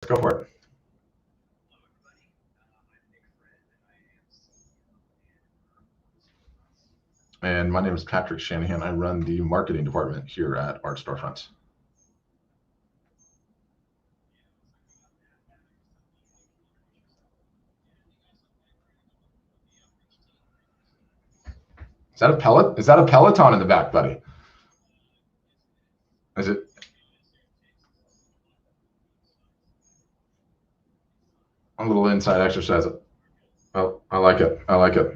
Let's go for it. And my name is Patrick Shanahan. I run the marketing department here at Art Storefronts. Is that a pellet? Is that a Peloton in the back, buddy? Is it? A little inside exercise. Oh, I like it. I like it.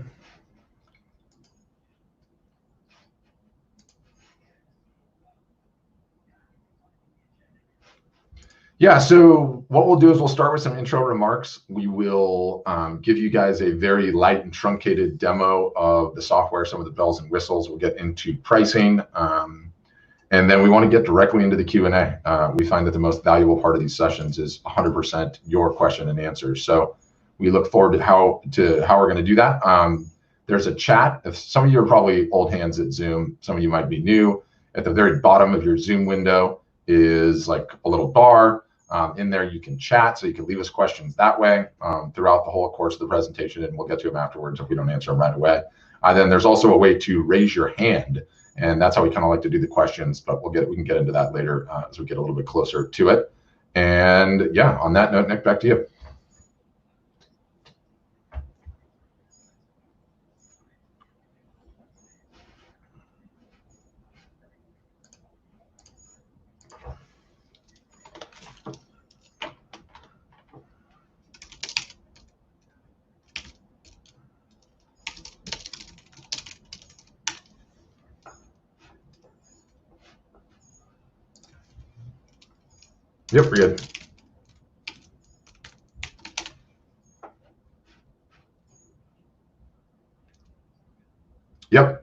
Yeah, so what we'll do is we'll start with some intro remarks. We will give you guys a very light and truncated demo of the software, some of the bells and whistles. We'll get into pricing, and then we want to get directly into the Q&A. We find that the most valuable part of these sessions is 100% your question and answers. So we look forward to how we're going to do that. There's a chat. If some of you are probably old hands at Zoom, some of you might be new. At the very bottom of your Zoom window is like a little bar. In there you can chat, so you can leave us questions that way throughout the whole course of the presentation, and we'll get to them afterwards if we don't answer them right away. Then there's also a way to raise your hand, and that's how we kind of like to do the questions, but we can get into that later as we get a little bit closer to it. And yeah, on that note, Nick, back to you. Yep, we're good. Yep.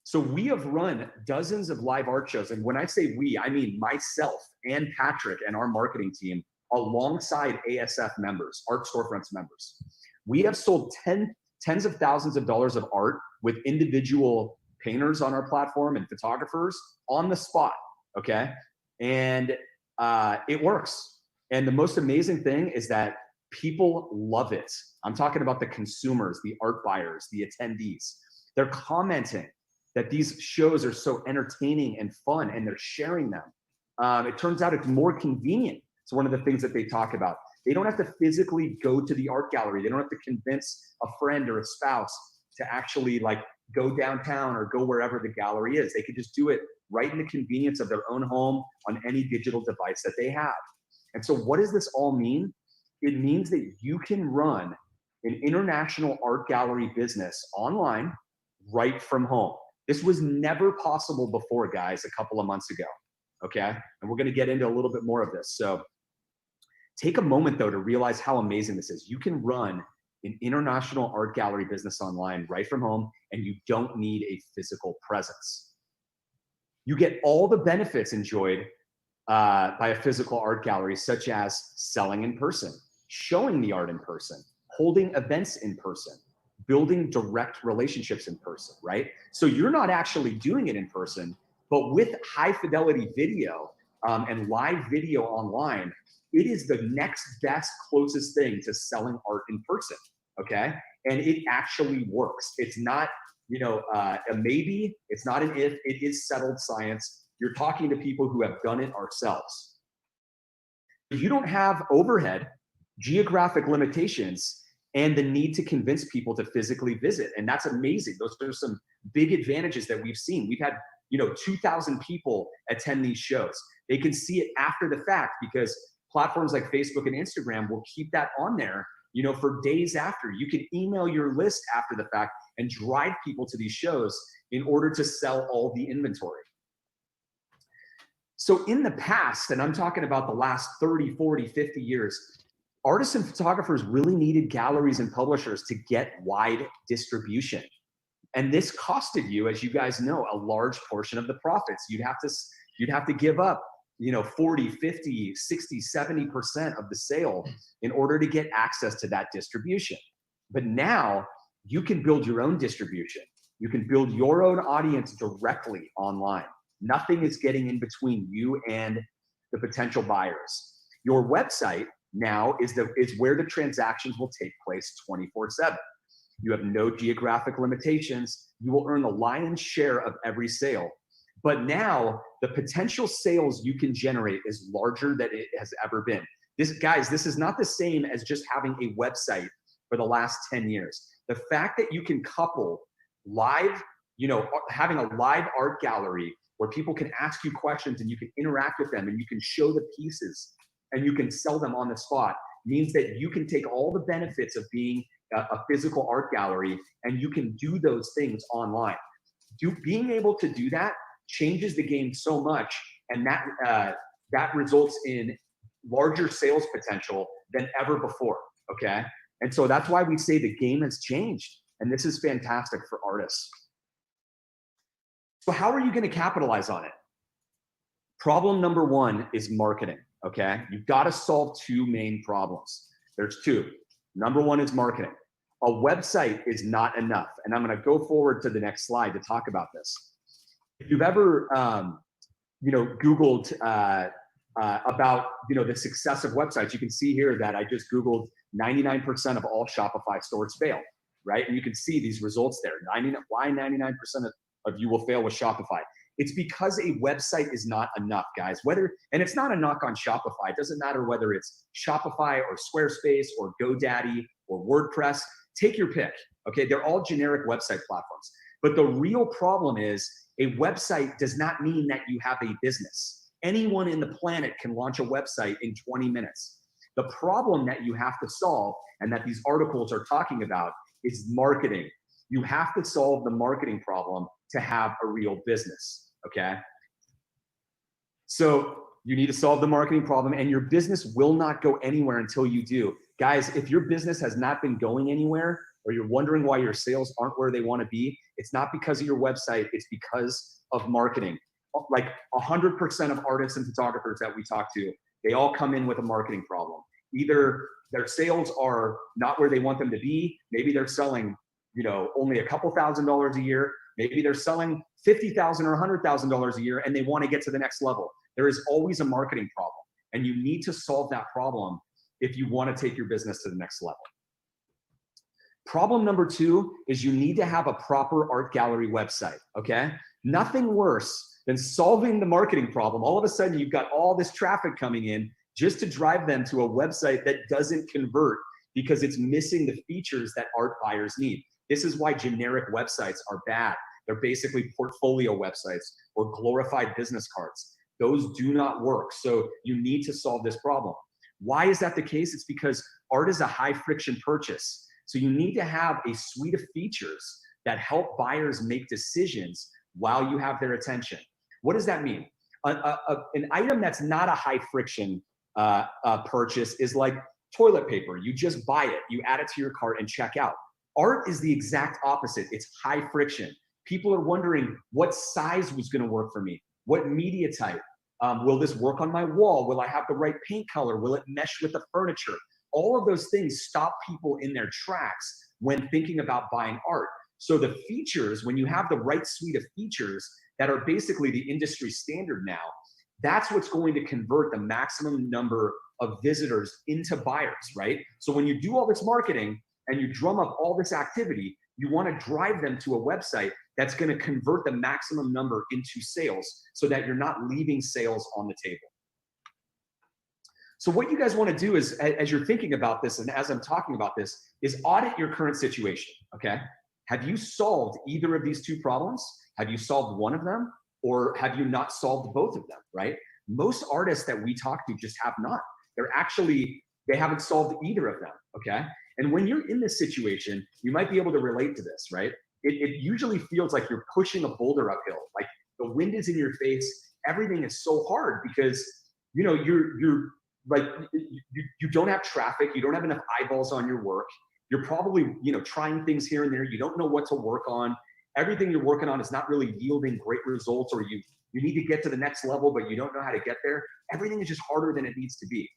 So we have run dozens of live art shows. And when I say we, I mean myself and Patrick and our marketing team alongside ASF members, Art Storefronts members. We have sold tens of thousands of dollars of art with individual painters on our platform and photographers on the spot, okay? And it works. And the most amazing thing is that people love it. I'm talking about the consumers, the art buyers, the attendees. They're commenting that these shows are so entertaining and fun, and they're sharing them. It turns out it's more convenient. It's one of the things that they talk about. They don't have to physically go to the art gallery. They don't have to convince a friend or a spouse to actually like go downtown or go wherever the gallery is. They could just do it right in the convenience of their own home on any digital device that they have. And so what does this all mean? It means that you can run an international art gallery business online right from home. This was never possible before, guys, a couple of months ago, okay? And we're gonna get into a little bit more of this. So take a moment, though, to realize how amazing this is. You can run an international art gallery business online right from home, and you don't need a physical presence. You get all the benefits enjoyed by a physical art gallery, such as selling in person, showing the art in person, holding events in person, building direct relationships in person, right? So you're not actually doing it in person, but with high fidelity video and live video online, it is the next best closest thing to selling art in person, okay? And it actually works. It's not, a maybe, it's not an if, it is settled science. You're talking to people who have done it ourselves. If you don't have overhead, geographic limitations, and the need to convince people to physically visit. And that's amazing. Those are some big advantages that we've seen. We've had, 2,000 people attend these shows. They can see it after the fact because platforms like Facebook and Instagram will keep that on there, for days after. You can email your list after the fact and drive people to these shows in order to sell all the inventory. So in the past, and I'm talking about the last 30, 40, 50 years, artists and photographers really needed galleries and publishers to get wide distribution. And this costed you, as you guys know, a large portion of the profits. You'd have to give up, 40, 50, 60, 70% of the sale in order to get access to that distribution. But now you can build your own distribution. You can build your own audience directly online. Nothing is getting in between you and the potential buyers. Your website now is where the transactions will take place 24/7. You have no geographic limitations. You will earn the lion's share of every sale. But now the potential sales you can generate is larger than it has ever been. This is not the same as just having a website for the last 10 years. The fact that you can couple live, having a live art gallery where people can ask you questions and you can interact with them and you can show the pieces and you can sell them on the spot means that you can take all the benefits of being a physical art gallery and you can do those things online. Being able to do that changes the game so much, and that results in larger sales potential than ever before, okay? And so that's why we say the game has changed, and this is fantastic for artists. So how are you gonna capitalize on it? Problem number one is marketing, okay? You've gotta solve two main problems. There's two. Number one is marketing. A website is not enough. And I'm gonna go forward to the next slide to talk about this. If you've ever, Googled about, the success of websites, you can see here that I just Googled 99% of all Shopify stores fail, right? And you can see these results there. Why 99% of you will fail with Shopify? It's because a website is not enough, guys. And it's not a knock on Shopify. It doesn't matter whether it's Shopify or Squarespace or GoDaddy or WordPress. Take your pick, okay? They're all generic website platforms. But the real problem is a website does not mean that you have a business. Anyone in the planet can launch a website in 20 minutes. The problem that you have to solve and that these articles are talking about is marketing. You have to solve the marketing problem to have a real business, okay? So you need to solve the marketing problem, and your business will not go anywhere until you do. Guys, if your business has not been going anywhere, or you're wondering why your sales aren't where they want to be, it's not because of your website, it's because of marketing. Like 100% of artists and photographers that we talk to, they all come in with a marketing problem. Either their sales are not where they want them to be, maybe they're selling, only a couple $1,000s a year, maybe they're selling $50,000 or $100,000 a year and they want to get to the next level. There is always a marketing problem, and you need to solve that problem if you want to take your business to the next level. Problem number two is you need to have a proper art gallery website, okay? Nothing worse than solving the marketing problem. All of a sudden, you've got all this traffic coming in just to drive them to a website that doesn't convert because it's missing the features that art buyers need. This is why generic websites are bad. They're basically portfolio websites or glorified business cards. Those do not work. So you need to solve this problem. Why is that the case? It's because art is a high friction purchase. So you need to have a suite of features that help buyers make decisions while you have their attention. What does that mean? An item that's not a high friction purchase is like toilet paper. You just buy it, you add it to your cart and check out. Art is the exact opposite. It's high friction. People are wondering what size was going to work for me? What media type? Will this work on my wall? Will I have the right paint color? Will it mesh with the furniture? All of those things stop people in their tracks when thinking about buying art. So the features, when you have the right suite of features that are basically the industry standard now, that's what's going to convert the maximum number of visitors into buyers, right? So when you do all this marketing and you drum up all this activity, you want to drive them to a website that's going to convert the maximum number into sales so that you're not leaving sales on the table. So what you guys want to do is, as you're thinking about this and as I'm talking about this, is audit your current situation, okay? Have you solved either of these two problems? Have you solved one of them? Or have you not solved both of them, right? Most artists that we talk to just have not. They haven't solved either of them, okay? And when you're in this situation, you might be able to relate to this, right? It usually feels like you're pushing a boulder uphill, like the wind is in your face. Everything is so hard because, you know, you're like, you don't have traffic, you don't have enough eyeballs on your work. You're probably, you know, trying things here and there. You don't know what to work on. Everything you're working on is not really yielding great results, or you need to get to the next level, but you don't know how to get there. Everything is just harder than it needs to be.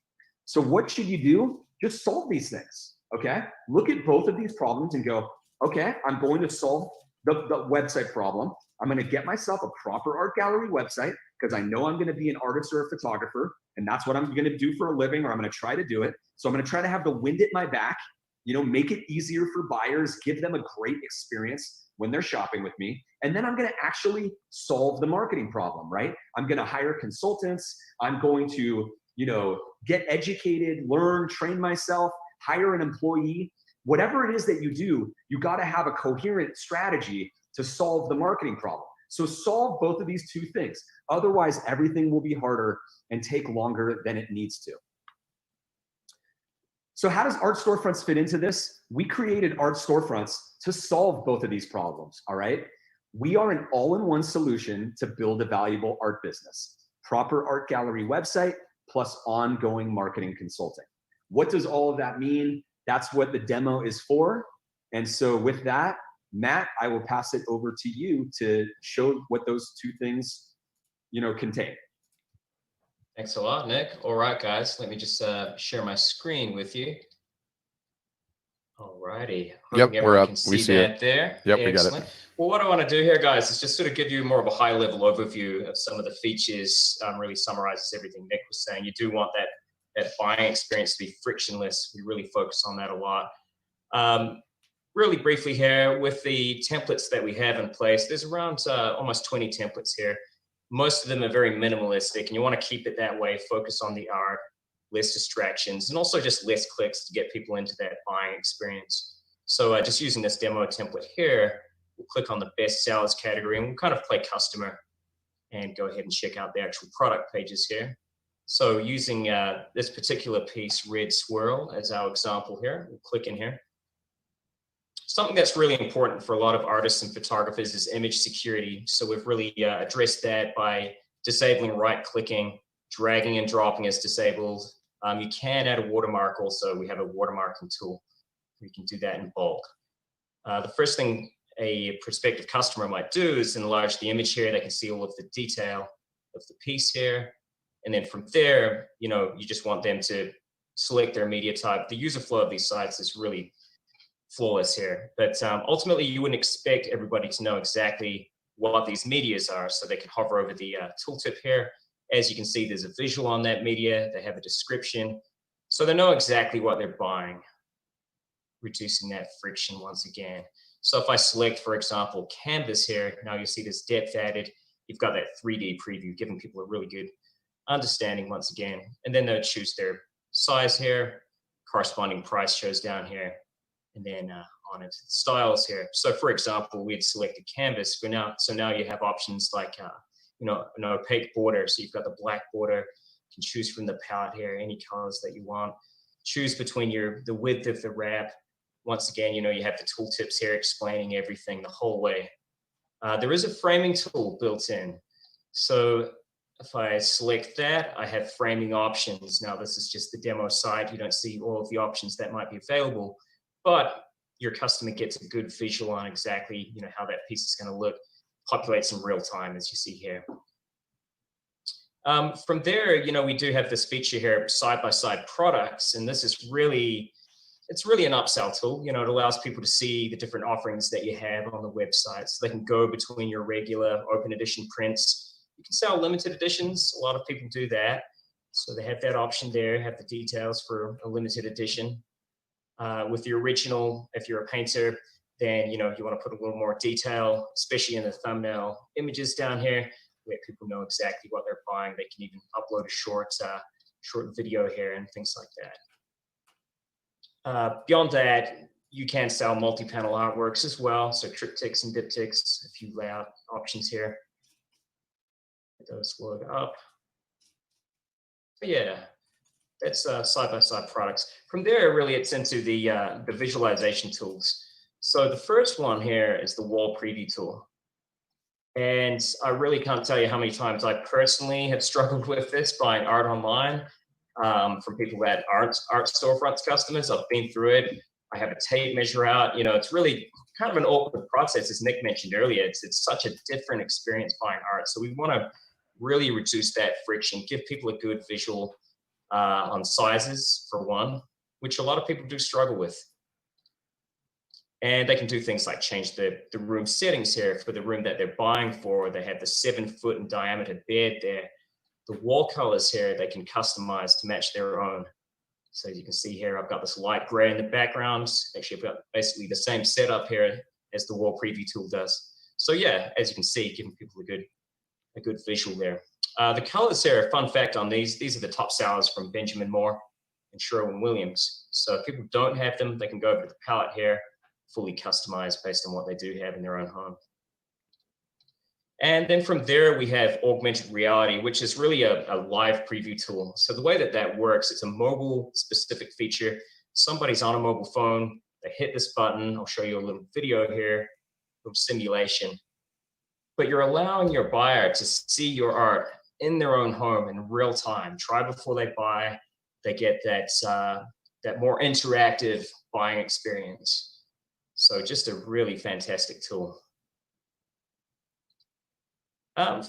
So what should you do? Just solve these things, okay? Look at both of these problems and go, okay, I'm going to solve the website problem. I'm going to get myself a proper art gallery website because I know I'm going to be an artist or a photographer, and that's what I'm going to do for a living, or I'm going to try to do it. So I'm going to try to have the wind at my back, you know, make it easier for buyers, give them a great experience when they're shopping with me. And then I'm going to actually solve the marketing problem, right? I'm going to hire consultants. I'm going to, you know, get educated, learn, train myself, hire an employee. Whatever it is that you do, you got to have a coherent strategy to solve the marketing problem. So solve both of these two things. Otherwise, everything will be harder and take longer than it needs to. So how does Art Storefronts fit into this? We created Art Storefronts to solve both of these problems, all right? We are an all-in-one solution to build a valuable art business. Proper art gallery website plus ongoing marketing consulting. What does all of that mean? That's what the demo is for. And so with that, Matt, I will pass it over to you to show what those two things, you know, contain. Thanks a lot, Nick. All right, guys, let me just share my screen with you. All righty. Yep, we're up. We see that it there. Yep, excellent. We got it. Well, what I want to do here, guys, is just sort of give you more of a high-level overview of some of the features. Really summarizes everything Nick was saying. You do want that buying experience to be frictionless. We really focus on that a lot. Really briefly here, with the templates that we have in place, there's around almost 20 templates here. Most of them are very minimalistic, and you want to keep it that way. Focus on the art, less distractions, and also just less clicks to get people into that buying experience. So just using this demo template here, we'll click on the best sellers category, and we'll kind of play customer and go ahead and check out the actual product pages here. So using this particular piece, Red Swirl, as our example here, we'll click in here. Something that's really important for a lot of artists and photographers is image security. So we've really addressed that by disabling right-clicking, dragging and dropping is disabled. You can add a watermark also. We have a watermarking tool. We can do that in bulk. The first thing a prospective customer might do is enlarge the image here. They can see all of the detail of the piece here. And then from there, you know, you just want them to select their media type. The user flow of these sites is really flawless here. But ultimately, you wouldn't expect everybody to know exactly what these medias are. So they can hover over the tooltip here. As you can see, there's a visual on that media. They have a description. So they know exactly what they're buying, reducing that friction once again. So if I select, for example, canvas here, now you see this depth added. You've got that 3D preview, giving people a really good understanding once again. And then they'll choose their size here, corresponding price shows down here, and then on into the styles here. So for example, we'd selected canvas for now. So now you have options like, you know, an opaque border. So you've got the black border. You can choose from the palette here, any colors that you want. Choose between the width of the wrap. Once again, you know, you have the tooltips here explaining everything the whole way. There is a framing tool built in. So if I select that, I have framing options. Now this is just the demo site. You don't see all of the options that might be available, but your customer gets a good visual on exactly, you know, how that piece is going to look. Populates in real time, as you see here. From there, you know, we do have this feature here, side-by-side products, and this is really, it's really an upsell tool. It allows people to see the different offerings that you have on the website, so they can go between your regular open edition prints. You can sell limited editions. A lot of people do that. So they have that option there, have the details for a limited edition. With the original, if you're a painter, then you want to put a little more detail, especially in the thumbnail images down here, where people know exactly what they're buying. They can even upload a short video here and things like that. Beyond that, you can sell multi-panel artworks as well, so triptychs and diptychs, a few layout options here. Those load up. But yeah, that's side-by-side products. From there, really, it's into the visualization tools. So the first one here is the wall preview tool. And I really can't tell you how many times I personally have struggled with this buying art online from people that aren't Art Storefronts customers. I've been through it. I have a tape measure out. It's really kind of an awkward process, as Nick mentioned earlier. It's such a different experience buying art. So we want to really reduce that friction, give people a good visual on sizes, for one, which a lot of people do struggle with. And they can do things like change the room settings here for the room that they're buying for. They have the 7-foot in diameter bed there. The wall colors here, they can customize to match their own. So as you can see here, I've got this light gray in the background. Actually, I've got basically the same setup here as the wall preview tool does. So yeah, as you can see, giving people a good visual there. The colors here, fun fact on these are the top sellers from Benjamin Moore and Sherwin-Williams. So if people don't have them, they can go over to the palette here, fully customized based on what they do have in their own home. And then from there, we have augmented reality, which is really a live preview tool. So the way that works, it's a mobile specific feature. Somebody's on a mobile phone, they hit this button. I'll show you a little video here, a little simulation. But you're allowing your buyer to see your art in their own home in real time. Try before they buy. They get that more interactive buying experience. So just a really fantastic tool.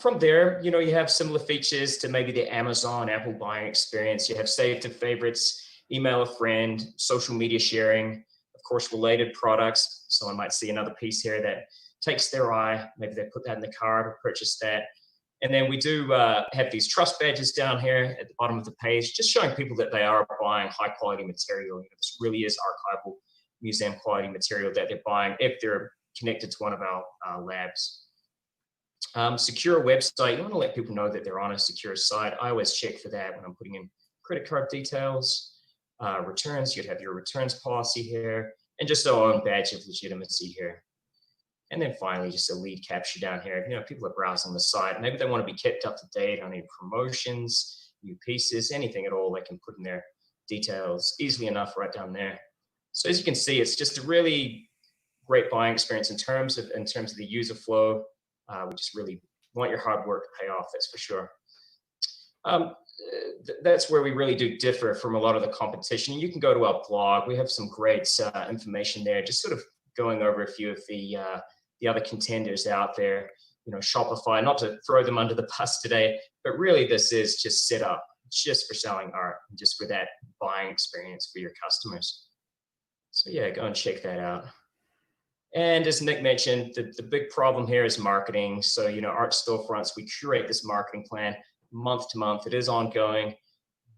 From there, you have similar features to maybe the Amazon, Apple buying experience. You have save to favorites, email a friend, social media sharing, of course, related products. Someone might see another piece here that takes their eye. Maybe they put that in the cart or purchase that. And then we do have these trust badges down here at the bottom of the page, just showing people that they are buying high quality material. This really is archival museum quality material that they're buying if they're connected to one of our labs. Secure website, you want to let people know that they're on a secure site. I always check for that when I'm putting in credit card details. Returns, you'd have your returns policy here, and just our own badge of legitimacy here. And then finally, just a lead capture down here. People are browsing the site. Maybe they want to be kept up to date on any promotions, new pieces, anything at all. They can put in their details easily enough right down there. So as you can see, it's just a really great buying experience in terms of the user flow. We just really want your hard work to pay off, that's for sure. That's where we really do differ from a lot of the competition. You can go to our blog. We have some great information there, just sort of going over a few of the other contenders out there. Shopify, not to throw them under the bus today, but really this is just set up just for selling art, just for that buying experience for your customers. So yeah, go and check that out. And as Nick mentioned, the big problem here is marketing. So, Art Storefronts, we curate this marketing plan month to month. It is ongoing.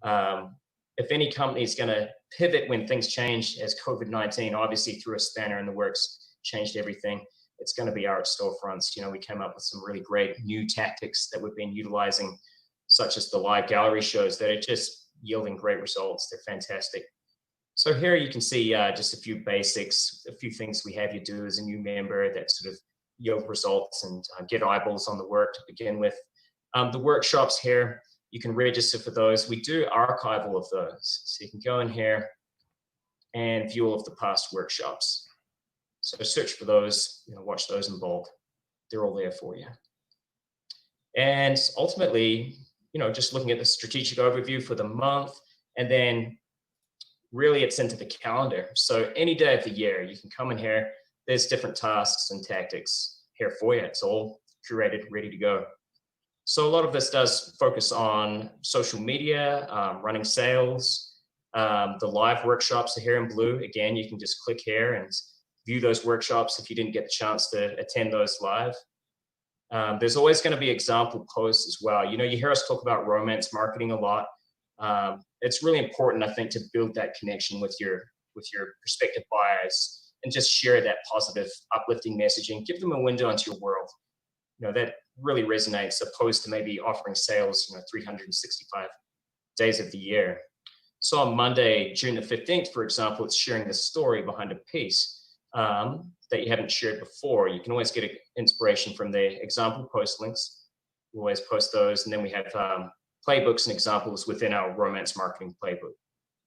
If any company is going to pivot when things change, as COVID-19 obviously threw a spanner in the works, changed everything, it's going to be Art Storefronts. We came up with some really great new tactics that we've been utilizing, such as the live gallery shows that are just yielding great results. They're fantastic. So here you can see just a few basics, a few things we have you do as a new member that sort of yield results and get eyeballs on the work to begin with. The workshops here, you can register for those. We do archive all of those. So you can go in here and view all of the past workshops. So search for those, watch those in bulk. They're all there for you. And ultimately, just looking at the strategic overview for the month, and then really it's into the calendar. So any day of the year, you can come in here. There's different tasks and tactics here for you. It's all curated, ready to go. So a lot of this does focus on social media, running sales, The live workshops are here in blue. Again, you can just click here and view those workshops if you didn't get the chance to attend those live. There's always going to be example posts as well. You know, you hear us talk about romance marketing a lot. It's really important, I think, to build that connection with your prospective buyers and just share that positive, uplifting messaging. Give them a window into your world. You know, that really resonates, opposed to maybe offering sales, 365 days of the year. So on Monday, June the 15th, for example, it's sharing the story behind a piece that you haven't shared before. You can always get inspiration from the example post links. We always post those. And then we have playbooks and examples within our romance marketing playbook.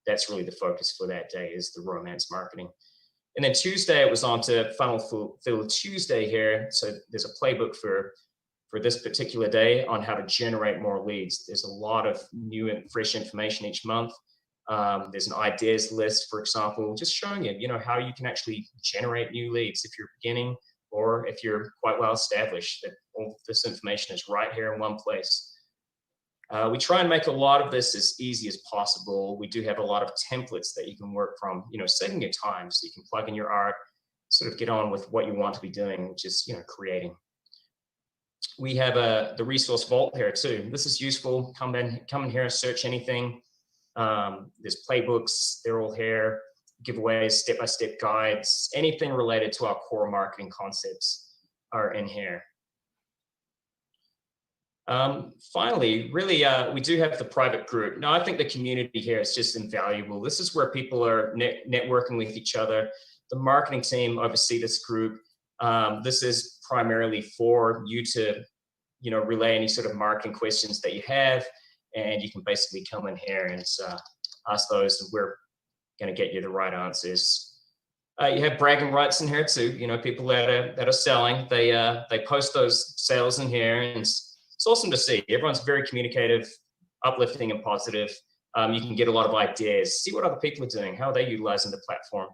That's really the focus for that day, is the romance marketing. And then Tuesday, it was on to Funnel Fill Tuesday here. So there's a playbook for this particular day on how to generate more leads. There's a lot of new and fresh information each month. There's an ideas list, for example, just showing you, how you can actually generate new leads if you're beginning or if you're quite well established, that all of this information is right here in one place. We try and make a lot of this as easy as possible. We do have a lot of templates that you can work from, saving your time so you can plug in your art, sort of get on with what you want to be doing, which is, creating. We have the resource vault here too. This is useful. Come in here, search anything. There's playbooks, they're all here, giveaways, step-by-step guides, anything related to our core marketing concepts are in here. Finally, really, we do have the private group. Now, I think the community here is just invaluable. This is where people are networking with each other. The marketing team oversee this group. This is primarily for you to, relay any sort of marketing questions that you have. And you can basically come in here and ask those, and we're going to get you the right answers. You have bragging rights in here too. People that are selling, they post those sales in here, and it's awesome to see. Everyone's very communicative, uplifting, and positive. You can get a lot of ideas, see what other people are doing, how are they utilizing the platform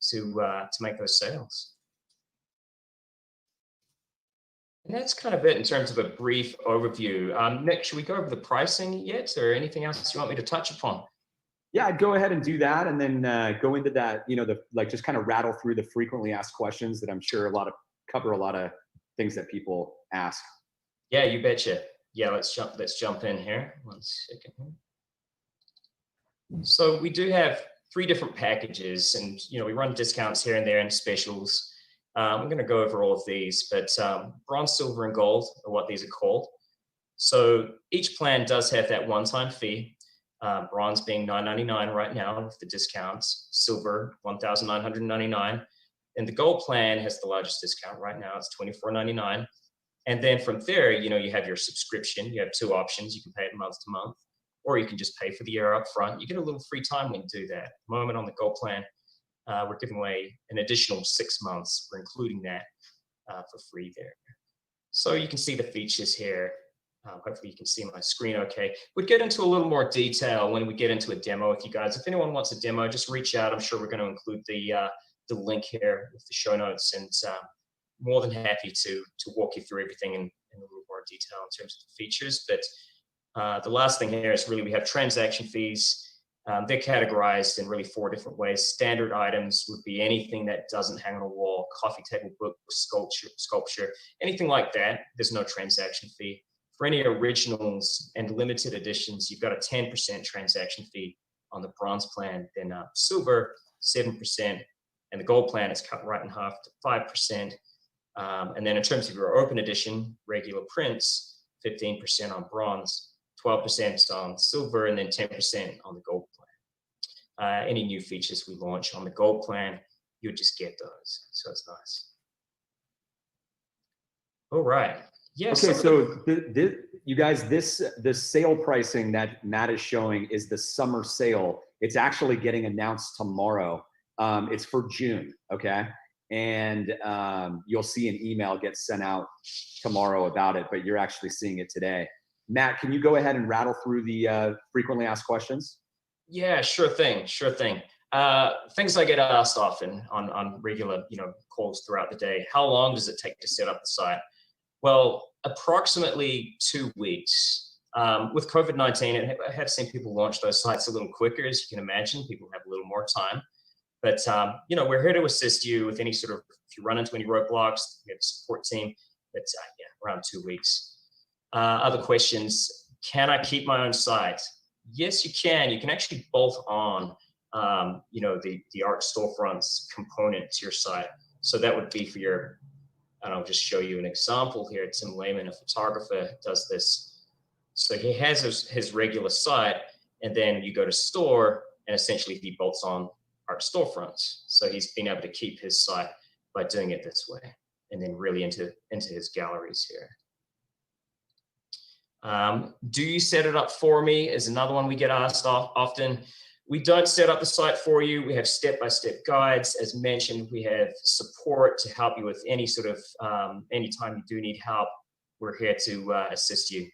to make those sales. And that's kind of it in terms of a brief overview. Nick, should we go over the pricing yet, or anything else you want me to touch upon? Yeah, I'd go ahead and do that, and then go into that, just kind of rattle through the frequently asked questions that I'm sure cover a lot of things that people ask. Yeah, you betcha. Yeah, let's jump in here. 1 second here. So we do have 3 different packages, and we run discounts here and there and specials. I'm going to go over all of these, but bronze, silver, and gold are what these are called. So each plan does have that one-time fee. Bronze being $9.99 right now with the discounts. Silver, $1,999. And the gold plan has the largest discount right now. It's $24.99. And then from there, you have your subscription. You have 2 options. You can pay it month to month, or you can just pay for the year up front. You get a little free time when you do that. At the moment on the gold plan, we're giving away an additional 6 months. We're including that for free there. So you can see the features here. Hopefully you can see my screen okay. We'd get into a little more detail when we get into a demo with you guys. If anyone wants a demo, just reach out. I'm sure we're going to include the link here with the show notes, and more than happy to walk you through everything in a little more detail in terms of the features. But the last thing here is really we have transaction fees. They're categorized in really 4 different ways. Standard items would be anything that doesn't hang on a wall, coffee table book, sculpture, anything like that. There's no transaction fee. For any originals and limited editions, you've got a 10% transaction fee on the bronze plan. Then silver, 7%, and the gold plan is cut right in half to 5%. And then in terms of your open edition, regular prints, 15% on bronze, 12% on silver, and then 10% on the gold plan. Any new features we launch on the gold plan, you would just get those. So it's nice. All right. Yeah. Okay. So you guys, the sale pricing that Matt is showing is the summer sale. It's actually getting announced tomorrow. It's for June. Okay. And you'll see an email get sent out tomorrow about it, but you're actually seeing it today. Matt, can you go ahead and rattle through the frequently asked questions? Yeah, sure thing. Things I get asked often on regular, calls throughout the day. How long does it take to set up the site? Well, approximately 2 weeks. With COVID-19, I have seen people launch those sites a little quicker, as you can imagine. People have a little more time. But, we're here to assist you with any sort of, if you run into any roadblocks, we have a support team that's around 2 weeks. Other questions, can I keep my own site? Yes, you can. You can actually bolt on, the Art Storefronts component to your site. So that would be for your, and I'll just show you an example here. Tim Lehman, a photographer, does this. So he has his regular site, and then you go to store, and essentially he bolts on Art Storefronts. So he's been able to keep his site by doing it this way, and then really into his galleries here. Do you set it up for me is another one we get asked often. We don't set up the site for you. We have step-by-step guides. As mentioned, we have support to help you with any sort of, anytime you do need help, we're here to assist you.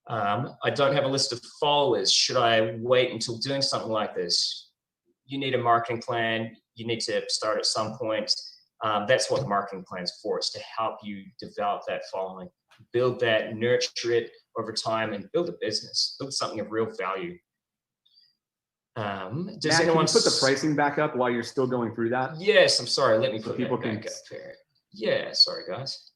I don't have a list of followers. Should I wait until doing something like this? You need a marketing plan. You need to start at some point. That's what the marketing plan is for. It's to help you develop that following, build that, nurture it over time, and build a business, build something of real value. Does Matt, anyone can you put the pricing back up while you're still going through that? Yes, I'm sorry. Let me so put people that back up here. Yeah, sorry guys.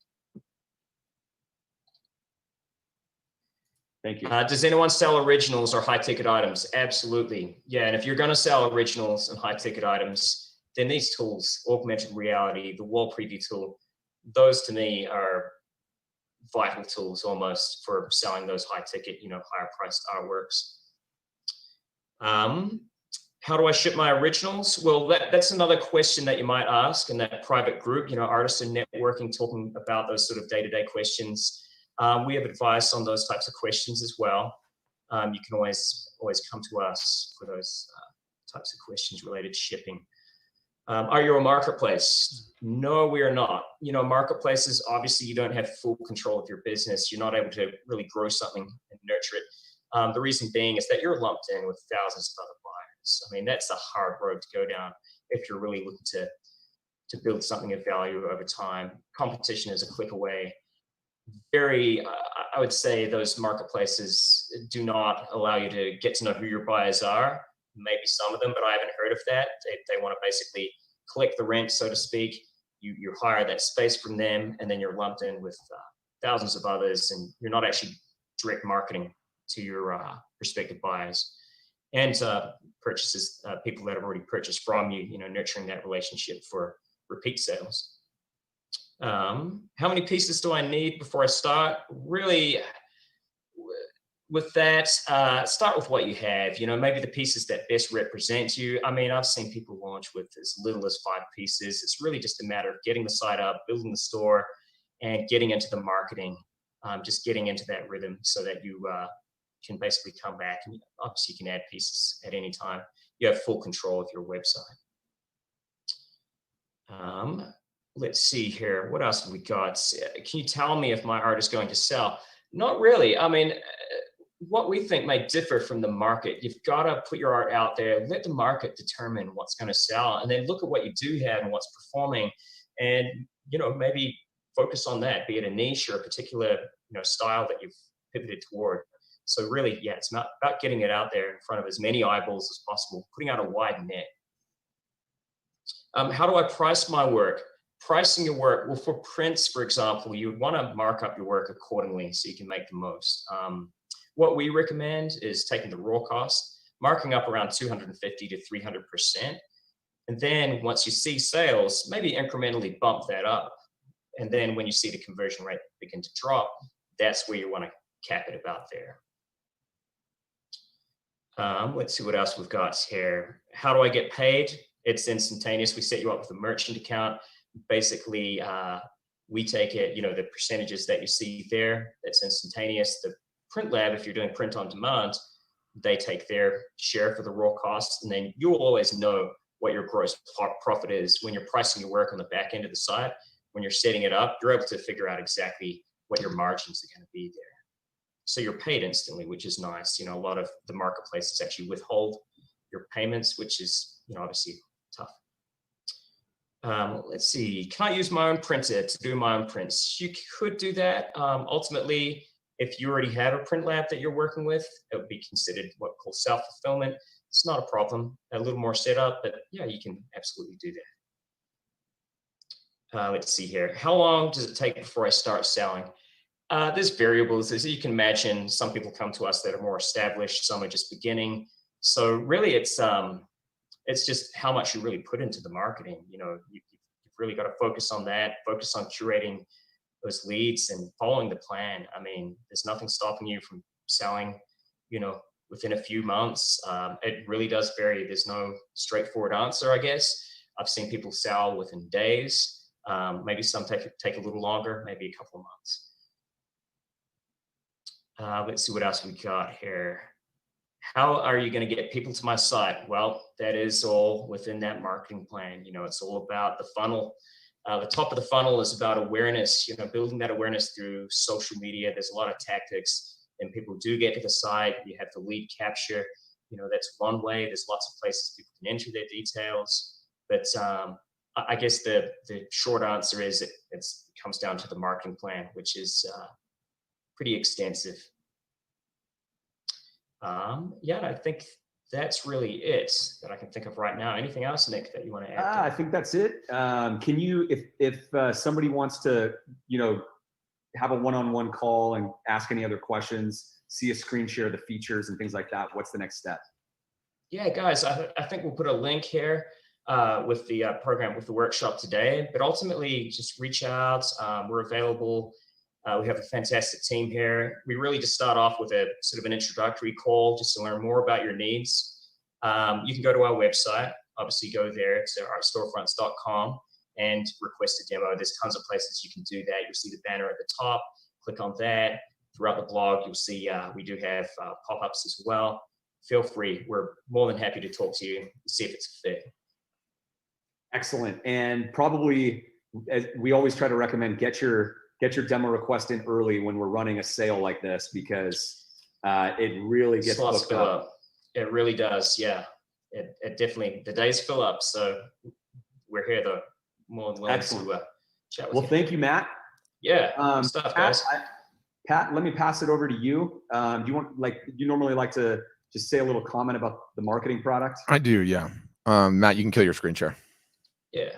Thank you. Does anyone sell originals or high ticket items? Absolutely. Yeah, and if you're going to sell originals and high ticket items, then these tools, augmented reality, the wall preview tool, those to me are vital tools almost for selling those high ticket, higher priced artworks. How do I ship my originals? Well, that's another question that you might ask in that private group, artists and networking, talking about those sort of day-to-day questions. We have advice on those types of questions as well. You can always come to us for those types of questions related to shipping. Are you a marketplace? No, we are not. Marketplaces, obviously you don't have full control of your business. You're not able to really grow something and nurture it. The reason being is that you're lumped in with thousands of other buyers. I mean, that's a hard road to go down if you're really looking to build something of value over time. Competition is a click away. I would say those marketplaces do not allow you to get to know who your buyers are. Maybe some of them, but I haven't heard of that. They want to basically collect the rent, so to speak. You hire that space from them, and then you're lumped in with thousands of others, and you're not actually direct marketing to your prospective buyers and purchases, people that have already purchased from you, nurturing that relationship for repeat sales. How many pieces do I need before I start? Really, with that, start with what you have, maybe the pieces that best represent you. I mean, I've seen people launch with as little as 5 pieces. It's really just a matter of getting the site up, building the store, and getting into the marketing, just getting into that rhythm so that you can basically come back, and obviously you can add pieces at any time. You have full control of your website. Let's see here. What else have we got? Can you tell me if my art is going to sell? Not really. I mean, what we think may differ from the market. You've got to put your art out there, let the market determine what's going to sell, and then look at what you do have and what's performing, and maybe focus on that, be it a niche or a particular style that you've pivoted toward. So really, yeah, it's not about getting it out there in front of as many eyeballs as possible, putting out a wide net. How do I price my work? Pricing your work, well, for prints, for example, you would want to mark up your work accordingly so you can make the most. What we recommend is taking the raw cost, marking up around 250 to 300%. And then once you see sales, maybe incrementally bump that up. And then when you see the conversion rate begin to drop, that's where you want to cap it about there. Let's see what else we've got here. How do I get paid? It's instantaneous. We set you up with a merchant account. Basically, we take it, the percentages that you see there, that's instantaneous. The print lab, if you're doing print on demand, they take their share for the raw costs, and then you will always know what your gross profit is when you're pricing your work on the back end of the site. When you're setting it up, you're able to figure out exactly what your margins are going to be there. So you're paid instantly, which is nice. A lot of the marketplaces actually withhold your payments, which is, obviously tough. Let's see, can I use my own printer to do my own prints? You could do that. Ultimately, If you already have a print lab that you're working with, it would be considered what we call self-fulfillment. It's not a problem, a little more setup, but yeah, you can absolutely do that. Let's see here. How long does it take before I start selling? There's variables. As you can imagine, some people come to us that are more established, some are just beginning. So really it's just how much you really put into the marketing. You've really got to focus on that, focus on curating those leads and following the plan. I mean, there's nothing stopping you from selling, within a few months. It really does vary. There's no straightforward answer, I guess. I've seen people sell within days. Maybe some take a little longer, maybe a couple of months. Let's see what else we got here. How are you going to get people to my site? Well, that is all within that marketing plan. It's all about the funnel. The top of the funnel is about awareness, building that awareness through social media. There's a lot of tactics, and people do get to the site. You have the lead capture. That's one way. There's lots of places people can enter their details. But I guess the short answer is it comes down to the marketing plan, which is pretty extensive. I think that's really it that I can think of right now. Anything else, Nick, that you want to add? I think that's it. Can you, if somebody wants to, have a one-on-one call and ask any other questions, see a screen share of the features and things like that, what's the next step? Yeah, guys, I think we'll put a link here with the program, with the workshop today. But ultimately, just reach out. We're available. We have a fantastic team here. We really just start off with a sort of an introductory call just to learn more about your needs. You can go to our website, obviously go there to artstorefronts.com and request a demo. There's tons of places you can do that. You'll see the banner at the top, click on that. Throughout the blog, you'll see we do have pop-ups as well. Feel free. We're more than happy to talk to you and see if it's a fit. Excellent. And probably, as we always try to recommend, get your demo request in early when we're running a sale like this, because it really gets booked up. It really does. Yeah, it definitely, the days fill up. So we're here though, more than willing to chat with you. Well, thank you, Matt. Yeah, stuff, guys. Pat, let me pass it over to you. Do you normally like to just say a little comment about the marketing product? I do, yeah. Matt, you can kill your screen share. Yeah.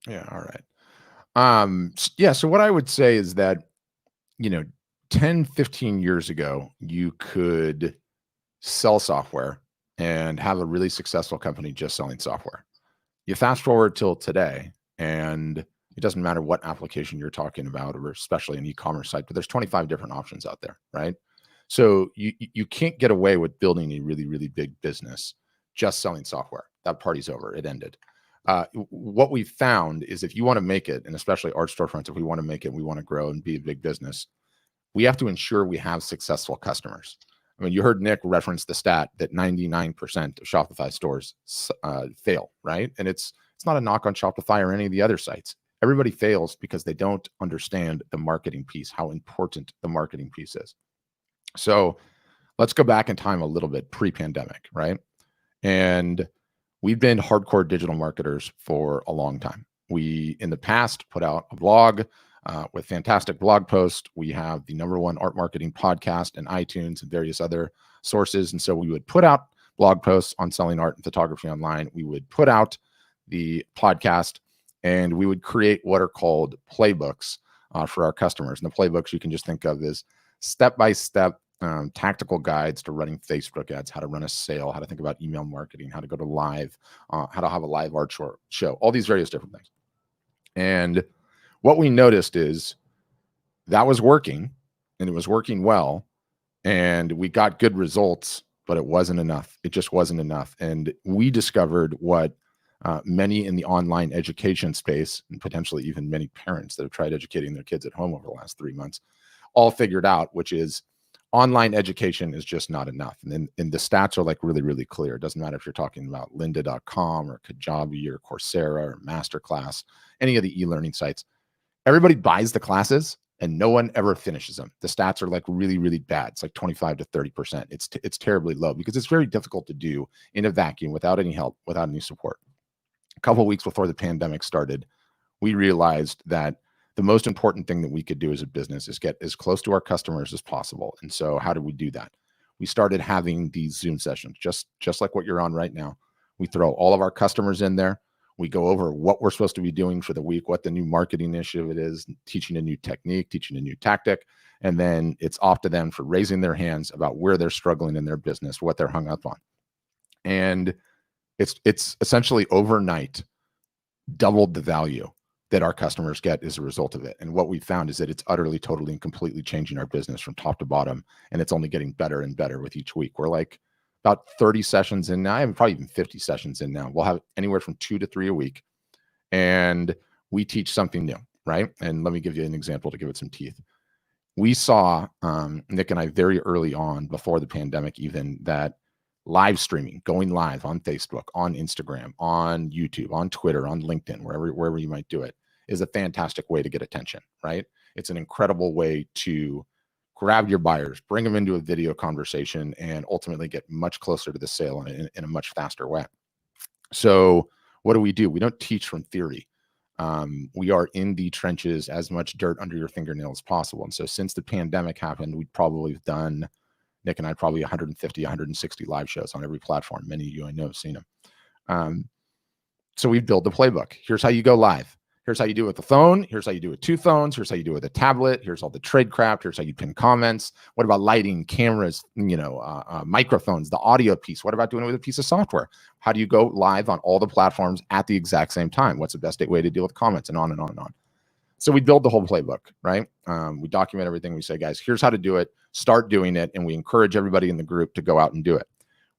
Yeah, all right. So what I would say is that, 10, 15 years ago, you could sell software and have a really successful company just selling software. You fast forward till today, and it doesn't matter what application you're talking about, or especially an e-commerce site, but there's 25 different options out there, right? So you can't get away with building a really, really big business just selling software. That party's over. It ended. What we've found is if you want to make it, and especially Art Storefronts, if we want to make it, we want to grow and be a big business, we have to ensure we have successful customers. I mean, you heard Nick reference the stat that 99% of Shopify stores fail, right? And it's not a knock on Shopify or any of the other sites. Everybody fails because they don't understand the marketing piece, how important the marketing piece is. So let's go back in time a little bit pre-pandemic, right? And we've been hardcore digital marketers for a long time. We, in the past, put out a blog with fantastic blog posts. We have the #1 art marketing podcast and iTunes and various other sources. And so we would put out blog posts on selling art and photography online. We would put out the podcast, and we would create what are called playbooks for our customers. And the playbooks you can just think of as step-by-step tactical guides to running Facebook ads, how to run a sale, how to think about email marketing, how to go to live, how to have a live art show, all these various different things. And what we noticed is that was working, and it was working well, and we got good results, but it wasn't enough. It just wasn't enough. And we discovered what many in the online education space, and potentially even many parents that have tried educating their kids at home over the last 3 months, all figured out, which is online education is just not enough. And the stats are like really, really clear. It doesn't matter if you're talking about lynda.com or Kajabi or Coursera or Masterclass, any of the e-learning sites. Everybody buys the classes and no one ever finishes them. The stats are like really, really bad. It's like 25 to 30%. It's terribly low because it's very difficult to do in a vacuum without any help, without any support. A couple of weeks before the pandemic started, we realized that the most important thing that we could do as a business is get as close to our customers as possible. And so how did we do that? We started having these Zoom sessions, just like what you're on right now. We throw all of our customers in there. We go over what we're supposed to be doing for the week, what the new marketing initiative is, teaching a new technique, teaching a new tactic. And then it's off to them for raising their hands about where they're struggling in their business, what they're hung up on. And it's essentially overnight doubled the value that our customers get as a result of it. And what we found is that it's utterly, totally, and completely changing our business from top to bottom. And it's only getting better and better with each week. We're like about 30 sessions in now. I have probably even 50 sessions in now. We'll have anywhere from 2 to 3 a week. And we teach something new, right? And let me give you an example to give it some teeth. We saw, Nick and I, very early on, before the pandemic even, that live streaming, going live on Facebook, on Instagram, on YouTube, on Twitter, on LinkedIn, wherever you might do it, is a fantastic way to get attention, right? It's an incredible way to grab your buyers, bring them into a video conversation, and ultimately get much closer to the sale in a much faster way. So what do? We don't teach from theory. We are in the trenches, as much dirt under your fingernail as possible. And so since the pandemic happened, we've probably done, Nick and I, probably 150, 160 live shows on every platform. Many of you I know have seen them. So we've built the playbook. Here's how you go live. Here's how you do it with the phone. Here's how you do it with 2 phones. Here's how you do it with a tablet. Here's all the trade craft. Here's how you pin comments. What about lighting, cameras, microphones, the audio piece? What about doing it with a piece of software? How do you go live on all the platforms at the exact same time? What's the best way to deal with comments, and on and on and on. So we build the whole playbook, right? We document everything. We say, guys, here's how to do it. Start doing it. And we encourage everybody in the group to go out and do it.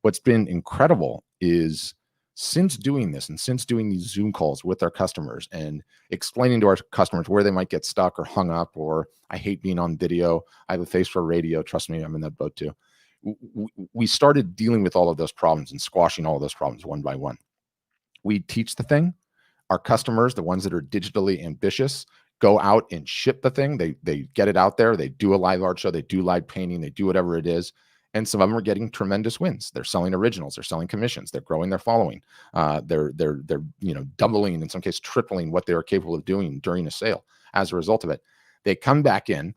What's been incredible is, since doing this and since doing these Zoom calls with our customers and explaining to our customers where they might get stuck or hung up, or I hate being on video, I have a face for radio, trust me, I'm in that boat too. We started dealing with all of those problems and squashing all of those problems one by one. We teach the thing. Our customers, the ones that are digitally ambitious, go out and ship the thing. They get it out there. They do a live art show. They do live painting. They do whatever it is. And some of them are getting tremendous wins. They're selling originals. They're selling commissions. They're growing their following. They're doubling, in some cases tripling what they were capable of doing during a sale as a result of it. They come back in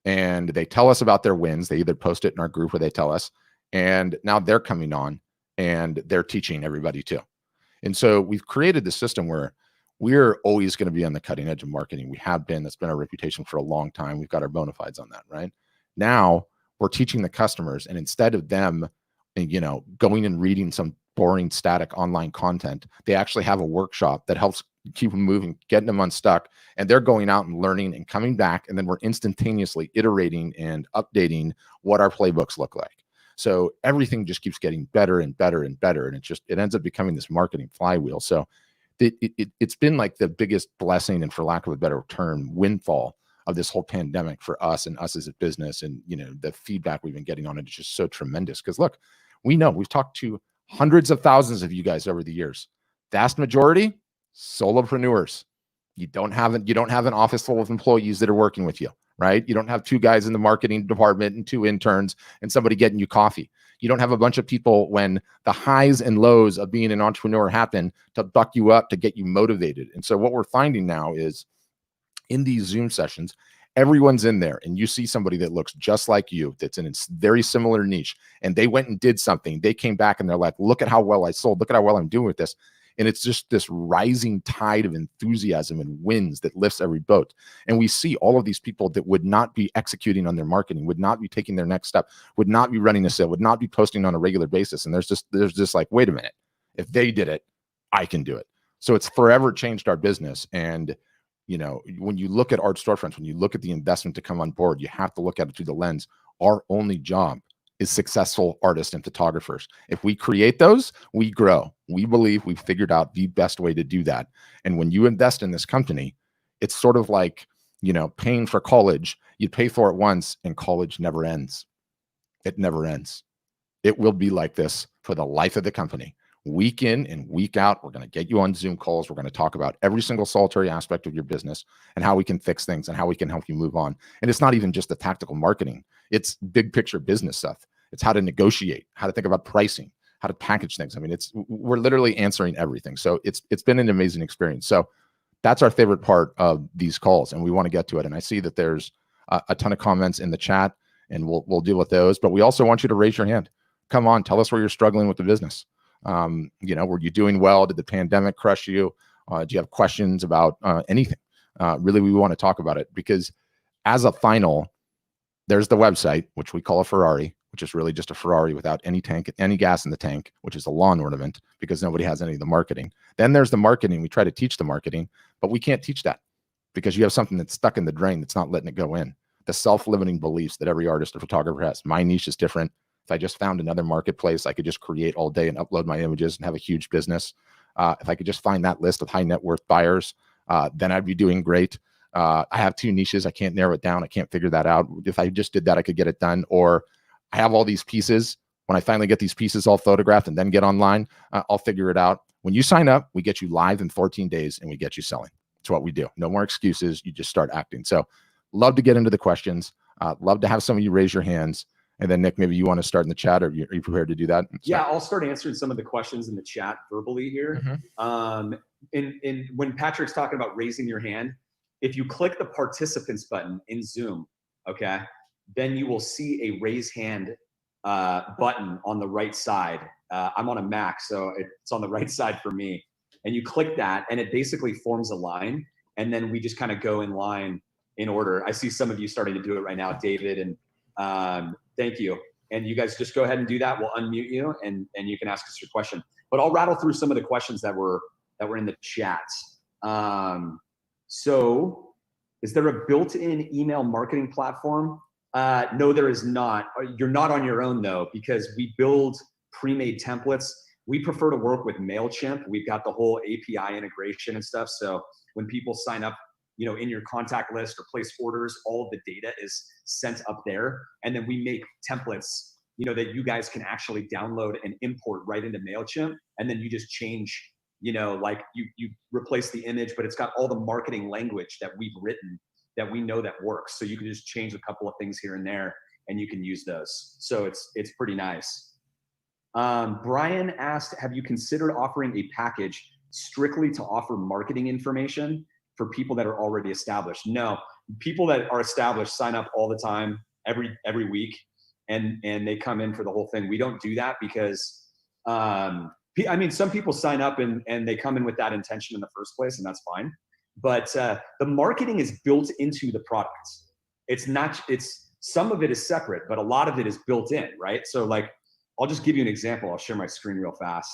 and they tell us about their wins. They either post it in our group or they tell us. And now they're coming on and they're teaching everybody too. And so we've created the system where we're always going to be on the cutting edge of marketing. We have been. That's been our reputation for a long time. We've got our bona fides on that, right? Now we're teaching the customers, and instead of them, going and reading some boring static online content, they actually have a workshop that helps keep them moving, getting them unstuck, and they're going out and learning and coming back, and then we're instantaneously iterating and updating what our playbooks look like. So everything just keeps getting better and better and better, and it ends up becoming this marketing flywheel. So it's been like the biggest blessing, and for lack of a better term, windfall of this whole pandemic for us and us as a business. And, the feedback we've been getting on it is just so tremendous. Because look, we know we've talked to hundreds of thousands of you guys over the years. Vast majority, solopreneurs. You don't have an office full of employees that are working with you, right? You don't have 2 guys in the marketing department and 2 interns and somebody getting you coffee. You don't have a bunch of people when the highs and lows of being an entrepreneur happen to buck you up, to get you motivated. And so what we're finding now is, in these Zoom sessions, everyone's in there, and you see somebody that looks just like you, that's in a very similar niche, and they went and did something. They came back and they're like, look at how well I sold. Look at how well I'm doing with this. And it's just this rising tide of enthusiasm and wins that lifts every boat. And we see all of these people that would not be executing on their marketing, would not be taking their next step, would not be running a sale, would not be posting on a regular basis. And there's just like, wait a minute, if they did it, I can do it. So it's forever changed our business. And when you look at Art Storefronts, when you look at the investment to come on board, you have to look at it through the lens. Our only job is successful artists and photographers. If we create those, we grow. We believe we've figured out the best way to do that. And when you invest in this company, it's sort of like, paying for college. You pay for it once, and college never ends. It never ends. It will be like this for the life of the company. Week in and week out, we're going to get you on Zoom calls. We're going to talk about every single solitary aspect of your business and how we can fix things and how we can help you move on. And it's not even just the tactical marketing. It's big picture business stuff. It's how to negotiate, how to think about pricing, how to package things. I mean, we're literally answering everything. So it's been an amazing experience. So That's our favorite part of these calls, and we want to get to it. And I see that there's a ton of comments in the chat, and we'll deal with those. But we also want you to raise your hand. Come on, tell us where you're struggling with the business. Were you doing well? Did the pandemic crush you? Do you have questions about anything? Really, we want to talk about it, because as a final, there's the website, which we call a Ferrari, which is really just a Ferrari without any gas in the tank, which is a lawn ornament because nobody has any of the marketing. Then there's the marketing. We try to teach the marketing, but we can't teach that because you have something that's stuck in the drain that's not letting it go in. The self-limiting beliefs that every artist or photographer has. My niche is different. If I just found another marketplace, I could just create all day and upload my images and have a huge business. If I could just find that list of high net worth buyers, then I'd be doing great. I have 2 niches. I can't narrow it down. I can't figure that out. If I just did that, I could get it done. Or I have all these pieces. When I finally get these pieces all photographed and then get online, I'll figure it out. When you sign up, we get you live in 14 days and we get you selling. It's what we do. No more excuses. You just start acting. So love to get into the questions. Love to have some of you raise your hands. And then Nick, maybe you want to start in the chat, or are you prepared to do that? Yeah, I'll start answering some of the questions in the chat verbally here. When Patrick's talking about raising your hand, if you click the participants button in Zoom, okay, then you will see a raise hand button on the right side. I'm on a Mac, so it's on the right side for me. And you click that, and it basically forms a line, and then we just kind of go in line in order. I see some of you starting to do it right now, David, and thank you. And you guys just go ahead and do that. We'll unmute you, and you can ask us your question. But I'll rattle through some of the questions that were in the chat. So is there a built-in email marketing platform? No, there is not. You're not on your own though, because we build pre-made templates. We prefer to work with MailChimp. We've got the whole API integration and stuff. So when people sign up, in your contact list or place orders, all of the data is sent up there. And then we make templates, that you guys can actually download and import right into MailChimp. And then you just change, like you replace the image, but it's got all the marketing language that we've written that we know that works. So you can just change a couple of things here and there and you can use those. So it's pretty nice. Brian asked, have you considered offering a package strictly to offer marketing information for people that are already established? No, people that are established sign up all the time, every week, and they come in for the whole thing. We don't do that because, some people sign up and they come in with that intention in the first place, and that's fine. But the marketing is built into the product. Some of it is separate, but a lot of it is built in, right? So like, I'll just give you an example. I'll share my screen real fast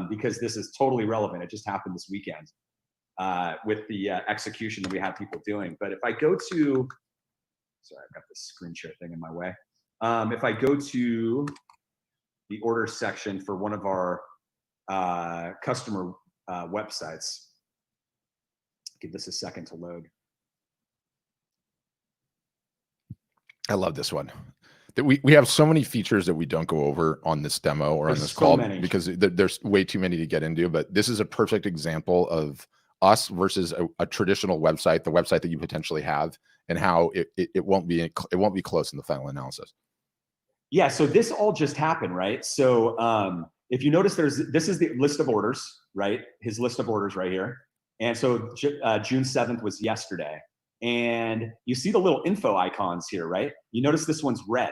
because this is totally relevant. It just happened this weekend. With the execution that we have people doing. But if I go to, sorry, I've got this screen share thing in my way. If I go to the order section for one of our customer websites, give this a second to load. I love this one. We have so many features that we don't go over on this demo or on this call because there's way too many to get into, but this is a perfect example of us versus a traditional website, the website that you potentially have, and how it won't be close in the final analysis. Yeah, so this all just happened, right? So if you notice, this is the list of orders, right? His list of orders right here. And so June 7th was yesterday. And you see the little info icons here, right? You notice this one's red,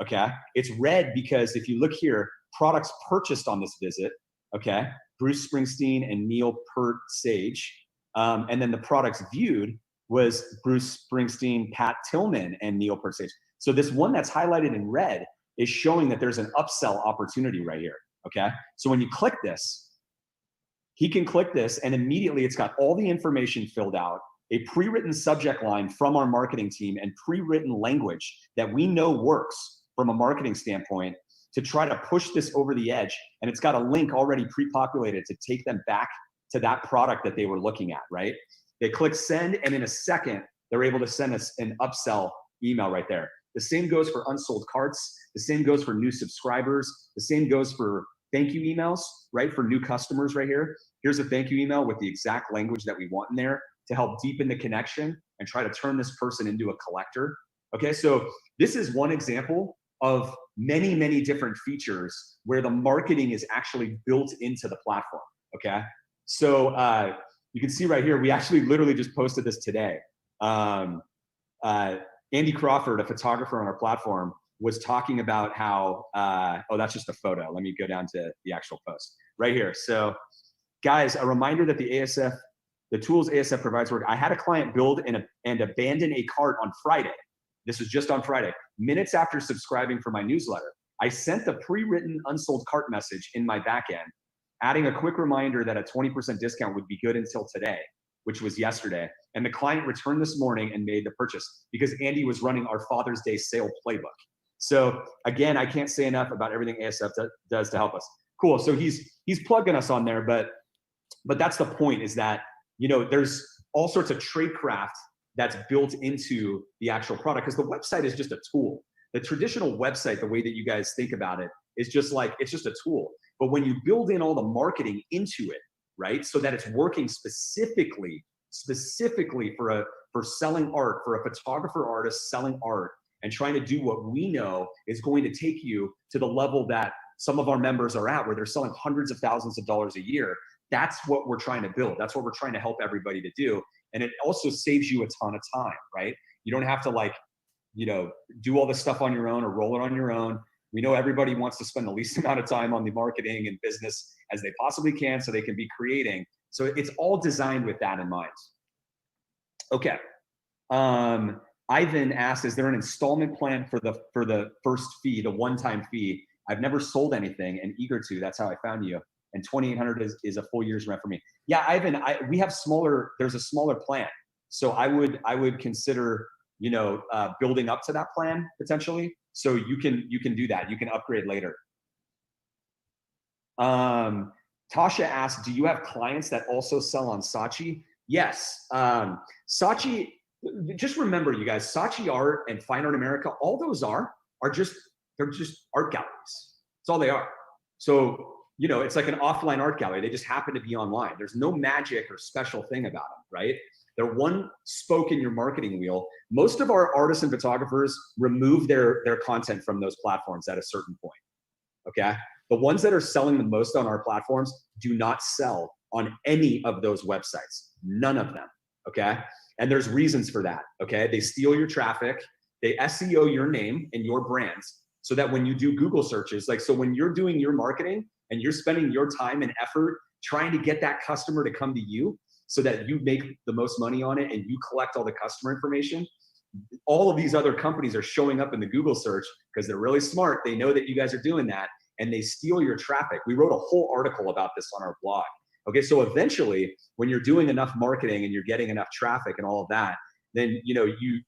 okay? It's red because if you look here, products purchased on this visit, okay? Bruce Springsteen and Neil Peart Sage. And then the products viewed was Bruce Springsteen, Pat Tillman, and Neil Peart Sage. So this one that's highlighted in red is showing that there's an upsell opportunity right here, okay? So when you click this, he can click this and immediately it's got all the information filled out, a pre-written subject line from our marketing team and pre-written language that we know works from a marketing standpoint to try to push this over the edge. And it's got a link already pre-populated to take them back to that product that they were looking at, right? They click send, and in a second, they're able to send us an upsell email right there. The same goes for unsold carts. The same goes for new subscribers. The same goes for thank you emails, right? For new customers right here. Here's a thank you email with the exact language that we want in there to help deepen the connection and try to turn this person into a collector. Okay, so this is one example of many, many different features where the marketing is actually built into the platform, okay? So you can see right here, we actually literally just posted this today. Andy Crawford, a photographer on our platform, was talking about how, oh, that's just a photo. Let me go down to the actual post right here. So guys, a reminder that the tools ASF provides work. I had a client build and abandon a cart on Friday. This was just on Friday, minutes after subscribing for my newsletter. I sent the pre-written unsold cart message in my backend, adding a quick reminder that a 20% discount would be good until today, which was yesterday. And the client returned this morning and made the purchase because Andy was running our Father's Day sale playbook. So again, I can't say enough about everything ASF does to help us. Cool. So he's plugging us on there, but that's the point, is that, you know, there's all sorts of tradecraft that's built into the actual product, because the website is just a tool. The traditional website, the way that you guys think about it, is just like, it's just a tool. But when you build in all the marketing into it, right, so that it's working specifically for selling art, for a photographer artist selling art, and trying to do what we know is going to take you to the level that some of our members are at, where they're selling hundreds of thousands of dollars a year. That's what we're trying to build. That's what we're trying to help everybody to do. And it also saves you a ton of time, right? You don't have to, like, you know, do all this stuff on your own or roll it on your own. We know everybody wants to spend the least amount of time on the marketing and business as they possibly can so they can be creating. So it's all designed with that in mind. Okay. Ivan asked, is there an installment plan for the first fee, the one-time fee? I've never sold anything and eager to. That's how I found you. And 2,800 is a full year's rent for me. Yeah, Ivan, we have there's a smaller plan. So I would consider, you know, building up to that plan potentially. So you can do that. You can upgrade later. Tasha asked, do you have clients that also sell on Saatchi? Yes. Saatchi, just remember, you guys, Saatchi Art and Fine Art America, all those they're just art galleries. That's all they are. So, you know, it's like an offline art gallery. They just happen to be online. There's no magic or special thing about them, right? They're one spoke in your marketing wheel. Most of our artists and photographers remove their content from those platforms at a certain point, okay? The ones that are selling the most on our platforms do not sell on any of those websites, none of them, okay? And there's reasons for that, okay? They steal your traffic, they SEO your name and your brands, so that when you do Google searches, like, so when you're doing your marketing and you're spending your time and effort trying to get that customer to come to you so that you make the most money on it and you collect all the customer information, all of these other companies are showing up in the Google search because they're really smart. They know that you guys are doing that, and they steal your traffic. We wrote a whole article about this on our blog. Okay, so eventually, when you're doing enough marketing and you're getting enough traffic and all of that, then, you know, you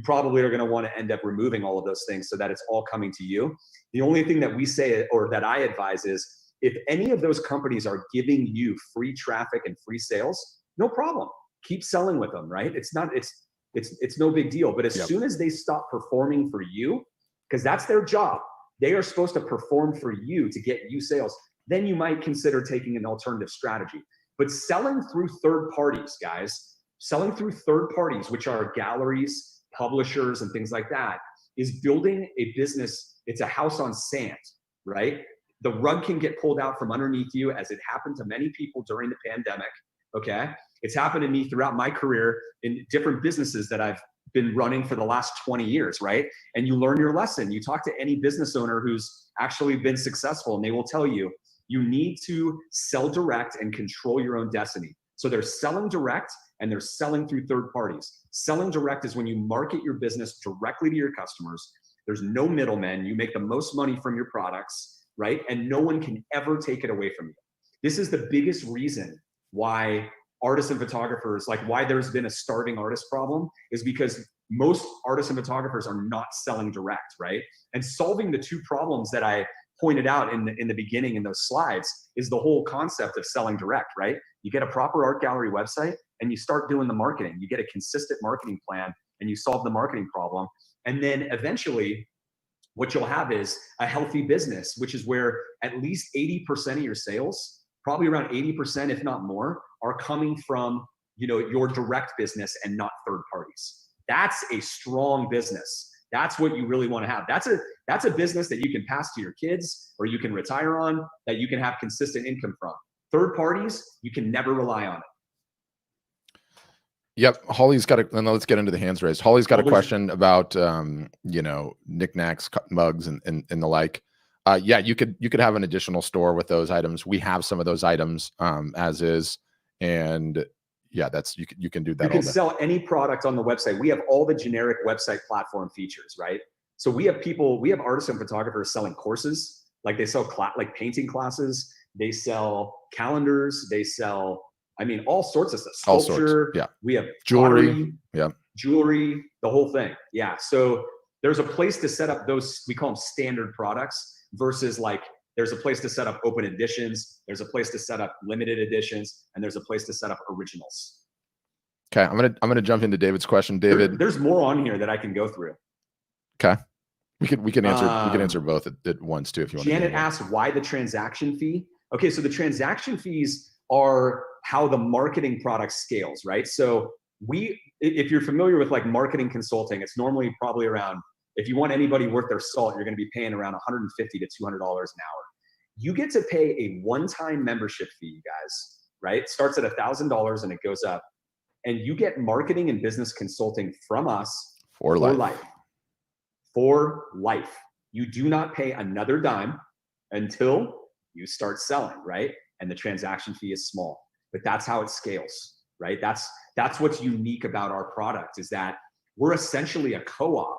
probably are going to want to end up removing all of those things so that it's all coming to you. The only thing that we say, or that I advise, is if any of those companies are giving you free traffic and free sales, no problem. Keep selling with them, right? It's no big deal. But as soon as they stop performing for you, because that's their job, they are supposed to perform for you to get you sales, then you might consider taking an alternative strategy. But selling through third parties, guys, selling through third parties, which are galleries, publishers, and things like that, is building a business. It's a house on sand, right? The rug can get pulled out from underneath you, as it happened to many people during the pandemic, okay? It's happened to me throughout my career in different businesses that I've been running for the last 20 years, right? And you learn your lesson. You talk to any business owner who's actually been successful, and they will tell you, you need to sell direct and control your own destiny. So they're selling direct and they're selling through third parties. Selling direct is when you market your business directly to your customers. There's no middlemen. You make the most money from your products, right? And no one can ever take it away from you. This is the biggest reason why artists and photographers, like why there's been a starving artist problem, is because most artists and photographers are not selling direct, right? And solving the two problems that I pointed out in the beginning in those slides is the whole concept of selling direct, right? You get a proper art gallery website and you start doing the marketing. You get a consistent marketing plan and you solve the marketing problem. And then eventually what you'll have is a healthy business, which is where at least 80% of your sales, probably around 80%, if not more, are coming from, you know, your direct business and not third parties. That's a strong business. That's what you really want to have. That's a business that you can pass to your kids or you can retire on, that you can have consistent income from. Third parties, you can never rely on it. Yep. Holly's got and let's get into the hands raised. Holly's got a There's- question about, knickknacks, mugs and the like. Yeah, you could have an additional store with those items. We have some of those items, as is. And yeah, you can do that. You can sell any product on the website. We have all the generic website platform features, right? So we have artists and photographers selling courses, like they sell like painting classes. They sell calendars. They sell, all sorts of stuff. Sculpture. All sorts, yeah. We have jewelry. pottery, Yeah. Jewelry, the whole thing. Yeah. So there's a place to set up those, we call them standard products, versus like there's a place to set up open editions. There's a place to set up limited editions, and there's a place to set up originals. Okay. I'm gonna jump into David's question. David, there's more on here that I can go through. Okay. We can answer both at once too if you want. Janet asked why the transaction fee. Okay, so the transaction fees are how the marketing product scales, right? So if you're familiar with like marketing consulting, it's normally probably around, if you want anybody worth their salt, you're going to be paying around $150 to $200 an hour. You get to pay a one-time membership fee, you guys, right? It starts at $1,000 and it goes up, and you get marketing and business consulting from us for life. For life. You do not pay another dime until you start selling, right? And the transaction fee is small, but that's how it scales, right? That's what's unique about our product, is that we're essentially a co-op,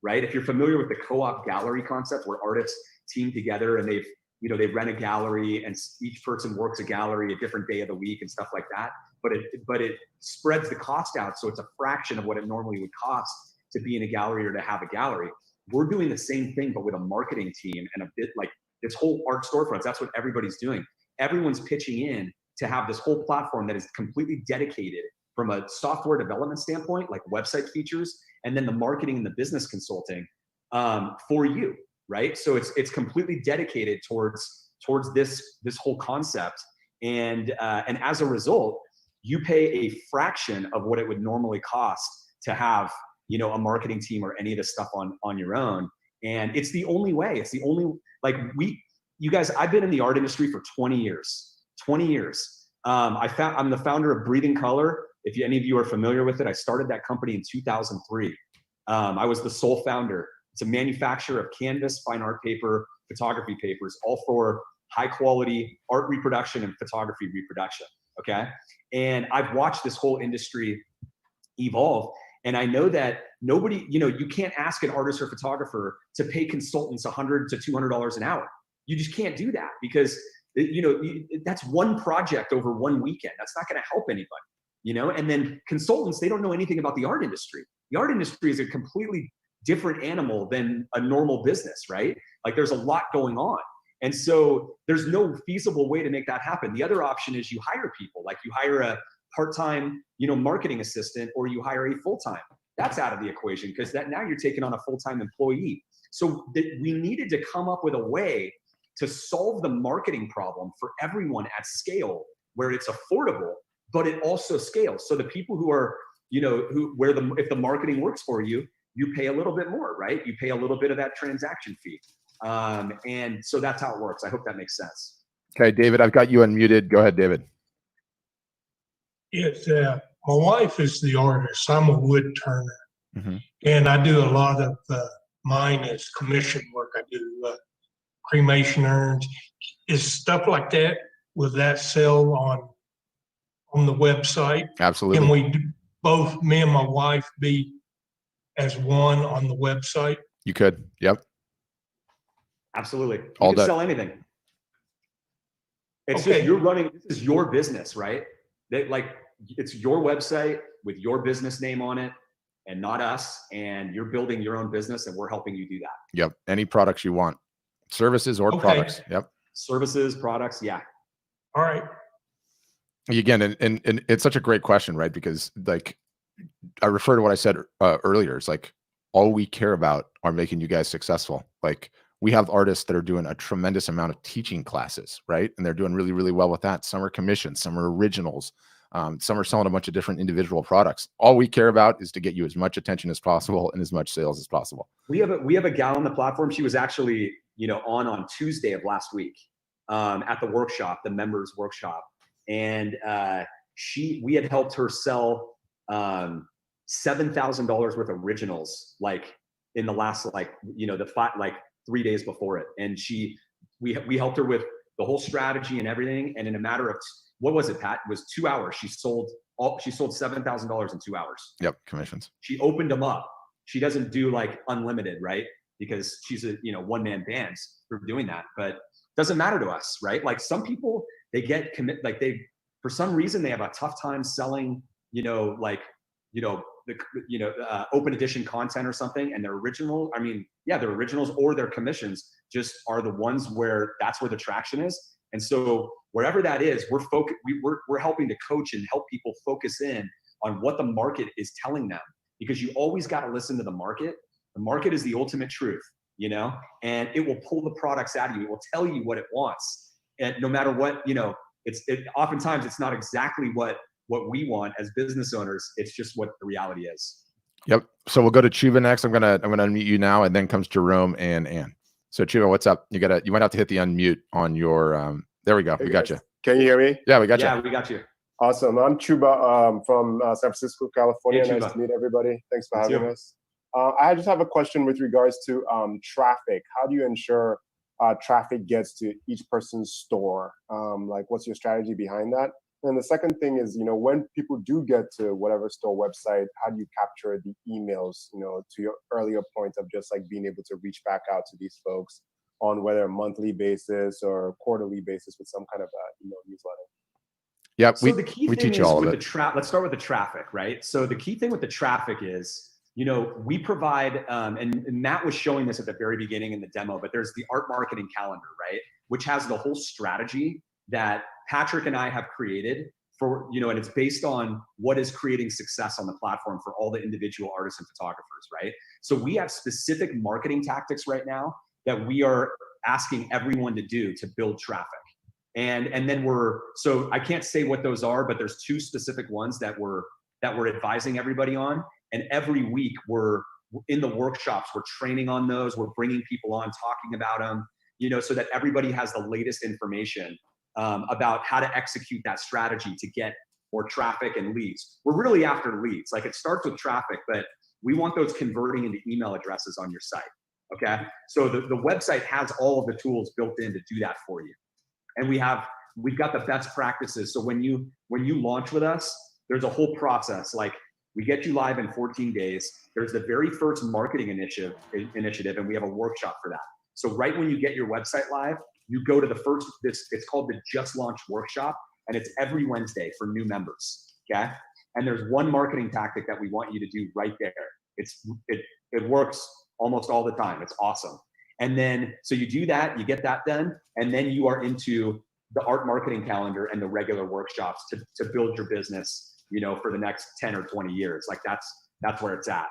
right? If you're familiar with the co-op gallery concept, where artists team together and they rent a gallery and each person works a gallery a different day of the week and stuff like that. But it spreads the cost out, so it's a fraction of what it normally would cost to be in a gallery or to have a gallery. We're doing the same thing, but with a marketing team and a bit like this whole Art Storefronts. That's what everybody's doing. Everyone's pitching in to have this whole platform that is completely dedicated from a software development standpoint, like website features, and then the marketing and the business consulting for you, right? So it's completely dedicated towards this whole concept, and as a result, you pay a fraction of what it would normally cost to have a marketing team or any of this stuff on your own. And it's the only way. It's the only, you guys, I've been in the art industry for 20 years. I'm the founder of Breathing Color. If any of you are familiar with it, I started that company in 2003. I was the sole founder. It's a manufacturer of canvas, fine art paper, photography papers, all for high quality art reproduction and photography reproduction. Okay. And I've watched this whole industry evolve. And I know that nobody, you can't ask an artist or photographer to pay consultants $100 to $200 an hour. You just can't do that, because that's one project over one weekend. That's not going to help anybody, and then consultants, they don't know anything about the art industry. The art industry is a completely different animal than a normal business, right? Like there's a lot going on. And so there's no feasible way to make that happen. The other option is you hire people, like you hire a part-time, marketing assistant, or you hire a full-time. That's out of the equation, because now you're taking on a full-time employee. So we needed to come up with a way to solve the marketing problem for everyone at scale, where it's affordable, but it also scales. So the people who are, if the marketing works for you, you pay a little bit more, right? You pay a little bit of that transaction fee. And so that's how it works. I hope that makes sense. Okay, David, I've got you unmuted. Go ahead, David. My wife is the artist. I'm a wood turner, and I do a lot of mine is commission work. I do cremation urns. Is stuff like that? Will that sell on the website? Absolutely. Can we both, me and my wife, be as one on the website? You could. Yep. Absolutely. You can sell anything. It's just you're running. This is your business, right? It's your website with your business name on it, and not us. And you're building your own business, and we're helping you do that. Yep. Any products you want, services or products. Yep. Services, products. Yeah. All right. Again, and it's such a great question, right? Because I refer to what I said earlier. It's like all we care about are making you guys successful. Like we have artists that are doing a tremendous amount of teaching classes, right? And they're doing really, really well with that. Some are commissions, some are originals. Some are selling a bunch of different individual products. All we care about is to get you as much attention as possible and as much sales as possible. We have a gal on the platform. She was actually, on Tuesday of last week at the workshop, the members workshop. And we had helped her sell $7,000 worth of originals, like in the last, like, the 3 days before it. And we helped her with the whole strategy and everything. And in a matter of, what was it, Pat? It was 2 hours. She sold $7,000 in 2 hours. Yep. Commissions. She opened them up. She doesn't do like unlimited, right? Because she's a, one-man band for doing that, but it doesn't matter to us, right? Like some people, they get for some reason they have a tough time selling, open edition content or something, and their originals or their commissions just are the ones where that's where the traction is. And so wherever that is, we're helping to coach and help people focus in on what the market is telling them, because you always got to listen to the market. The market is the ultimate truth, and it will pull the products out of you. It will tell you what it wants, and no matter what, oftentimes it's not exactly what we want as business owners. It's just what the reality is. Yep. So we'll go to Chuba next. I'm gonna unmute you now, and then comes Jerome and Ann. So Chuba, what's up? You might have to hit the unmute on your. There we go. Hey, we got you. Can you hear me? Yeah, we got you. Yeah, we got you. Awesome. I'm Chuba from San Francisco, California. Hey, Chuba. Nice to meet everybody. Thanks for Thank having you. us. I just have a question with regards to traffic. How do you ensure traffic gets to each person's store? What's your strategy behind that? And the second thing is, when people do get to whatever store website, how do you capture the emails, to your earlier point of just like being able to reach back out to these folks on whether a monthly basis or quarterly basis with some kind of email newsletter? Yep. So the key we thing teach is you all of with it. let's start with the traffic, right? So the key thing with the traffic is, we provide, and Matt was showing this at the very beginning in the demo, but there's the Art Marketing Calendar, right? Which has the whole strategy that Patrick and I have created for, and it's based on what is creating success on the platform for all the individual artists and photographers, right? So we have specific marketing tactics right now that we are asking everyone to do to build traffic. And then so I can't say what those are, but there's 2 specific ones that we're advising everybody on. And every week we're in the workshops, we're training on those, we're bringing people on, talking about them, so that everybody has the latest information about how to execute that strategy to get more traffic and leads. We're really after leads. Like, it starts with traffic, but we want those converting into email addresses on your site. Okay. So the website has all of the tools built in to do that for you. And we've got the best practices. So when you launch with us, there's a whole process. Like, we get you live in 14 days. There's the very first marketing initiative, and we have a workshop for that. So right when you get your website live, you go to the first, it's called the Just Launch Workshop, and it's every Wednesday for new members, okay? And there's one marketing tactic that we want you to do right there. It works almost all the time. It's awesome. And then, so you do that, you get that done, and then you are into the Art Marketing Calendar and the regular workshops to build your business, for the next 10 or 20 years. Like, that's where it's at.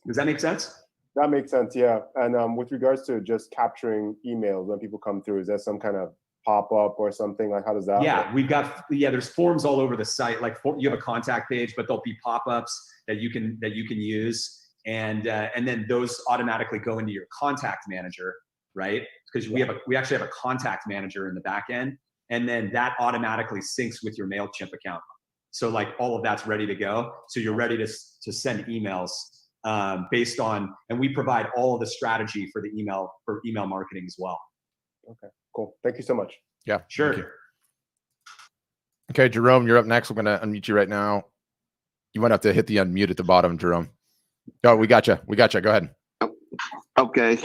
Does that make sense? That makes sense, yeah. And with regards to just capturing emails when people come through, is there some kind of pop-up or something? Like, how does that work? There's forms all over the site. Like, you have a contact page, but there'll be pop-ups that you can use. And then those automatically go into your contact manager, right? Because we actually have a contact manager in the back end, and then that automatically syncs with your MailChimp account. So like, all of that's ready to go. So you're ready to send emails based on, and we provide all of the strategy for email marketing as well. Okay, cool. Thank you so much. Yeah, sure. Okay, Jerome, you're up next. We're gonna unmute you right now. You might have to hit the unmute at the bottom, Jerome. Oh, we got you. Go ahead. Okay.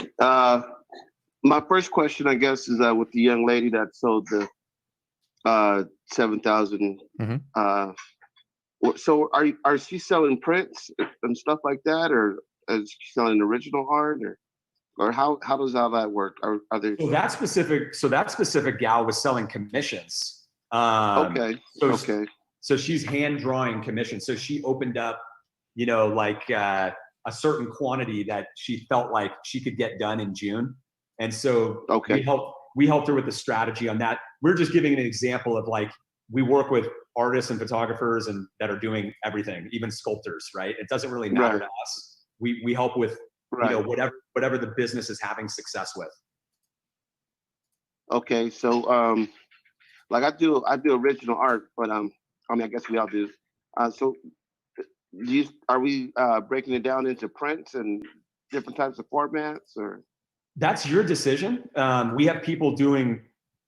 My first question, I guess, is with the young lady that sold the 7,000. So are she selling prints and stuff like that, or is she selling original art, or how does all that work? Are there? So that specific gal was selling commissions. Okay. So she's hand drawing commissions. So she opened up, a certain quantity that she felt like she could get done in June. And so we helped her with the strategy on that. We're just giving an example of, like, we work with artists and photographers and that are doing everything, even sculptors, right? It doesn't really matter to us. We help with whatever the business is having success with. Okay, so like I do original art, but I guess we all do. So are we breaking it down into prints and different types of formats, or? That's your decision. We have people doing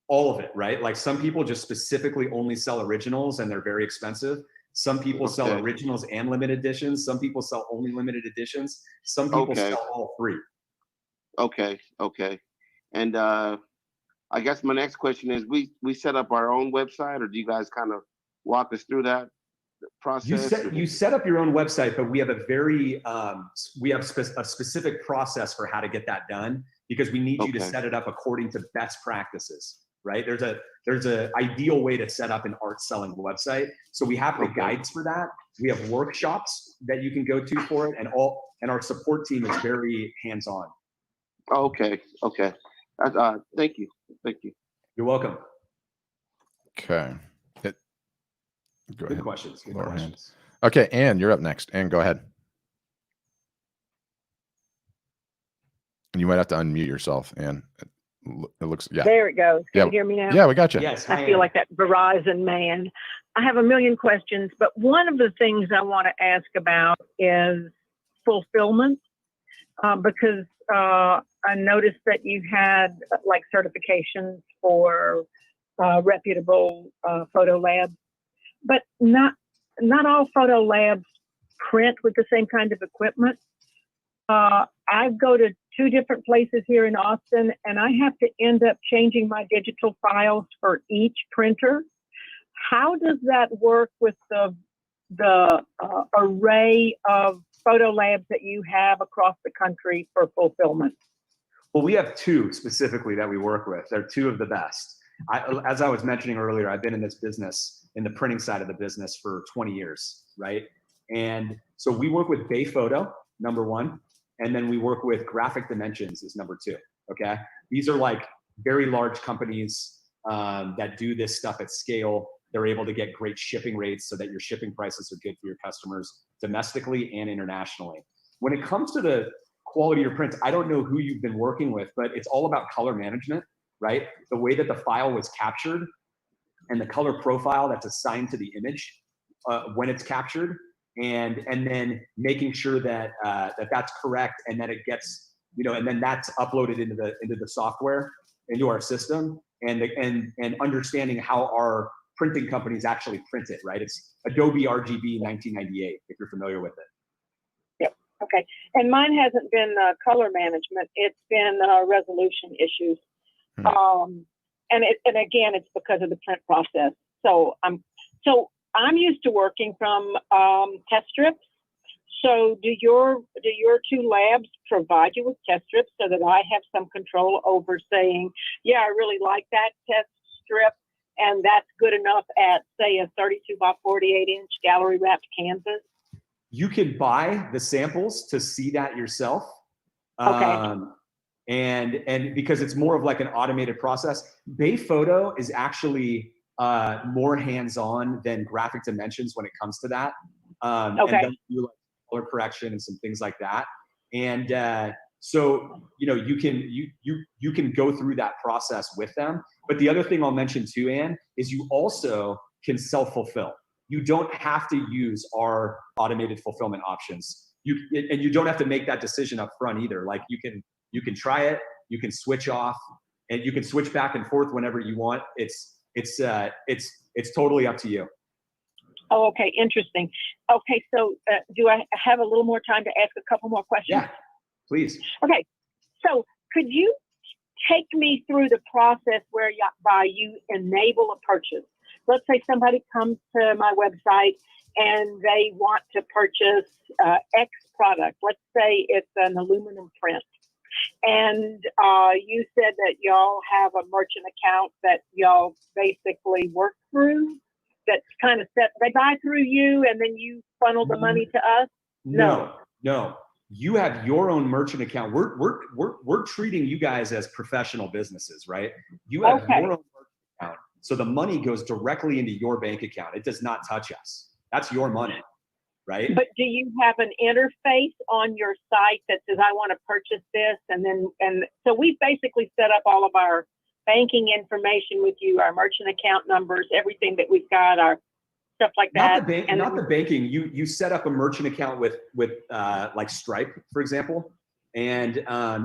all of it, right? Like some people just specifically only sell originals and they're very expensive. Some people sell originals and limited editions. Some people sell only limited editions. Some people sell all three. Okay. And I guess my next question is, we set up our own website, or do you guys kind of walk us through that process? You set up your own website, but we have a very a specific process for how to get that done, because we need you to set it up according to best practices, right? There's a ideal way to set up an art selling website. So we have the guides for that. We have workshops that you can go to for it, and our support team is very hands-on. Okay. Thank you. You're welcome. Okay. Good questions. Okay, Ann, you're up next. Ann, go ahead. And you might have to unmute yourself, Ann. It looks, yeah. There it goes. Can you hear me now? Yeah, we got you. Yes. I feel like that Verizon man. I have a million questions, but one of the things I want to ask about is fulfillment, because I noticed that you had like certifications for reputable photo labs, but not all photo labs print with the same kind of equipment. I go to 2 different places here in Austin, and I have to end up changing my digital files for each printer. How does that work with the array of photo labs that you have across the country for fulfillment? Well, we have 2 specifically that we work with. They're 2 of the best. As I was mentioning earlier, I've been in this business, in the printing side of the business, for 20 years, right? And so we work with Bay Photo, number 1, and then we work with Graphic Dimensions is number 2, okay? These are like very large companies that do this stuff at scale. They're able to get great shipping rates so that your shipping prices are good for your customers domestically and internationally. When it comes to the quality of your prints, I don't know who you've been working with, but it's all about color management, right? The way that the file was captured and the color profile that's assigned to the image when it's captured, and then making sure that that's correct, and that it gets, and then that's uploaded into the software, into our system, and understanding how our printing companies actually print it, right? It's Adobe RGB 1998, if you're familiar with it. Yep. Okay. And mine hasn't been color management. It's been resolution issues. And again, it's because of the print process. So I'm used to working from test strips. So do your 2 labs provide you with test strips so that I have some control over saying, yeah, I really like that test strip, and that's good enough at, say, a 32 by 48 inch gallery wrapped canvas? You can buy the samples to see that yourself. Okay. And because it's more of like an automated process. Bay Photo is actually more hands-on than Graphic Dimensions when it comes to that. And they'll do like color correction and some things like that. And so you can go through that process with them. But the other thing I'll mention too, Ann, is you also can self-fulfill. You don't have to use our automated fulfillment options. And you don't have to make that decision up front either. Like you can try it, you can switch off, and you can switch back and forth whenever you want. It's totally up to you. Oh, okay. Interesting. Okay. So do I have a little more time to ask a couple more questions? Yeah, please. Okay. So could you take me through the process whereby you enable a purchase? Let's say somebody comes to my website and they want to purchase X product. Let's say it's an aluminum print. And you said that y'all have a merchant account that y'all basically work through. That's kind of set. They buy through you, and then you funnel the money to us. No. You have your own merchant account. We're treating you guys as professional businesses, right? You have your own merchant account, so the money goes directly into your bank account. It does not touch us. That's your money, right? But do you have an interface on your site that says, I want to purchase this? And so we basically set up all of our banking information with you, our merchant account numbers, everything that we've got, our stuff like that. Not the banking. You set up a merchant account with like Stripe, for example, and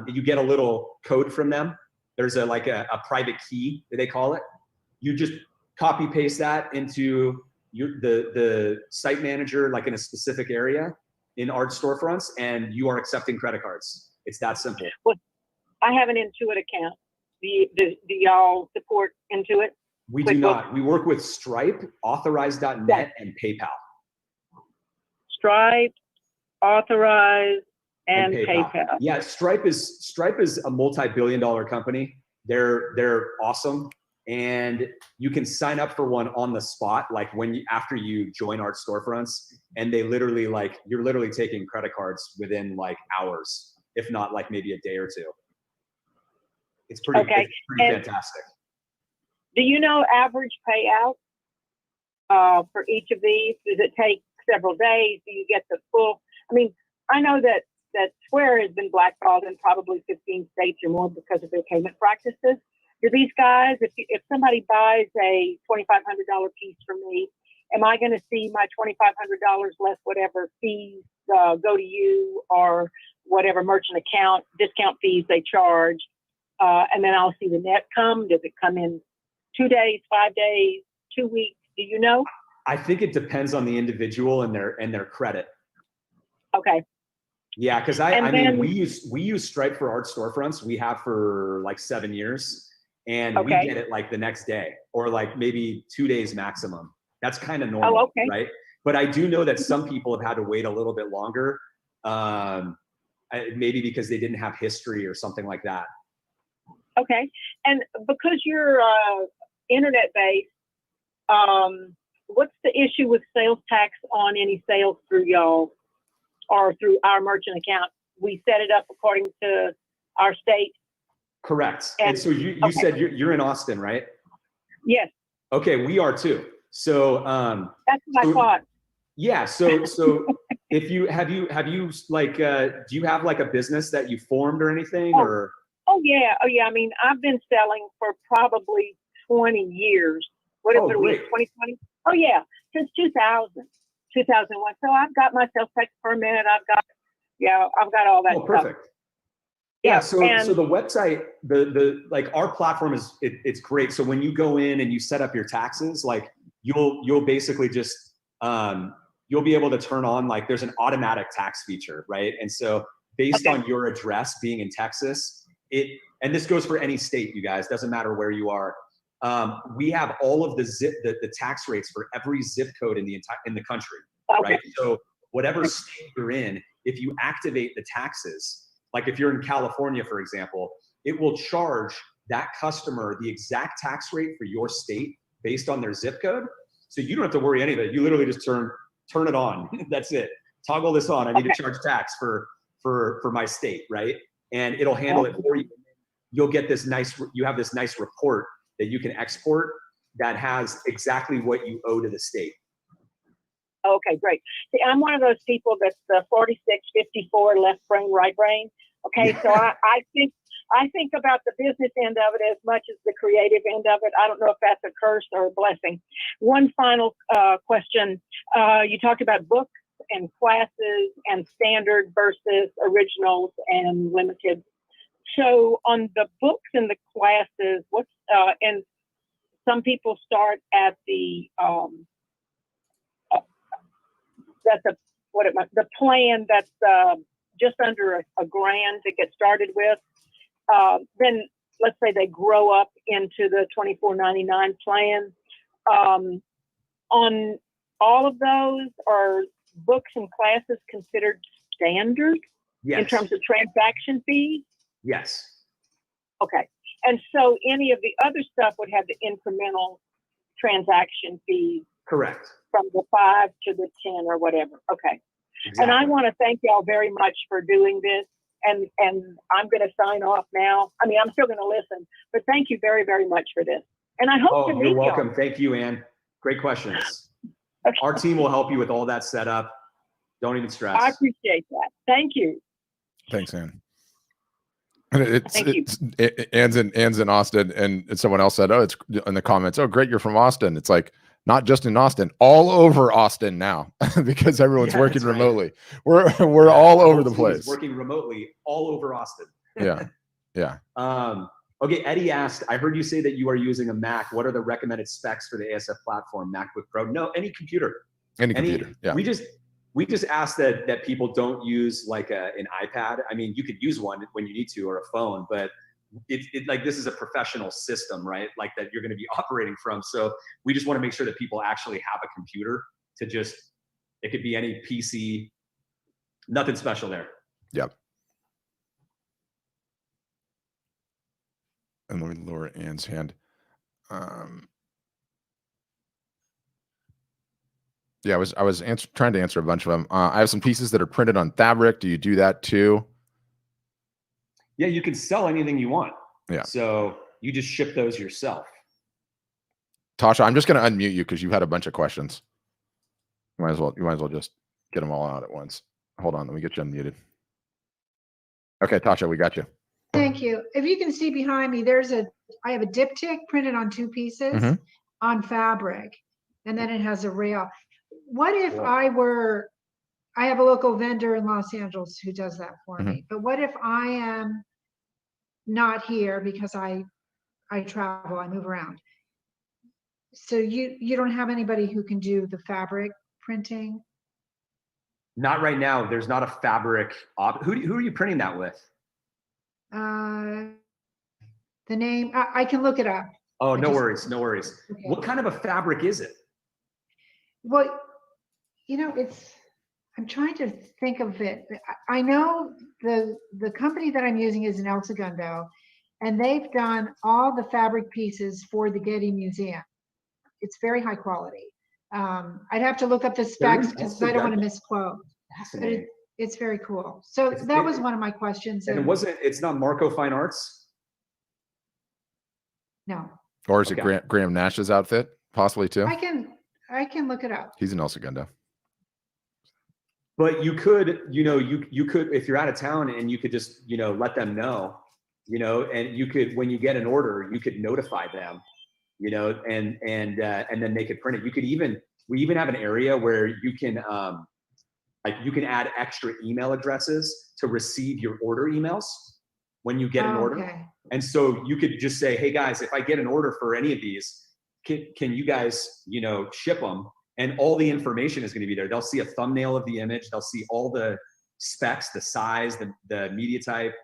you get a little code from them. There's a private key that they call it. You just copy paste that into the site manager, like in a specific area in Art Storefronts, and you are accepting credit cards. It's that simple. Well, I have an Intuit account. Do y'all support Intuit? We do not. We work with Stripe, Authorize.net, and PayPal. Stripe, Authorize, and PayPal. Yeah, Stripe is a multi-billion-dollar company. They're awesome, and you can sign up for one on the spot, like after you join Art Storefronts, and they literally you're literally taking credit cards within like hours, if not like maybe a day or two. It's pretty fantastic. Do you know average payout for each of these? Does it take several days? Do you get the full? I mean, I know that Square has been blackballed in probably 15 states or more because of their payment practices. Do these guys, if somebody buys a $2,500 piece from me, am I going to see my $2,500 less whatever fees go to you or whatever merchant account discount fees they charge, and then I'll see the net come? Does it come in 2 days, 5 days, 2 weeks? Do you know? I think it depends on the individual and their credit. Okay. Yeah, because we use Stripe for Art Storefronts. We have for like 7 years, and we get it like the next day or like maybe 2 days maximum. That's kind of normal, right? But I do know that some people have had to wait a little bit longer, maybe because they didn't have history or something like that. Okay, and because you're internet-based, what's the issue with sales tax on any sales through y'all or through our merchant account? We set it up according to our state. Correct. And so you said you're in Austin, right? Yes. Okay, we are too. So that's what I thought. Yeah. So if you have like do you have like a business that you formed or anything or? Oh yeah. I mean, I've been selling for probably 20 years. What are we? 2020? Oh yeah, since 2000, 2001. So I've got my sales tax permit. I've got all that stuff. Perfect. Yeah. So the website, the like our platform it's great. So when you go in and you set up your taxes, like you'll basically just you'll be able to turn on like there's an automatic tax feature, right? And so based on your address being in Texas, and this goes for any state, you guys, doesn't matter where you are. We have all of the tax rates for every zip code in the country, right? So whatever state you're in, if you activate the taxes, like if you're in California, for example, it will charge that customer the exact tax rate for your state based on their zip code. So you don't have to worry any of it. You literally just turn it on. That's it. Toggle this on. I need to charge tax for my state, right? And it'll handle it for you. You'll get you have this nice report that you can export that has exactly what you owe to the state. Okay, great. See, I'm one of those people that's the 46-54 left brain, right brain. Okay, so I think about the business end of it as much as the creative end of it. I don't know if that's a curse or a blessing. One final question. You talked about books and classes and standard versus originals and limited. So on the books and the classes, what's and some people start at the the plan that's just under a grand to get started with. Then let's say they grow up into the $24.99 plan. On all of those, are books and classes considered standard in terms of transaction fees? Yes. Okay. And so any of the other stuff would have the incremental transaction fees. Correct. From the 5 to the 10 or whatever. Okay. Exactly. And I want to thank y'all very much for doing this. And I'm going to sign off now. I mean, I'm still going to listen, but thank you very, very much for this. And I hope to meet you're welcome. y'all. Thank you, Ann. Great questions. Okay. Our team will help you with all that setup. Don't even stress. I appreciate that. Thank you. Thanks, Ann. Thank you. Ann's in Austin, and someone else said, "Oh, it's in the comments. Oh, great, you're from Austin." It's like not just in Austin, all over Austin now, because everyone's working that's right. remotely. We're all Our over whole the team is place. working remotely all over Austin. Yeah. Okay, Eddie asked, I heard you say that you are using a Mac. What are the recommended specs for the ASF platform? MacBook Pro? No, any computer. Any computer. Yeah. We just ask that people don't use like an iPad. I mean, you could use one when you need to, or a phone, but it like, this is a professional system, right? Like that you're going to be operating from. So we just want to make sure that people actually have a computer to just, it could be any PC, nothing special there. Yep. And let me lower Ann's hand. Yeah, I was trying to answer a bunch of them. I have some pieces that are printed on fabric. Do you do that too? Yeah, you can sell anything you want. Yeah. So you just ship those yourself. Tasha, I'm just going to unmute you because you've had a bunch of questions. You might as well just get them all out at once. Hold on, let me get you unmuted. Okay, Tasha, we got you. Thank you. If you can see behind me, I have a diptych printed on 2 pieces on fabric, and then it has a rail. What if I have a local vendor in Los Angeles who does that for me, but what if I am not here because I travel, I move around? So you don't have anybody who can do the fabric printing? Not right now. There's not a fabric. Who are you printing that with? The name, I can look it up. Oh, no worries. No worries. Okay. What kind of a fabric is it? Well, you know, I'm trying to think of it. I know the company that I'm using is in El Segundo, and they've done all the fabric pieces for the Getty Museum. It's very high quality. I'd have to look up the specs because I don't want to misquote. But it's very cool. So that was one of my questions. And it's not Marco Fine Arts? No. Or is it Graham Nash's outfit? Possibly too. I can look it up. He's in El Segundo. But you could, you could, if you're out of town, and you could just, let them know, and you could, when you get an order, you could notify them, and then they could print it. You could we even have an area where you can, you can add extra email addresses to receive your order emails when you get an order. Okay. And so you could just say, hey guys, if I get an order for any of these, can you guys, ship them? And all the information is going to be there. They'll see a thumbnail of the image. They'll see all the specs, the size, the media type,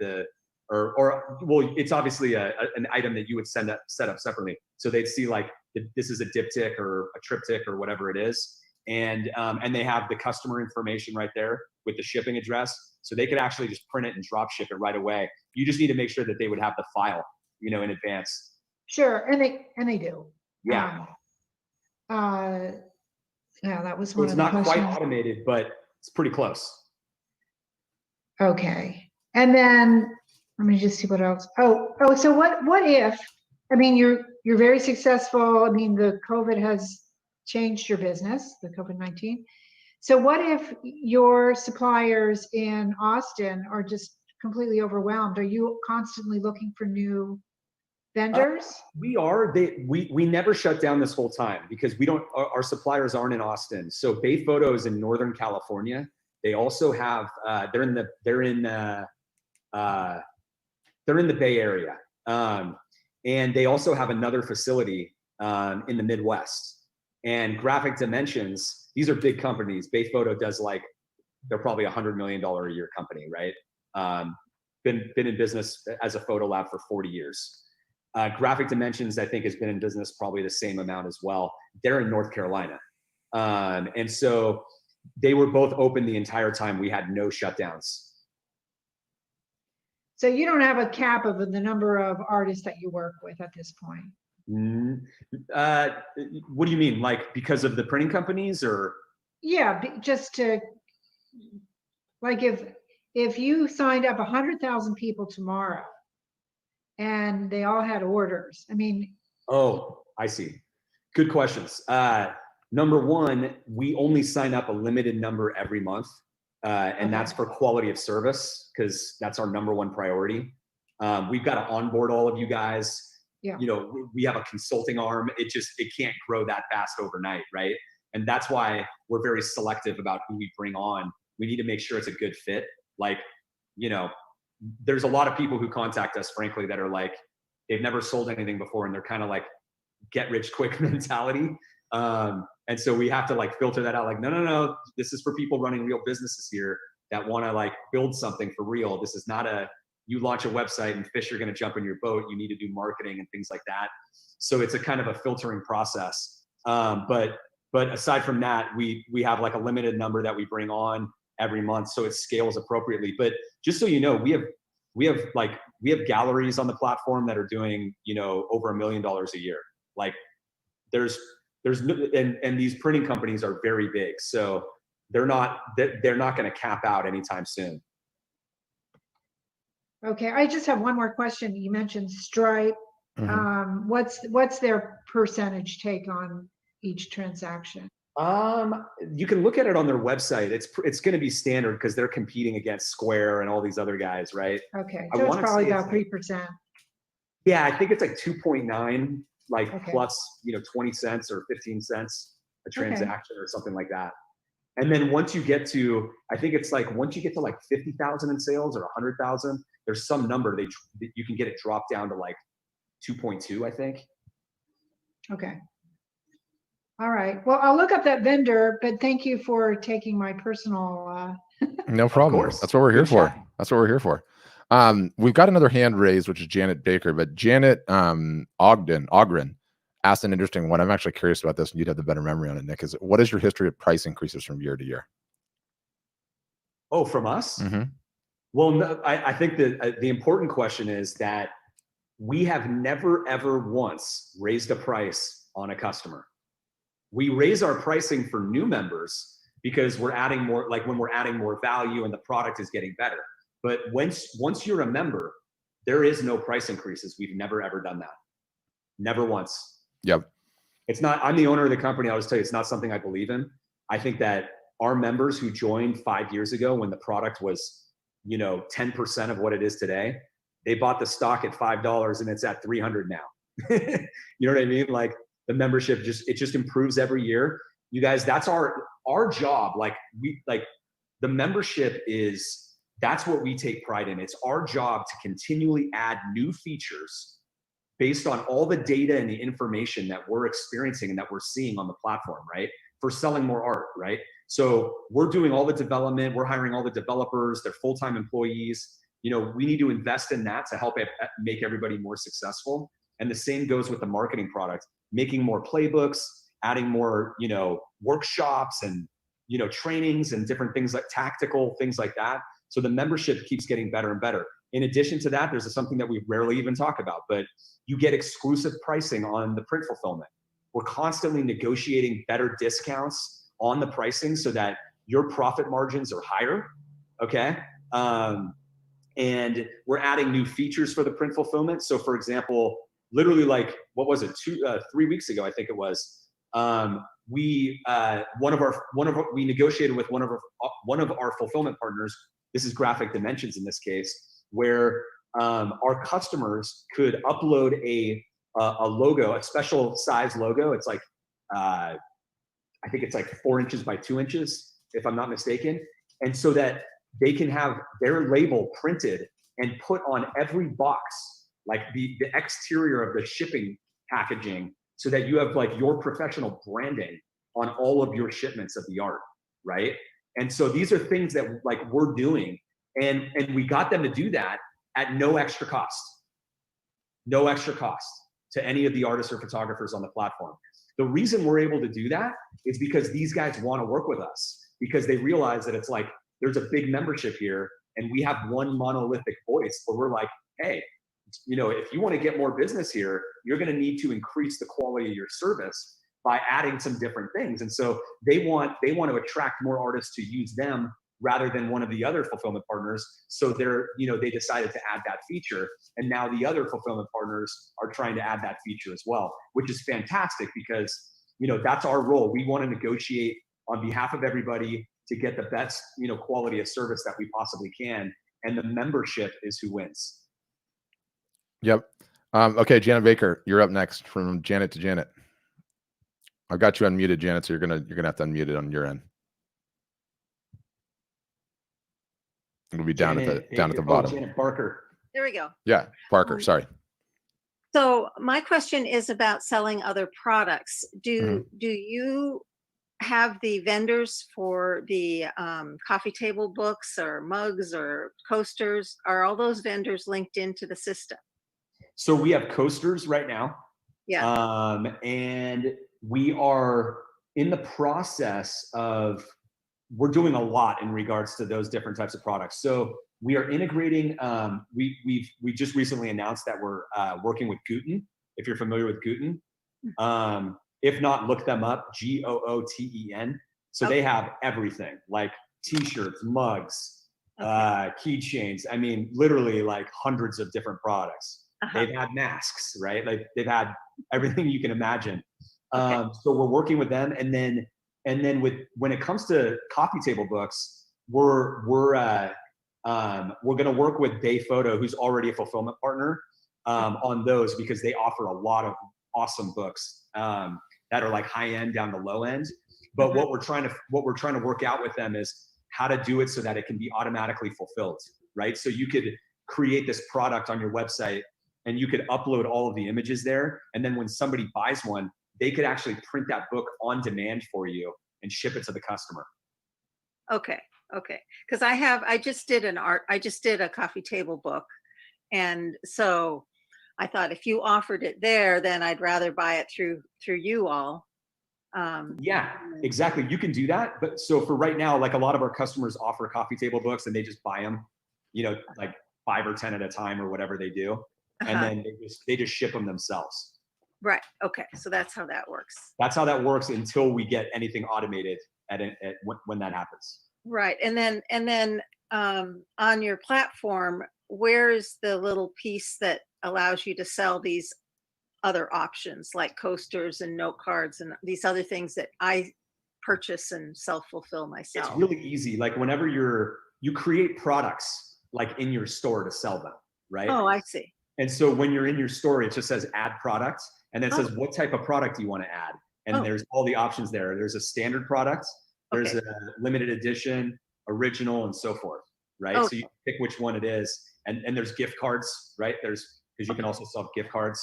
well, it's obviously an item that you would set up separately. So they'd see like, this is a diptych or a triptych or whatever it is. And they have the customer information right there with the shipping address. So they could actually just print it and drop ship it right away. You just need to make sure that they would have the file, in advance. Sure, and they do. Yeah. Yeah, that was one It's of the not questions. quite automated, but it's pretty close. Okay, and then let me just see what else. Oh, so what if? I mean, you're very successful. I mean, the COVID has changed your business, the COVID-19. So what if your suppliers in Austin are just completely overwhelmed? Are you constantly looking for new vendors? We are. We never shut down this whole time because our suppliers aren't in Austin. So Bay Photo is in Northern California. They also have they're in the Bay Area, and they also have another facility in the Midwest. And Graphic Dimensions, these are big companies. Bay Photo does they're probably $100 million a year company, right? Been in business as a photo lab for 40 years. Graphic Dimensions, I think, has been in business probably the same amount as well. They're in North Carolina. And so they were both open the entire time. We had no shutdowns. So you don't have a cap of the number of artists that you work with at this point? What do you mean? Like because of the printing companies or? Yeah, just to, like if you signed up 100,000 people tomorrow and they all had orders, I mean. Oh, I see. Good questions. Number one, we only sign up a limited number every month. And that's for quality of service because that's our number one priority. We've got to onboard all of you guys. Yeah. you know, we have a consulting arm. It can't grow that fast overnight, right? And that's why we're very selective about who we bring on. We need to make sure it's a good fit. Like, you know, there's a lot of people who contact us, frankly, that are like, they've never sold anything before, and they're kind of like get rich quick mentality. And so we have to like filter that out. Like, no, this is for people running real businesses here that want to like build something for real. This is not you launch a website and fish are going to jump in your boat. You need to do marketing and things like that. So it's a kind of a filtering process. But aside from that, we have like a limited number that we bring on every month, so it scales appropriately. But just so you know, we have galleries on the platform that are doing, you know, over $1 million a year. Like there's and these printing companies are very big, so they're not going to cap out anytime soon. Okay, I just have one more question. You mentioned Stripe. Mhm. What's their percentage take on each transaction? You can look at it on their website. It's going to be standard because they're competing against Square and all these other guys, right? Okay, so it's probably about 3%. Yeah, I think it's like 2.9, like Okay. plus, you know, 20 cents or 15 cents a transaction or something like that. And then once you get to, I think it's like, once you get to like 50,000 in sales or 100,000, there's some number you can get it dropped down to like 2.2, I think. Okay. All right. Well, I'll look up that vendor, but thank you for taking my personal. No problem. course. That's what we're here Good for. chatting. That's what we're here for. We've got another hand raised, which is Janet Baker, but Janet Ogren asked an interesting one. I'm actually curious about this, and you'd have the better memory on it, Nick. What is your history of price increases from year to year? Oh, from us? Mm-hmm. Well, no, I think that the important question is that we have never, ever once raised a price on a customer. We raise our pricing for new members because we're adding more, like when we're adding more value and the product is getting better. But once you're a member, there is no price increases. We've never, ever done that. Never once. Yep. It's not, I'm the owner of the company. I'll just tell you, it's not something I believe in. I think that our members who joined 5 years ago when the product was, you know, 10% of what it is today, they bought the stock at $5 and it's at 300 now. You know what I mean? Like the membership it just improves every year. You guys, that's our job. Like the membership that's what we take pride in. It's our job to continually add new features based on all the data and the information that we're experiencing and that we're seeing on the platform, right? For selling more art, right? So we're doing all the development, we're hiring all the developers, they're full-time employees. You know, we need to invest in that to help make everybody more successful. And the same goes with the marketing product, making more playbooks, adding more, you know, workshops and, you know, trainings and different things like tactical things like that. So the membership keeps getting better and better. In addition to that, there's something that we rarely even talk about, but you get exclusive pricing on the print fulfillment. We're constantly negotiating better discounts on the pricing so that your profit margins are higher, okay? And we're adding new features for the print fulfillment. So for example, literally like, what was it, 3 weeks ago, I think it was, we negotiated with one of our fulfillment partners. This is Graphic Dimensions in this case, where our customers could upload a logo, a special size logo. It's like, I think it's like 4 inches by 2 inches, if I'm not mistaken. And so that they can have their label printed and put on every box, like the exterior of the shipping packaging, so that you have like your professional branding on all of your shipments of the art, right? And so these are things that like we're doing, and we got them to do that at no extra cost to any of the artists or photographers on the platform. The reason we're able to do that is because these guys want to work with us, because they realize that it's like, there's a big membership here and we have one monolithic voice where we're like, hey, you know, if you want to get more business here, you're going to need to increase the quality of your service by adding some different things. And so they want to attract more artists to use them rather than one of the other fulfillment partners. So they decided to add that feature. And now the other fulfillment partners are trying to add that feature as well, which is fantastic because, you know, that's our role. We want to negotiate on behalf of everybody to get the best, you know, quality of service that we possibly can. And the membership is who wins. Yep. Okay, Janet Baker, you're up next. From Janet to Janet. I've got you unmuted, Janet, so you're gonna have to unmute it on your end. It'll be down at the bottom. Janet Barker. There we go. Yeah, Parker. Sorry. So my question is about selling other products. Do you have the vendors for the coffee table books or mugs or coasters? Are all those vendors linked into the system? So we have coasters right now. Yeah. And we are in the process of, we're doing a lot in regards to those different types of products. So we are integrating, we just recently announced that we're working with Gooten, if you're familiar with Gooten. If not, look them up, Gooten. So they have everything, like t-shirts, mugs, keychains. I mean, literally like hundreds of different products. They've had masks, right? Like they've had everything you can imagine. So we're working with them. And then when it comes to coffee table books, we're going to work with Bay Photo, who's already a fulfillment partner, on those, because they offer a lot of awesome books that are like high end down to low end. But what we're trying to work out with them is how to do it so that it can be automatically fulfilled, right? So you could create this product on your website and you could upload all of the images there. And then when somebody buys one, they could actually print that book on demand for you and ship it to the customer. Okay. Because I just did a coffee table book. And so I thought if you offered it there, then I'd rather buy it through you all. Yeah, exactly. You can do that. But so for right now, like a lot of our customers offer coffee table books and they just buy them, like 5 or 10 at a time or whatever they do. And then they just ship them themselves. Right. Okay. So that's how that works. That's how that works until we get anything automated when that happens. Right. And then on your platform, where's the little piece that allows you to sell these other options like coasters and note cards and these other things that I purchase and self-fulfill myself? It's really easy. Like whenever you create products like in your store to sell them, right? Oh, I see. And so when you're in your store, it just says add product, and then it says what type of product do you want to add. And there's all the options there. There's a standard product, there's a limited edition, original, and so forth, right? So you pick which one it is. And there's gift cards, right? Because you can also sell gift cards.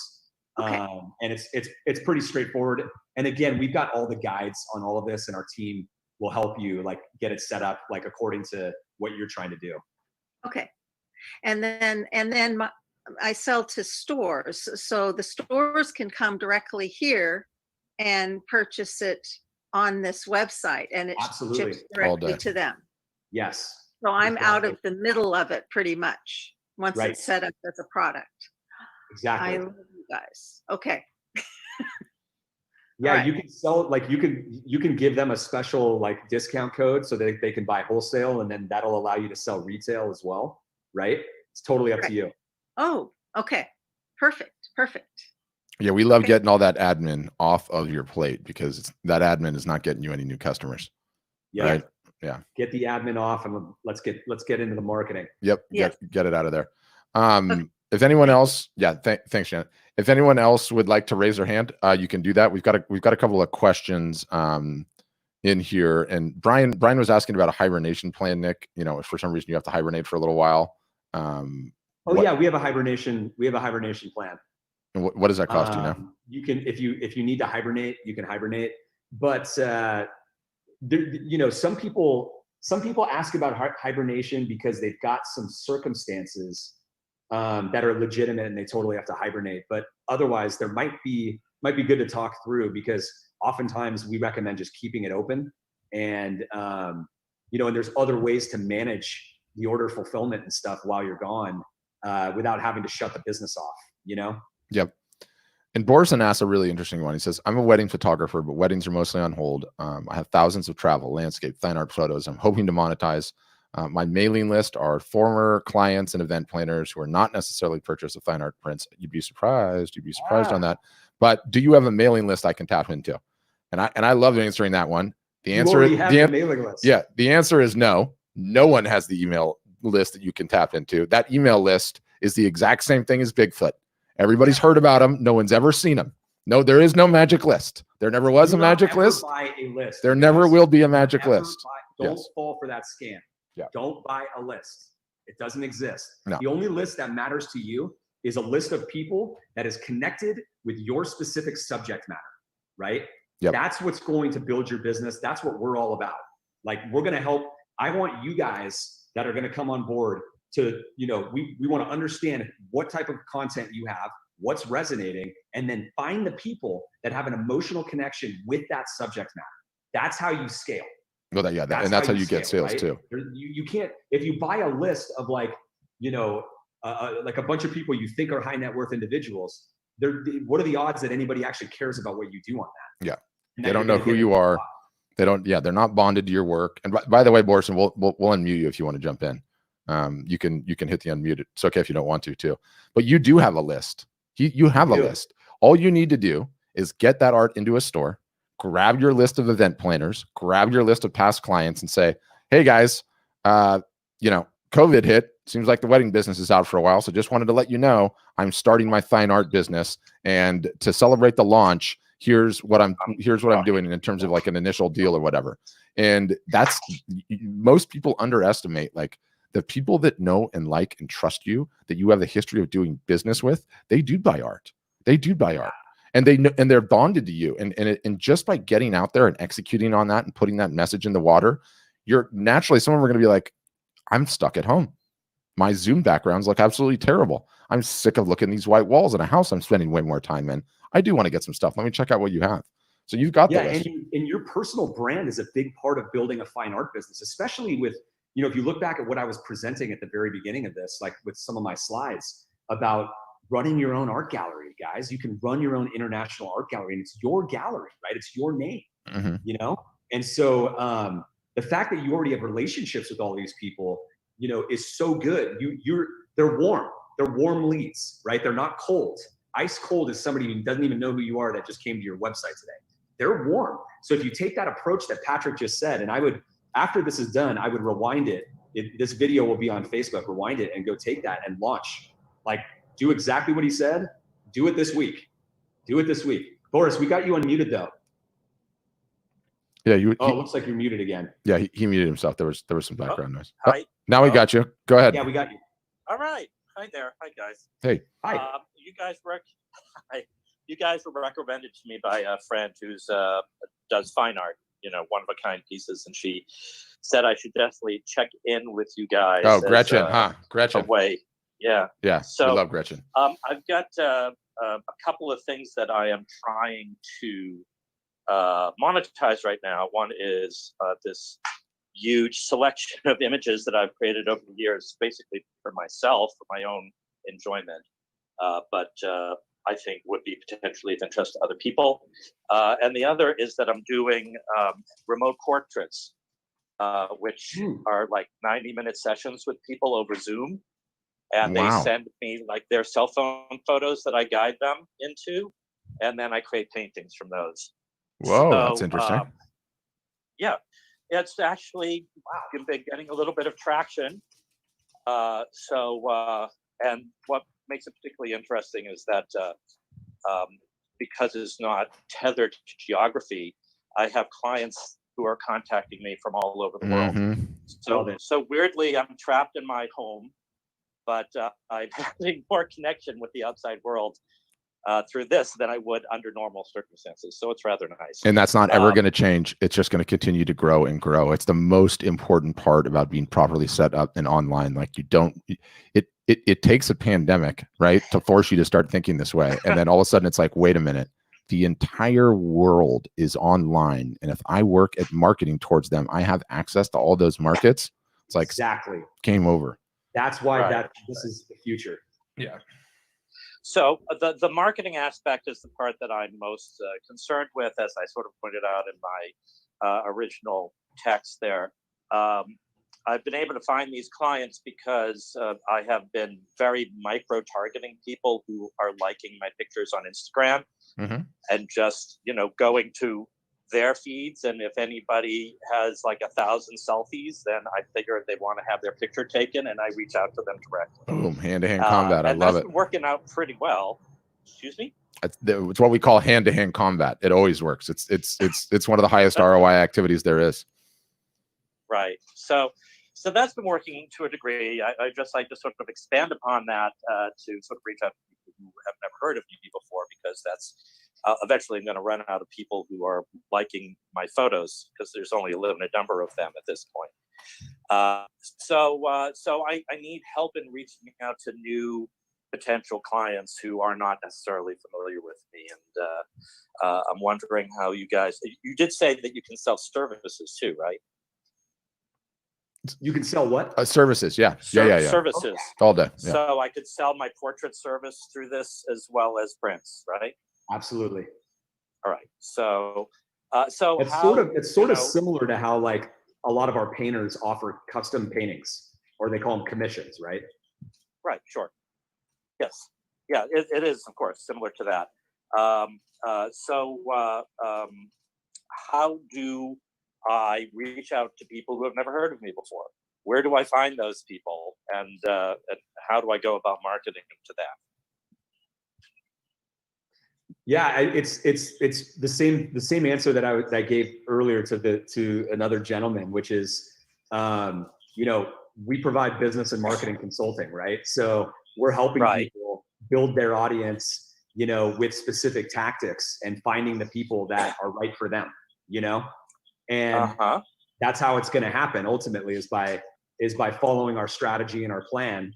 And it's pretty straightforward. And again, we've got all the guides on all of this, and our team will help you like get it set up like according to what you're trying to do. Okay. And then I sell to stores. So the stores can come directly here and purchase it on this website, and it ships directly to them. Yes. So I'm out of the middle of it pretty much once it's set up as a product. Exactly. I love you guys. Okay. Yeah, you can sell it, like you can give them a special like discount code so that they can buy wholesale, and then that'll allow you to sell retail as well, right? It's totally up to you. Oh, okay. Perfect. Yeah, we love getting all that admin off of your plate, because that admin is not getting you any new customers. Yeah. Right? Yeah. Get the admin off and let's get into the marketing. Yep. Get it out of there. If anyone else, thanks, Janet. If anyone else would like to raise their hand, you can do that. We've got a couple of questions in here, and Brian was asking about a hibernation plan, Nick. For some reason you have to hibernate for a little while. Yeah, we have a hibernation plan. And what does that cost you now? You can, if you need to hibernate, you can hibernate. But some people ask about hibernation because they've got some circumstances that are legitimate and they totally have to hibernate. But otherwise, there might be good to talk through, because oftentimes we recommend just keeping it open, and and there's other ways to manage the order fulfillment and stuff while you're gone without having to shut the business off. Yep. And Borson asks a really interesting one. He says, I'm a wedding photographer, but weddings are mostly on hold. I have thousands of travel, landscape, fine art photos I'm hoping to monetize. My mailing list are former clients and event planners who are not necessarily purchased of fine art prints. You'd be surprised on that. But do you have a mailing list I can tap into? And I love answering that one. The answer is the mailing list. Yeah, the answer is no. No one has the email list that you can tap into. That email list is the exact same thing as Bigfoot. Everybody's heard about them. No one's ever seen them. No, there is no magic list. There never was a magic list. Buy a list. There never will be a magic list. Don't fall for that scam. Yeah. Don't buy a list. It doesn't exist. No. The only list that matters to you is a list of people that is connected with your specific subject matter, right? Yep. That's what's going to build your business. That's what we're all about. Like, we're going to help. I want you guys that are going to come on board to, we want to understand what type of content you have, what's resonating, and then find the people that have an emotional connection with that subject matter. That's how you scale. Well, that's how you get sales, right? Too. You can't, if you buy a list of like a bunch of people you think are high net worth individuals, what are the odds that anybody actually cares about what you do on that? Yeah. They don't know who you are. They don't, they're not bonded to your work. And by the way, Borison, we'll unmute you if you want to jump in. You can hit the unmute. It's okay if you don't want to too, but you do have a list. You have a list. All you need to do is get that art into a store, grab your list of event planners, grab your list of past clients and say, hey guys, COVID hit. Seems like the wedding business is out for a while. So just wanted to let you know, I'm starting my fine art business, and to celebrate the launch, here's what I'm doing in terms of like an initial deal or whatever. And that's, most people underestimate, like, the people that know and like and trust you, that you have a history of doing business with, they do buy art. They do buy art, and they know, and they're bonded to you. And just by getting out there and executing on that and putting that message in the water, you're naturally, some of them are going to be like, I'm stuck at home. My Zoom backgrounds look absolutely terrible. I'm sick of looking at these white walls in a house I'm spending way more time in. I do want to get some stuff. Let me check out what you have. So you've got the list. And your personal brand is a big part of building a fine art business, especially with, if you look back at what I was presenting at the very beginning of this, like with some of my slides about running your own art gallery, guys. You can run your own international art gallery, and it's your gallery, right? It's your name, And so the fact that you already have relationships with all these people, is so good. They're warm. They're warm leads, right? They're not cold. Ice cold is somebody who doesn't even know who you are that just came to your website today. They're warm. So if you take that approach that Patrick just said, and I would, after this is done, I would rewind it. This video will be on Facebook. Rewind it and go take that and launch. Like, do exactly what he said. Do it this week. Do it this week. Boris, we got you unmuted though. Yeah, it looks like you're muted again. Yeah, he muted himself. There was some background noise. Hi. Now we got you. Go ahead. Yeah, we got you. All right. Hi there. Hi guys. Hey. Hi. You guys were recommended to me by a friend who's does fine art, one of a kind pieces, and she said I should definitely check in with you guys. Oh, Gretchen, Gretchen. Away. Yeah. Yeah. So we love Gretchen. I've got a couple of things that I am trying to monetize right now. One is this huge selection of images that I've created over the years, basically for myself, for my own enjoyment, but I think would be potentially of interest to other people. And the other is that I'm doing remote portraits, which are like 90-minute sessions with people over Zoom. And they send me like their cell phone photos that I guide them into, and then I create paintings from those. Whoa, that's interesting. Yeah, it's actually been getting a little bit of traction. And what makes it particularly interesting is that because it's not tethered to geography, I have clients who are contacting me from all over the world. So weirdly, I'm trapped in my home, but I'm having more connection with the outside world through this than I would under normal circumstances. So it's rather nice. And that's not ever going to change. It's just going to continue to grow and grow. It's the most important part about being properly set up and online. Like, it takes a pandemic, right, to force you to start thinking this way. And then all of a sudden it's like, wait a minute, the entire world is online. And if I work at marketing towards them, I have access to all those markets. It's like, exactly, game over. That's why this is the future. Yeah. So the marketing aspect is the part that I'm most concerned with, as I sort of pointed out in my original text there. I've been able to find these clients because I have been very micro-targeting people who are liking my pictures on Instagram and just, going to their feeds, and if anybody has like 1,000 selfies, then I figure they want to have their picture taken, and I reach out to them directly. Boom, hand-to-hand combat. I and love that's it. been working out pretty well. Excuse me? It's what we call hand-to-hand combat. It always works. It's one of the highest ROI activities there is. Right. So that's been working to a degree. I just like to sort of expand upon that to sort of reach out to people who have never heard of me before, because that's eventually I'm going to run out of people who are liking my photos, because there's only a limited number of them at this point. So I need help in reaching out to new potential clients who are not necessarily familiar with me. And I'm wondering how you guys, you did say that you can sell services too, right? You can sell what? Services, yeah. Yeah. Services. All day. Yeah. So I could sell my portrait service through this as well as prints, right? Absolutely. All right. So it's sort of similar to how like a lot of our painters offer custom paintings, or they call them commissions, right? Right. Sure. Yes. Yeah. It is, of course, similar to that. How do I reach out to people who have never heard of me before? Where do I find those people, and how do I go about marketing to them? Yeah, it's the same answer that I gave earlier to another gentleman, which is, we provide business and marketing consulting, right? So we're helping people build their audience, with specific tactics and finding the people that are right for them, and that's how it's going to happen ultimately, is by following our strategy and our plan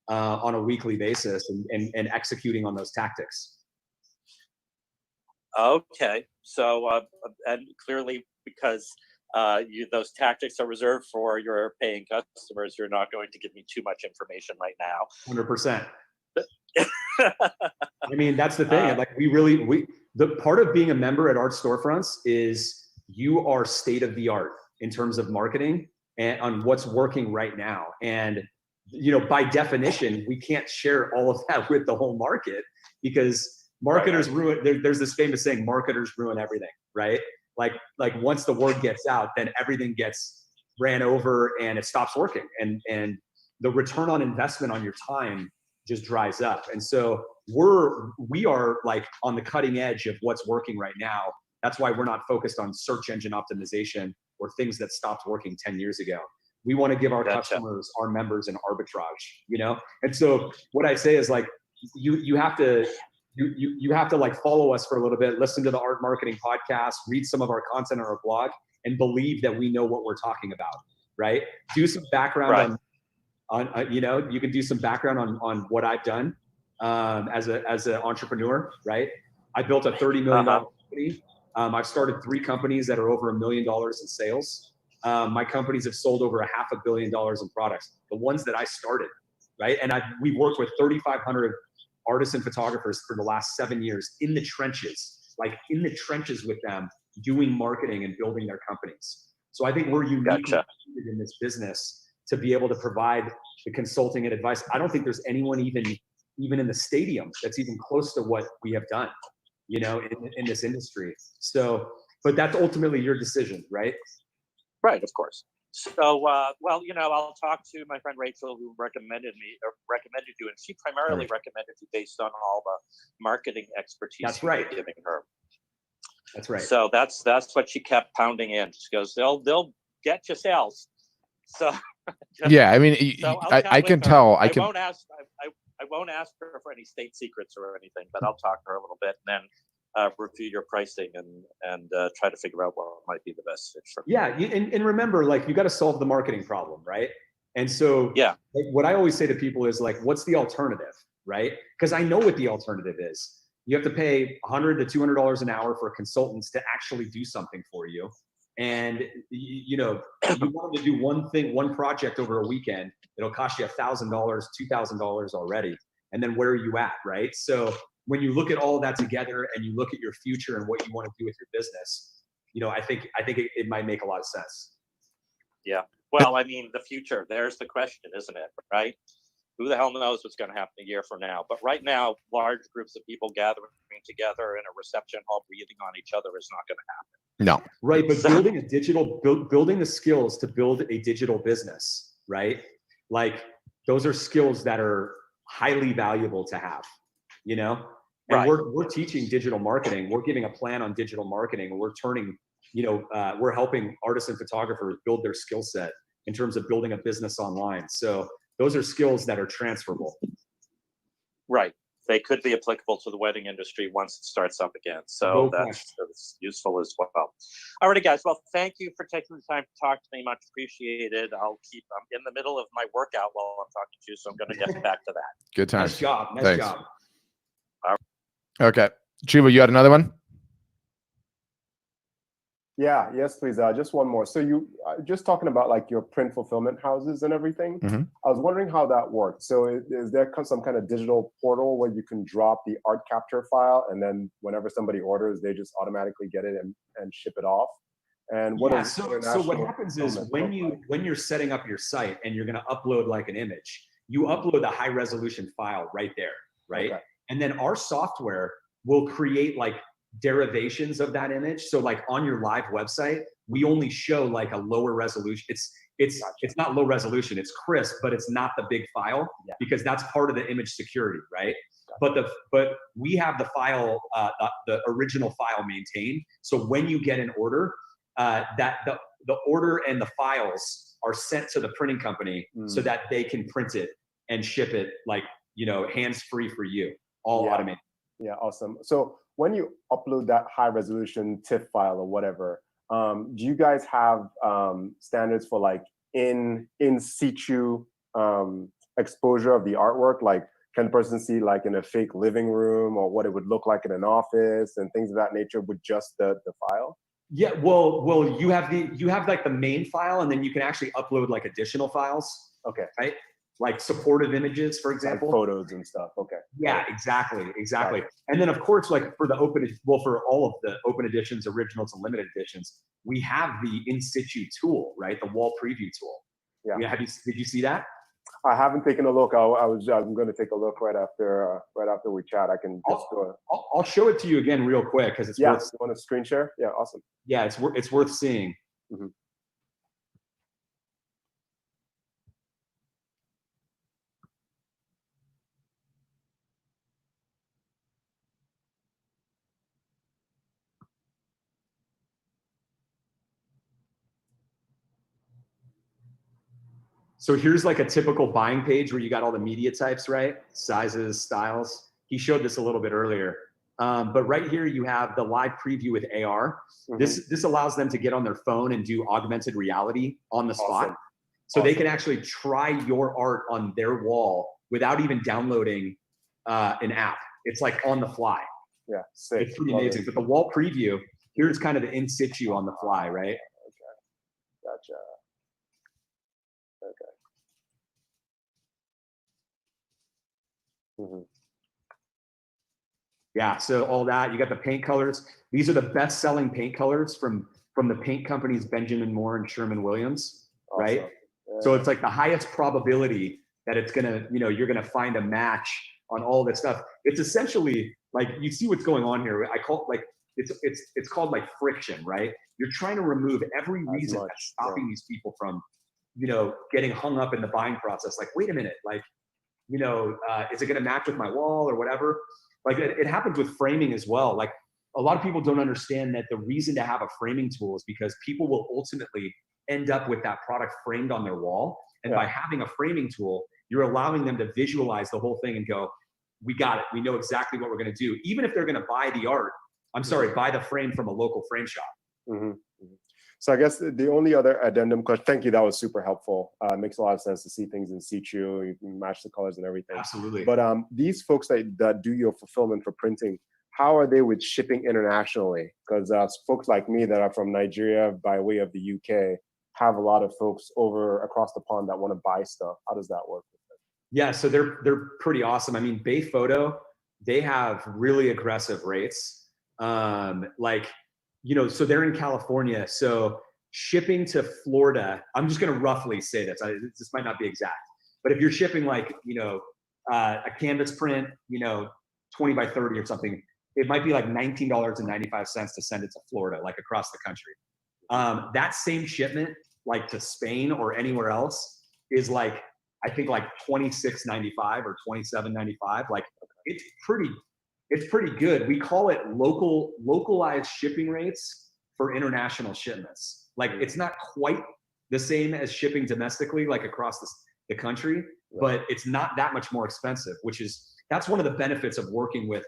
on a weekly basis and executing on those tactics. Okay, so and clearly, because those tactics are reserved for your paying customers, you're not going to give me too much information right now. 100%. I mean, that's the thing. Like the part of being a member at Art Storefronts is you are state of the art in terms of marketing and on what's working right now. And, by definition, we can't share all of that with the whole market, because marketers ruin, there's this famous saying, marketers ruin everything, right? Like once the word gets out, then everything gets ran over and it stops working. And the return on investment on your time just dries up. And so we are like on the cutting edge of what's working right now. That's why we're not focused on search engine optimization or things that stopped working 10 years ago. We want to give our customers, our members, an arbitrage, And so what I say is like, you have to like follow us for a little bit, listen to the Art Marketing Podcast, read some of our content on our blog, and believe that we know what we're talking about, right? Do some background on you can do some background on what I've done as an entrepreneur, right? I built a $30 million company. I've started 3 companies that are over $1 million in sales. My companies have sold over $500 million in products, the ones that I started, right? And we've worked with 3,500 artists and photographers for the last 7 years in the trenches with them, doing marketing and building their companies. So I think we're uniquely in this business to be able to provide the consulting and advice. I don't think there's anyone even in the stadium that's even close to what we have done, in this industry. So, but that's ultimately your decision, right? Right, of course. So, I'll talk to my friend Rachel, who recommended you, and she primarily recommended you based on all the marketing expertise you're giving her. That's right. So that's what she kept pounding in. She goes, they'll get you sales. So yeah, I mean, I can tell. I won't ask her for any state secrets or anything, but I'll talk to her a little bit and then review your pricing and try to figure out what might be the best fit for me. Yeah, and remember, like, you got to solve the marketing problem, right? And so, what I always say to people is like, what's the alternative, right? Because I know what the alternative is. You have to pay $100 to $200 an hour for consultants to actually do something for you. And you want to do one project over a weekend, it'll cost you $1,000, $2,000 already. And then where are you at, right? So when you look at all of that together and you look at your future and what you want to do with your business, I think it might make a lot of sense. Yeah. Well, I mean, the future, there's the question, isn't it? Right? Who the hell knows what's going to happen a year from now? But right now, large groups of people gathering together in a reception hall breathing on each other is not going to happen. No. Right, but building the skills to build a digital business, right? Like those are skills that are highly valuable to have, you know? And Right. we're teaching digital marketing. We're giving a plan on digital marketing. We're turning, we're helping artists and photographers build their skill set in terms of building a business online. So those are skills that are transferable. Right. They could be applicable to the wedding industry once it starts up again. So that's useful as well. All righty, guys. Well, thank you for taking the time to talk to me. Much appreciated. I'm in the middle of my workout while I'm talking to you, so I'm going to get back to that. Good times. Nice job. Nice Thanks. job. Okay. Chuba, you had another one? Yeah, yes, please. Just one more. So you just talking about like your print fulfillment houses and everything. Mhm. I was wondering how that works. So is there some kind of digital portal where you can drop the art capture file, and then whenever somebody orders, they just automatically get it and ship it off? And what is so what happens is when you're setting up your site and you're going to upload like an image, you upload the high resolution file right there, right? Okay. And then our software will create like derivations of that image. So like on your live website, we only show like a lower resolution. It's not low resolution, it's crisp, but it's not the big file because that's part of the image security, right? But we have the file, the original file maintained. So when you get an order, that the order and the files are sent to the printing company so that they can print it and ship it like, hands-free for you, all automated. Yeah, awesome. So when you upload that high resolution TIFF file or whatever, do you guys have standards for like in situ exposure of the artwork? Like, can the person see like in a fake living room or what it would look like in an office and things of that nature with just the file? Yeah, well, you have like the main file, and then you can actually upload like additional files. Okay. Right? Like supportive images, for example. Like photos and stuff. Okay. Yeah, exactly. And then of course, like for all of the open editions, originals, and limited editions, we have the in situ tool, right? The wall preview tool. Yeah. Did you see that? I haven't taken a look. I'm going to take a look right after we chat. I can just go. I'll show it to you again real quick because it's worth. You want to screen share? Yeah, awesome. Yeah, it's worth seeing. Mm-hmm. So here's like a typical buying page where you got all the media types, right? Sizes, styles. He showed this a little bit earlier. But right here you have the live preview with AR. Mm-hmm. This allows them to get on their phone and do augmented reality on the spot. Awesome. So they can actually try your art on their wall without even downloading an app. It's like on the fly. Yeah, sick. It's pretty amazing. But the wall preview, here's kind of the in situ on the fly, right? Okay, gotcha. Okay. Mm-hmm. Yeah, so all that, you got the paint colors. These are the best-selling paint colors from the paint companies Benjamin Moore and Sherwin-Williams, awesome. Right? Yeah. So it's like the highest probability that it's gonna, you're gonna find a match on all this stuff. It's essentially like, you see what's going on here. I call it like, it's called like friction, right? You're trying to remove every reason that's stopping these people from, getting hung up in the buying process. Like, wait a minute, like, is it going to match with my wall or whatever? Like it happens with framing as well. Like a lot of people don't understand that the reason to have a framing tool is because people will ultimately end up with that product framed on their wall. And by having a framing tool, you're allowing them to visualize the whole thing and go, we got it. We know exactly what we're going to do. Even if they're going to buy buy the frame from a local frame shop. Mm-hmm. So I guess the only other addendum question, thank you, that was super helpful. It makes a lot of sense to see things in situ, you can match the colors and everything. Absolutely. But these folks that do your fulfillment for printing, how are they with shipping internationally? Because folks like me that are from Nigeria by way of the UK have a lot of folks over across the pond that want to buy stuff. How does that work? Yeah, so they're pretty awesome. I mean, Bay Photo, they have really aggressive rates. So they're in California. So shipping to Florida, I'm just going to roughly say this. This might not be exact, but if you're shipping like, a canvas print, 20 by 30 or something, it might be like $19.95 to send it to Florida, like across the country. That same shipment, like to Spain or anywhere else, is like, I think like $26.95 or $27.95. Like it's pretty good. We call it localized shipping rates for international shipments. Like it's not quite the same as shipping domestically, like across the country, but it's not that much more expensive, that's one of the benefits of working with,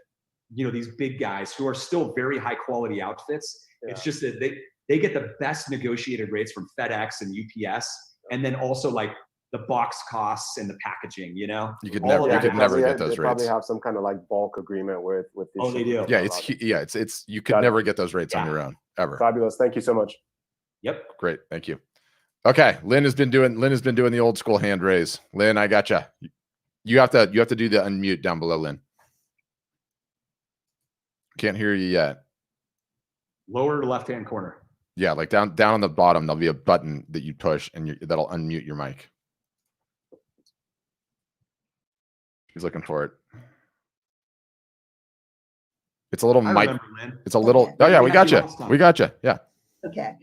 these big guys who are still very high quality outfits. Yeah. It's just that they get the best negotiated rates from FedEx and UPS, and then also like the box costs and the packaging. You could never get those rates. They probably have some kind of like bulk agreement with these. Oh, they do. Yeah, it's you could never get those rates on your own ever. Fabulous. Thank you so much. Yep. Great. Thank you. Okay, Lynn has been doing the old school hand raise. Lynn, I gotcha. You have to do the unmute down below, Lynn. Can't hear you yet. Lower left-hand corner. Yeah, like down on the bottom, there'll be a button that you push, and that'll unmute your mic. He's looking for it. It's a little mic. It's a little. Okay. Oh yeah, we got you. We got you. Yeah. Okay.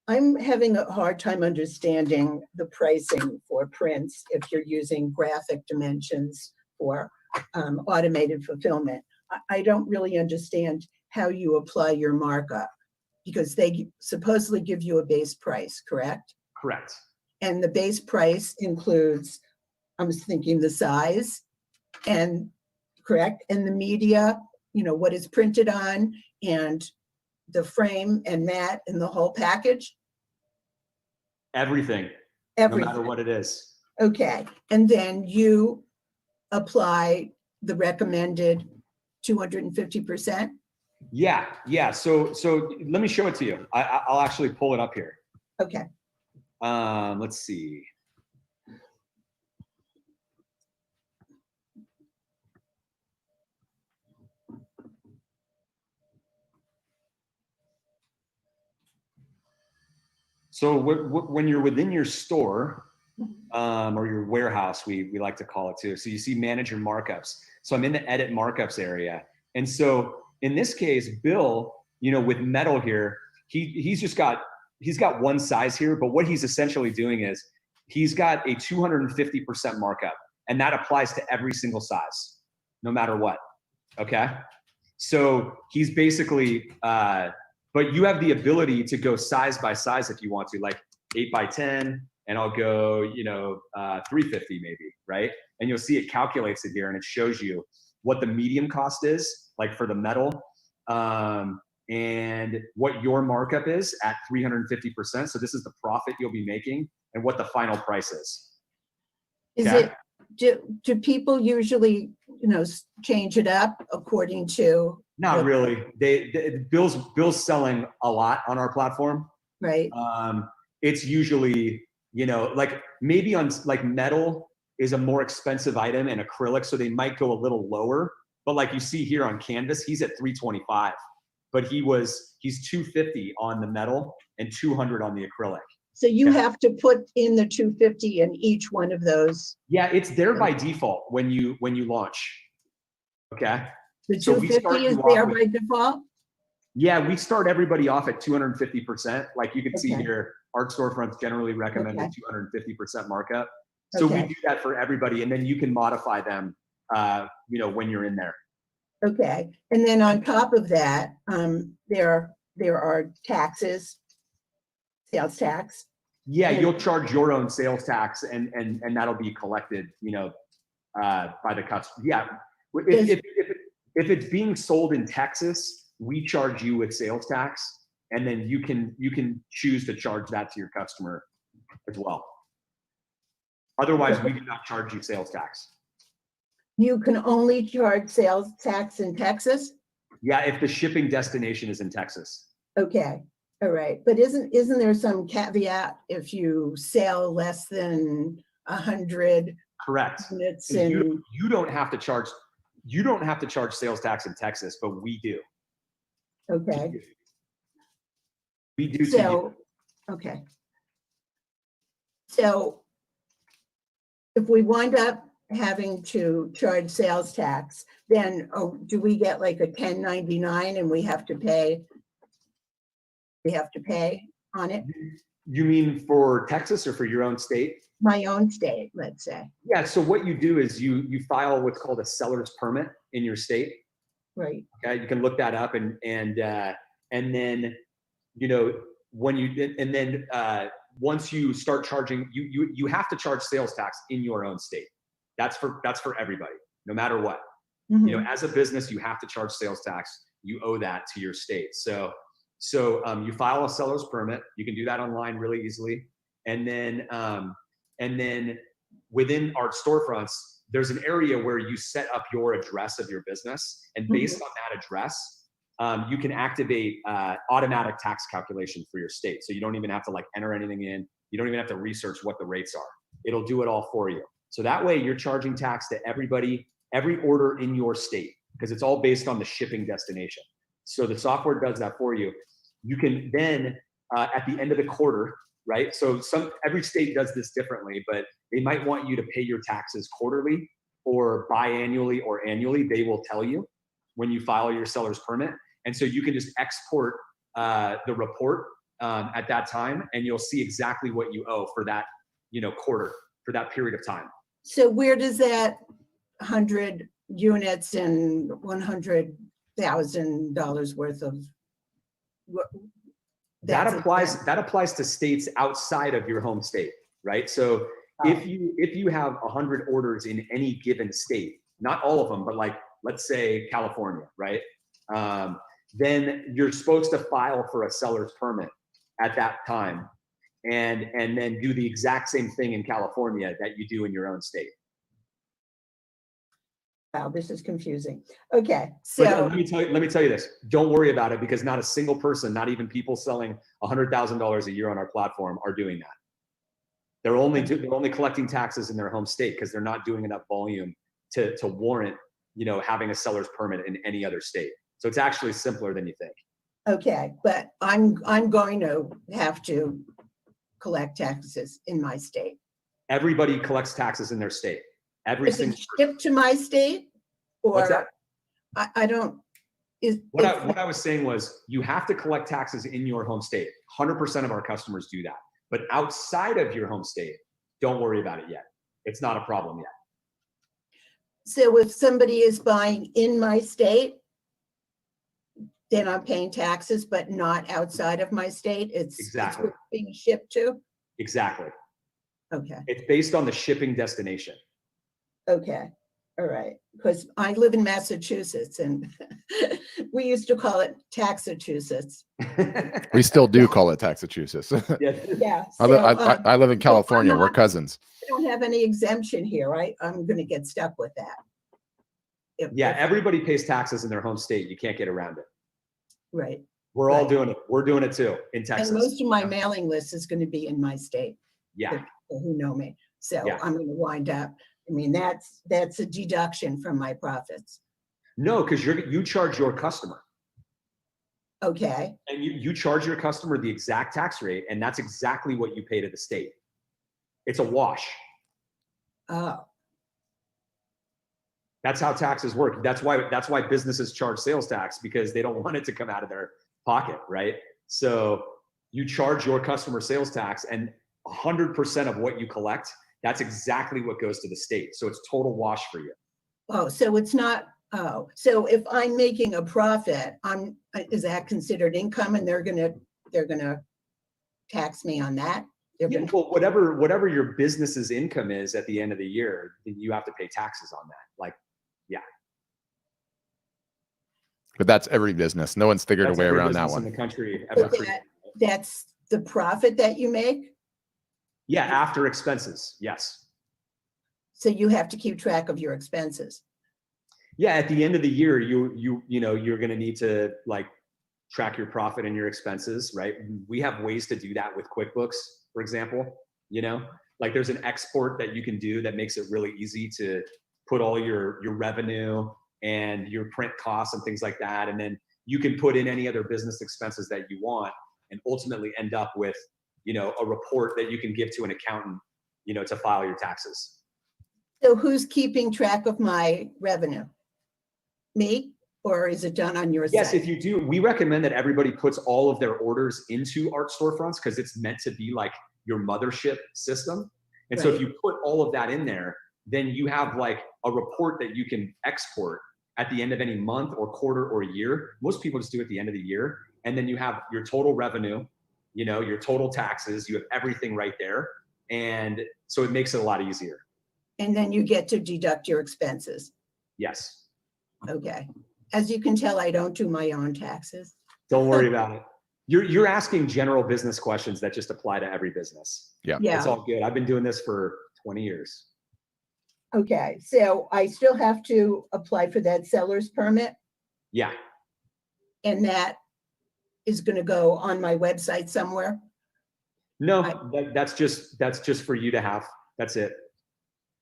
I'm having a hard time understanding the pricing for prints if you're using graphic dimensions for automated fulfillment. I don't really understand how you apply your markup, because they supposedly give you a base price, correct? Correct. And the base price includes, I'm thinking, the size, and correct, and the media, what is printed on, and the frame and mat and the whole package? Everything. No matter what it is. Okay. And then you apply the recommended 250%? Yeah. So let me show it to you. I'll actually pull it up here. Okay. Let's see. So when you're within your store, or your warehouse, we like to call it too. So you see manage your markups. So I'm in the edit markups area. And so in this case, Bill, with metal here, he's got one size here, but what he's essentially doing is he's got a 250% markup, and that applies to every single size, no matter what. Okay. So he's basically, but you have the ability to go size by size if you want to, like 8 by 10, and I'll go, 350 maybe, right? And you'll see it calculates it here, and it shows you what the medium cost is, like for the metal, and what your markup is at 350%. So this is the profit you'll be making, and what the final price is. Is it, do people usually, change it up according to? Not really. Bill's selling a lot on our platform. Right. It's usually, like maybe on like metal is a more expensive item, and acrylic, so they might go a little lower. But like you see here on canvas, he's at 325, but he's 250 on the metal and 200 on the acrylic. So you have to put in the 250 in each one of those. Yeah, it's there by default when you launch. Okay. The 250 is there by default? Yeah, we start everybody off at 250%. Like you can see here, Art Storefronts generally recommended 250% markup. So we do that for everybody, and then you can modify them, when you're in there. Okay, and then on top of that, there are taxes, sales tax. Yeah, you'll charge your own sales tax, and that'll be collected, by the customer. Yeah, if it's being sold in Texas, we charge you with sales tax, and then you can choose to charge that to your customer as well. Otherwise, we do not charge you sales tax. You can only charge sales tax in Texas? Yeah, if the shipping destination is in Texas. Okay, all right. But isn't there some caveat if you sell less than 100? Correct. Units you don't have to charge. You don't have to charge sales tax in Texas, but we do. Okay. We do. So, okay. So if we wind up having to charge sales tax, then do we get like a 1099 and we have to pay on it? You mean for Texas or for your own state? My own state, let's say. Yeah, so what you do is you file what's called a seller's permit in your state. Right. Okay, you can look that up, and then once you start charging, you have to charge sales tax in your own state. That's for everybody, no matter what. Mhm. As a business, you have to charge sales tax. You owe that to your state. So you file a seller's permit. You can do that online really easily, and then within Art Storefronts, there's an area where you set up your address of your business, and based on that address, you can activate automatic tax calculation for your state. So you don't even have to enter anything in. You don't even have to research what the rates are. It'll do it all for you. So that way you're charging tax to everybody, every order in your state, because it's all based on the shipping destination. So the software does that for you. You can then, at the end of the quarter, right? So every state does this differently, but they might want you to pay your taxes quarterly or biannually or annually. They will tell you when you file your seller's permit. And so you can just export the report at that time, and you'll see exactly what you owe for that, quarter, for that period of time. So where does that 100 units and $100,000 worth of that applies to states outside of your home state, right? So if you have 100 orders in any given state, not all of them, but let's say California, right? Then you're supposed to file for a seller's permit at that time, and then do the exact same thing in California that you do in your own state. Wow, this is confusing. Okay, so but let me tell you this. Don't worry about it, because not a single person, not even people selling $100,000 a year on our platform, are doing that. They're only collecting taxes in their home state because they're not doing enough volume to warrant, having a seller's permit in any other state. So it's actually simpler than you think. Okay, but I'm going to have to collect taxes in my state. Everybody collects taxes in their state. Every Is it single shipped to my state? Or What's that? I don't. What I was saying was, you have to collect taxes in your home state. 100% of our customers do that. But outside of your home state, don't worry about it yet. It's not a problem yet. So if somebody is buying in my state, then I'm paying taxes, but not outside of my state. It's Exactly. It's being shipped to. Exactly. Okay. It's based on the shipping destination. Okay. All right. Because I live in Massachusetts, and we used to call it Taxachusetts. We still do call it Taxachusetts. Yeah. I live in California. We're cousins. I don't have any exemption here. I'm going to get stuck with that. Everybody pays taxes in their home state. You can't get around it. Right. We're all doing it. We're doing it too in Texas. And most of my mailing list is going to be in my state. Yeah. The people who know me. So I'm going to wind up. I mean, that's a deduction from my profits. No, because you charge your customer. Okay. And you charge your customer the exact tax rate, and that's exactly what you pay to the state. It's a wash. Oh. That's how taxes work. That's why businesses charge sales tax, because they don't want it to come out of their pocket, right? So you charge your customer sales tax, and 100% of what you collect, that's exactly what goes to the state. So it's total wash for you. Oh, so it's not. Oh, so if I'm making a profit, is that considered income, and they're gonna tax me on that? Well, whatever your business's income is at the end of the year, you have to pay taxes on that. But that's every business. No one's figured a way around that one. In the country, that's the profit that you make? Yeah, after expenses, yes. So you have to keep track of your expenses. Yeah, at the end of the year, you're going to need to track your profit and your expenses, right? We have ways to do that with QuickBooks, for example. There's an export that you can do that makes it really easy to put all your revenue and your print costs and things like that, and then you can put in any other business expenses that you want, and ultimately end up with a report that you can give to an accountant to file your taxes. So who's keeping track of my revenue? Me, or is it done on your Yes, side? if you do, we recommend that everybody puts all of their orders into Art Storefronts because it's meant to be like your mothership system. And so if Right. you put all of that in there, then you have like a report that you can export at the end of any month or quarter or year. Most people just do it at the end of the year. And then you have your total revenue, you know, your total taxes, you have everything right there. And so it makes it a lot easier. And then you get to deduct your expenses. Yes. Okay. As you can tell, I don't do my own taxes. Don't worry about it. You're asking general business questions that just apply to every business. Yeah. Yeah. It's all good. I've been doing this for 20 years. Okay, so I still have to apply for that seller's permit, Yeah. and that is gonna go on my website somewhere? No, that's just for you to have. That's it.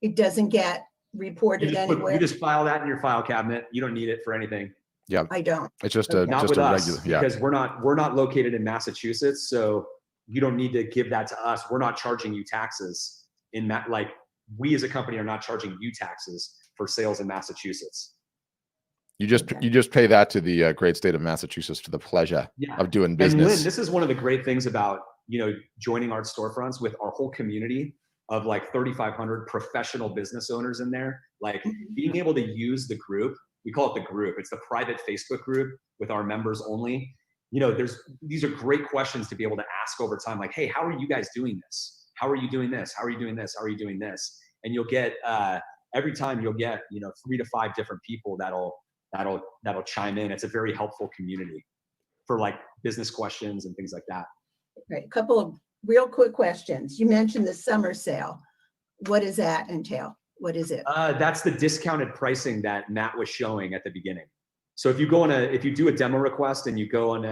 It doesn't get You reported just, anywhere? file that in your file cabinet. You don't need it for anything. Yeah. I don't. It's just Okay. a Not just with a us, regular. Yeah. because we're not located in Massachusetts, so you don't need to give that to us. We're not charging you taxes in that. Like, we as a company are not charging you taxes for sales in Massachusetts. You just Okay. you just pay that to the great state of Massachusetts for the pleasure Yeah. of doing And Lynn, business. this is one of the great things about, you know, joining Art Storefronts with our whole community of like 3,500 professional business owners in there. Like, being able to use the group, we call it the group. It's the private Facebook group with our members only. You know, these are great questions to be able to ask over time. Like, hey, how are you guys doing this? How are you doing this? How are you doing this? How are you doing this? And you'll get, every time you'll get, you know, 3 to 5 different people that'll chime in. It's a very helpful community for like business questions and things like that. Right, a couple of real quick questions. You mentioned the summer sale. What does that entail? What is it? That's the discounted pricing that Matt was showing at the beginning. So if you go if you do a demo request and you go on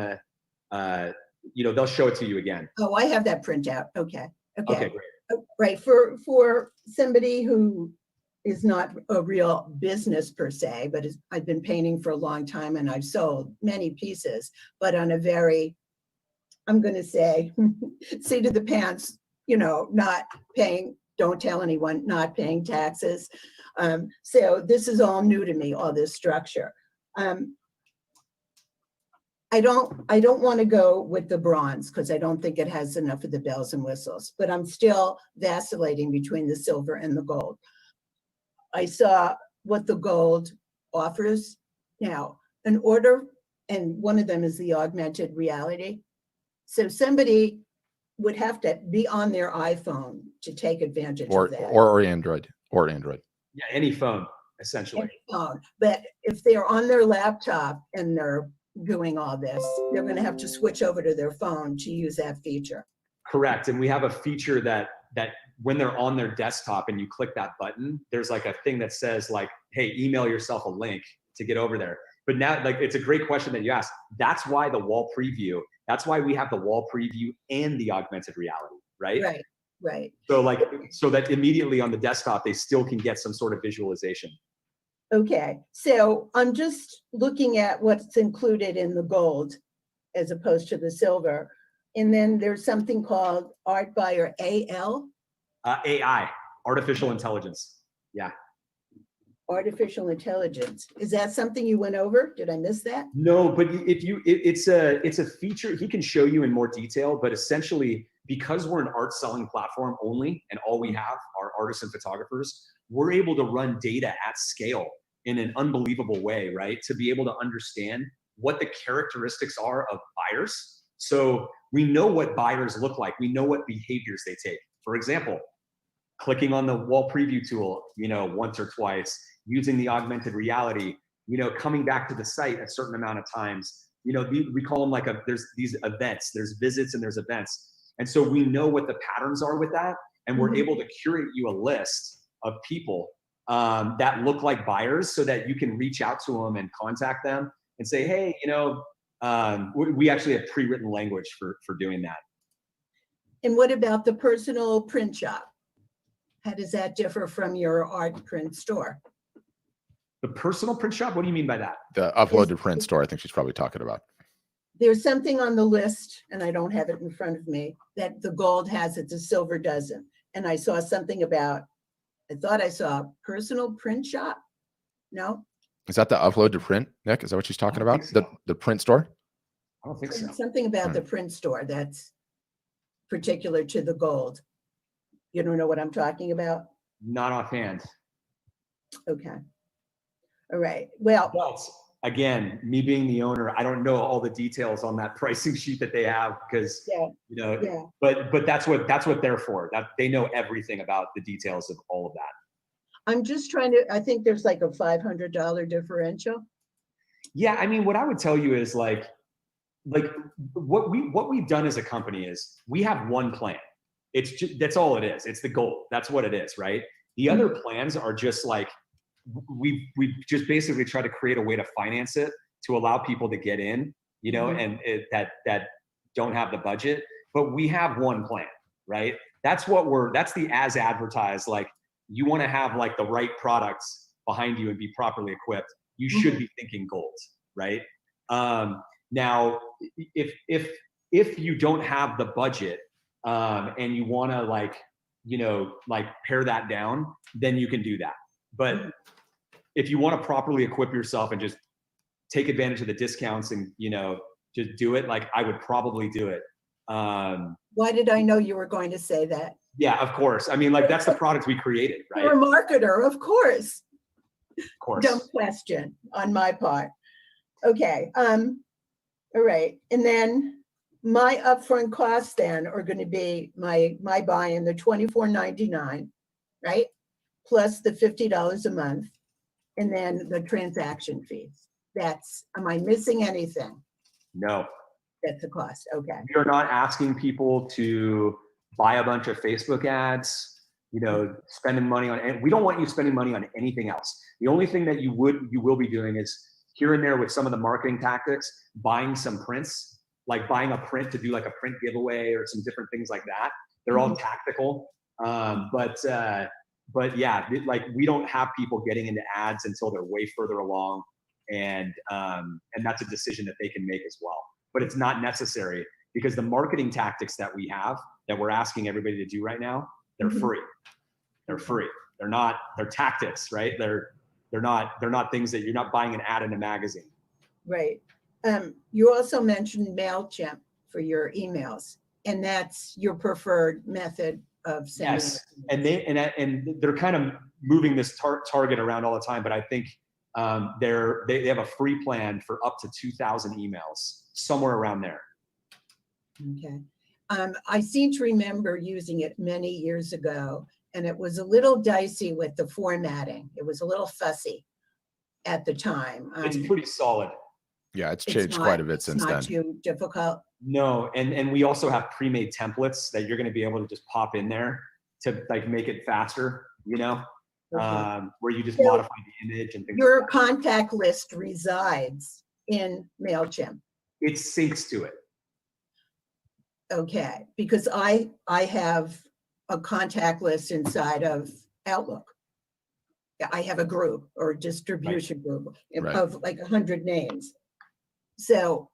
you know, they'll show it to you again. Oh, I have that printout. Okay. Okay, great. Right, for somebody who is not a real business per se, but I've been painting for a long time and I've sold many pieces, but on a very, I'm going to say, seat of the pants, you know, not paying, don't tell anyone, not paying taxes. So this is all new to me, all this structure. I don't want to go with the bronze because I don't think it has enough of the bells and whistles, but I'm still vacillating between the silver and the gold. I saw what the gold offers now, an order, and one of them is the augmented reality. So somebody would have to be on their iPhone to take advantage of that. Or Android. Yeah, any phone, essentially. Any phone. But if they're on their laptop and they're doing all this, they're going to have to switch over to their phone to use that feature. Correct. And we have a feature that when they're on their desktop and you click that button, there's like a thing that says like, hey, email yourself a link to get over there. But now, like, it's a great question that you asked. That's why the wall preview, that's why we have the wall preview and the augmented reality, right? Right. So like, so that immediately on the desktop, they still can get some sort of visualization. Okay, so I'm just looking at what's included in the gold as opposed to the silver. And then there's something called Art Buyer AL. AI, artificial intelligence. Yeah. Artificial intelligence. Is that something you went over? Did I miss that? No, but it's a feature. He can show you in more detail, but essentially, because we're an art selling platform only, and all we have are artists and photographers, we're able to run data at scale in an unbelievable way, right? To be able to understand what the characteristics are of buyers. So we know what buyers look like. We know what behaviors they take. For example, clicking on the wall preview tool, you know, once or twice, using the augmented reality, you know, coming back to the site a certain amount of times. You know, we call them like there's these events, there's visits and there's events. And so we know what the patterns are with that. And we're able to curate you a list of people that look like buyers so that you can reach out to them and contact them and say, hey, you know, we actually have pre-written language for doing that. And what about the personal print shop? How does that differ from your art print store? The personal print shop? What do you mean by that? The uploaded print store, I think she's probably talking about. There's something on the list, and I don't have it in front of me, that the gold has it, the silver doesn't. And I saw something about I thought I saw personal print shop. No, Is that the upload to print, Nick? Is that what she's talking about? The print store? I don't think so. something about the print store that's particular to the gold. You don't know what I'm talking about? Not offhand. Okay. All right. Well, But again, me being the owner, I don't know all the details on that pricing sheet that they have because but that's what they're for. That they know everything about the details of all of that. I'm just trying to, I think there's like a $500 differential. Yeah, I mean, what I would tell you is like what we've done as a company is we have one plan. It's just, that's all it is. It's the goal. That's what it is, right? The other plans are just like we just basically try to create a way to finance it to allow people to get in, you know, and that don't have the budget. But we have one plan, right? That's the as advertised. Like you want to have like the right products behind you and be properly equipped. You should be thinking gold, right? Now, if you don't have the budget and you want to like pare that down, then you can do that. But if you want to properly equip yourself and just take advantage of the discounts and just do it, like I would probably do it. Why did I know you were going to say that? Yeah, of course. I mean, like that's the product we created, right? You're a marketer, of course. Of course. Dumb question on my part. Okay. All right. And then my upfront costs then are going to be my buy-in, the $24.99, right? Plus the $50 a month, and then the transaction fees. Am I missing anything? No. That's the cost. Okay. We are not asking people to buy a bunch of Facebook ads, spending money on, and we don't want you spending money on anything else. The only thing that you will be doing is here and there with some of the marketing tactics, buying some prints, like buying a print to do like a print giveaway or some different things like that. They're all tactical. But yeah, like we don't have people getting into ads until they're way further along. And that's a decision that they can make as well. But it's not necessary because the marketing tactics that we have that we're asking everybody to do right now, they're free. They're free. They're tactics, right? They're not things that you're not buying an ad in a magazine. Right. You also mentioned MailChimp for your emails, and that's your preferred method of sending. Yes, and they're kind of moving this target around all the time, but I think they have a free plan for up to 2,000 emails, somewhere around there. Okay. I seem to remember using it many years ago, and it was a little dicey with the formatting. It was a little fussy at the time. It's pretty solid. Yeah, it's changed quite a bit since then. It's not too difficult. No, and we also have pre-made templates that you're going to be able to just pop in there to like make it faster, where you just modify the image and things. Your contact list resides in MailChimp. It syncs to it. Okay, because I have a contact list inside of Outlook. I have a group or a distribution group of like 100 names. So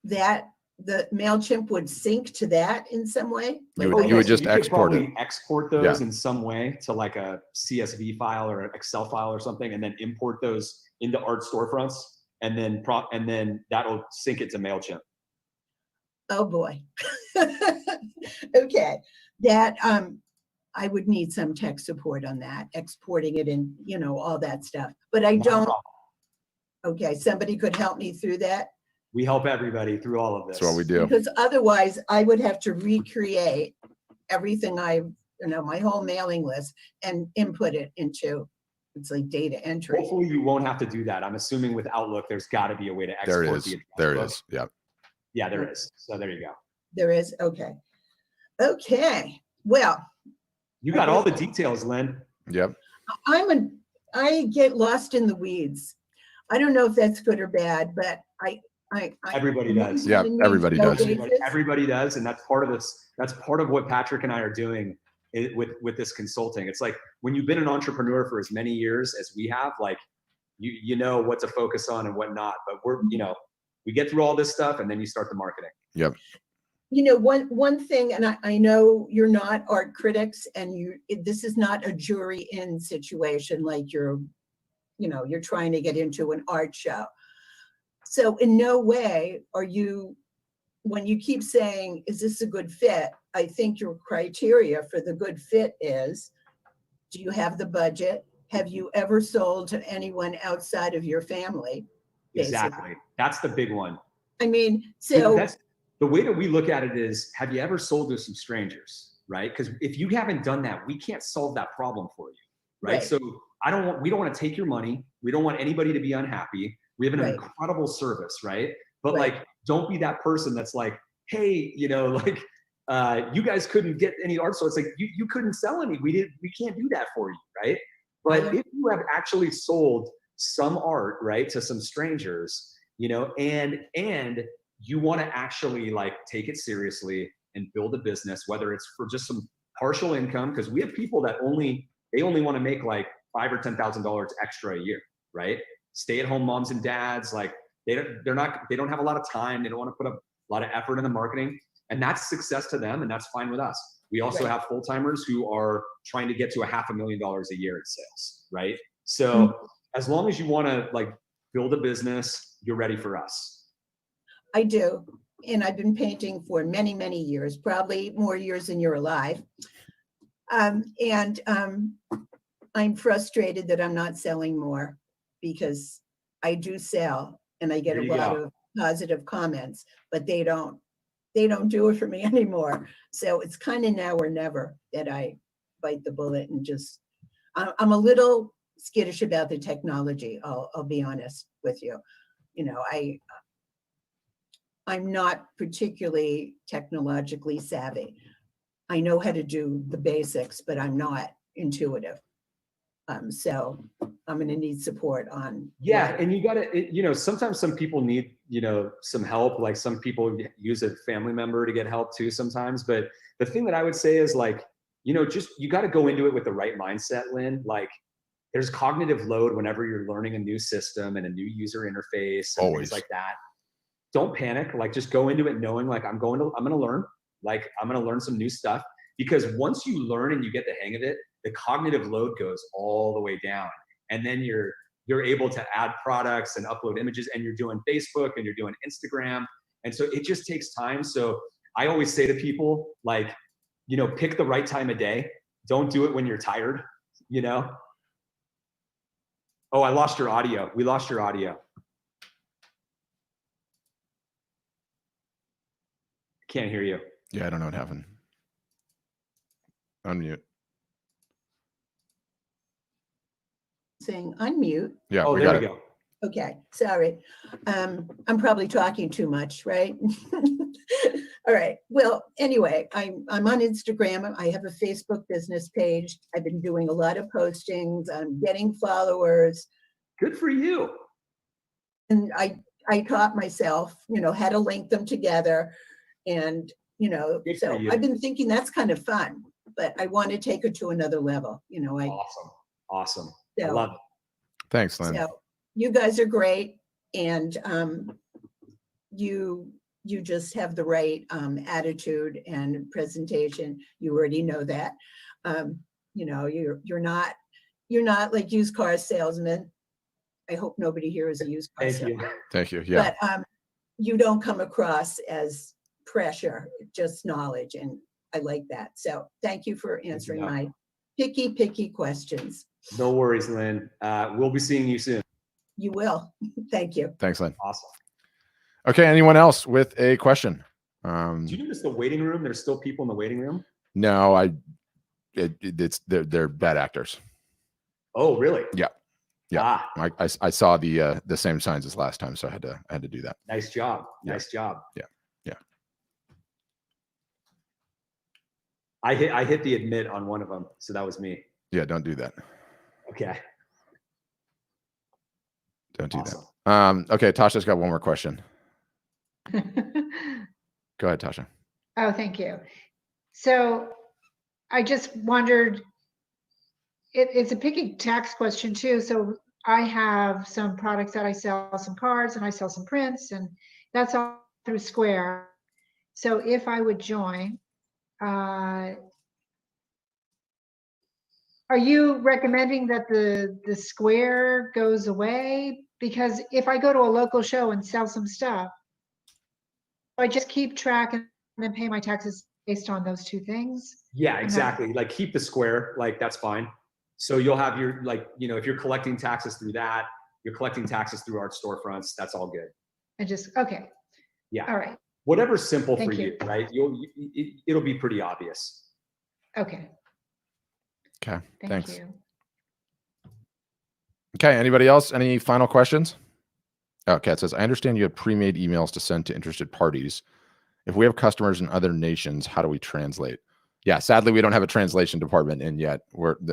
that the MailChimp would sync to that in some way? You would just export it. Export those in some way to like a CSV file or an Excel file or something, and then import those into Art Storefronts, and then that'll sync it to MailChimp. Oh boy. Okay. That I would need some tech support on that, exporting it in, all that stuff. But I don't. Okay, somebody could help me through that. We help everybody through all of this. That's what we do. Because otherwise I would have to recreate everything my whole mailing list and input it into, it's like data entry. Hopefully you won't have to do that. I'm assuming with Outlook, there's got to be a way to export. There is. Yeah. Yeah, there is. So there you go. There is. Okay. Okay. Well. You got all the details, Lynn. Yep. I get lost in the weeds. I don't know if that's good or bad, but everybody does. Yeah, everybody does. Everybody does, and that's part of this. That's part of what Patrick and I are doing with this consulting. It's like when you've been an entrepreneur for as many years as we have, like you know what to focus on and what not. But we get through all this stuff, and then you start the marketing. Yep. You know, one thing, and I know you're not art critics, and this is not a jury in situation like you're trying to get into an art show. So in no way are you, when you keep saying, is this a good fit? I think your criteria for the good fit is, do you have the budget? Have you ever sold to anyone outside of your family? Basically. Exactly. That's the big one. I mean, so that's the way that we look at it is, have you ever sold to some strangers, right? Because if you haven't done that, we can't solve that problem for you, right? So we don't want to take your money. We don't want anybody to be unhappy. We have an incredible service, right? But like, don't be that person that's like, hey, you guys couldn't get any art, so it's like you couldn't sell any. We can't do that for you, right? But if you have actually sold some art, right, to some strangers, and you want to actually like take it seriously and build a business, whether it's for just some partial income, because we have people that only want to make like $5,000 or $10,000 extra a year, right? Stay-at-home moms and dads, like they don't have a lot of time. They don't want to put a lot of effort in the marketing, and that's success to them, and that's fine with us. We also have full-timers who are trying to get to $500,000 a year in sales, right? So as long as you want to like build a business, you're ready for us. I do. And I've been painting for many, many years, probably more years than you're alive. I'm frustrated that I'm not selling more, because I do sell and I get a lot of positive comments, but they don't do it for me anymore. So it's kind of now or never that I bite the bullet and just, I'm a little skittish about the technology. I'll be honest with you. I'm not particularly technologically savvy. I know how to do the basics, but I'm not intuitive. So I'm going to need support on. And you got to, sometimes some people need, some help. Like some people use a family member to get help too sometimes. But the thing that I would say is like, just, you got to go into it with the right mindset, Lynn. Like there's cognitive load whenever you're learning a new system and a new user interface and things like that. Don't panic. Like just go into it knowing like, I'm going to learn, like I'm going to learn some new stuff, because once you learn and you get the hang of it, the cognitive load goes all the way down. And then you're able to add products and upload images, and you're doing Facebook and you're doing Instagram. And so it just takes time. So I always say to people, like, pick the right time of day. Don't do it when you're tired, Oh, I lost your audio. We lost your audio. Can't hear you. Yeah, I don't know what happened. Unmute. Saying unmute. Yeah, oh, there we go. Okay, sorry. I'm probably talking too much, right? All right. Well, anyway, I'm on Instagram. I have a Facebook business page. I've been doing a lot of postings. I'm getting followers. Good for you. And I taught myself, how to link them together. And, so I've been thinking that's kind of fun, but I want to take it to another level. Awesome. So, I love it. Thanks, Lynn. So you guys are great. And you just have the right attitude and presentation. You already know that. You're not like used car salesman. I hope nobody here is a used car salesman. Thank you. Yeah. But you don't come across as pressure, just knowledge. And I like that. So thank you for answering my picky questions. No worries, Lynn. We'll be seeing you soon. You will. Thank you. Thanks, Lynn. Awesome. Okay. Anyone else with a question? Do you notice the waiting room? There's still people in the waiting room? No, they're bad actors. Oh, really? Yeah. Yeah. I saw the same signs as last time, so I had to do that. Nice job. Nice job. Yeah. I hit the admit on one of them, so that was me. Yeah, don't do that. Okay. Don't do that. Okay, Tasha's got one more question. Go ahead, Tasha. Oh, thank you. So I just wondered, it's a picky tax question too. So I have some products that I sell, some cards, and I sell some prints, and that's all through Square. So if I would join, are you recommending that the square goes away? Because if I go to a local show and sell some stuff, I just keep track and then pay my taxes based on those two things. Yeah, exactly. Like keep the square, like that's fine. So you'll have your, like, you know, if you're collecting taxes through that, you're collecting taxes through Art Storefronts, that's all good. And just, okay. Yeah. All right. Whatever's simple Thank for you, right? It'll be pretty obvious. Okay. Okay, Thank thanks. you. Okay, anybody else? Any final questions? Okay, it says, I understand you have pre-made emails to send to interested parties. If we have customers in other nations, how do we translate? Yeah, sadly, we don't have a translation department in yet.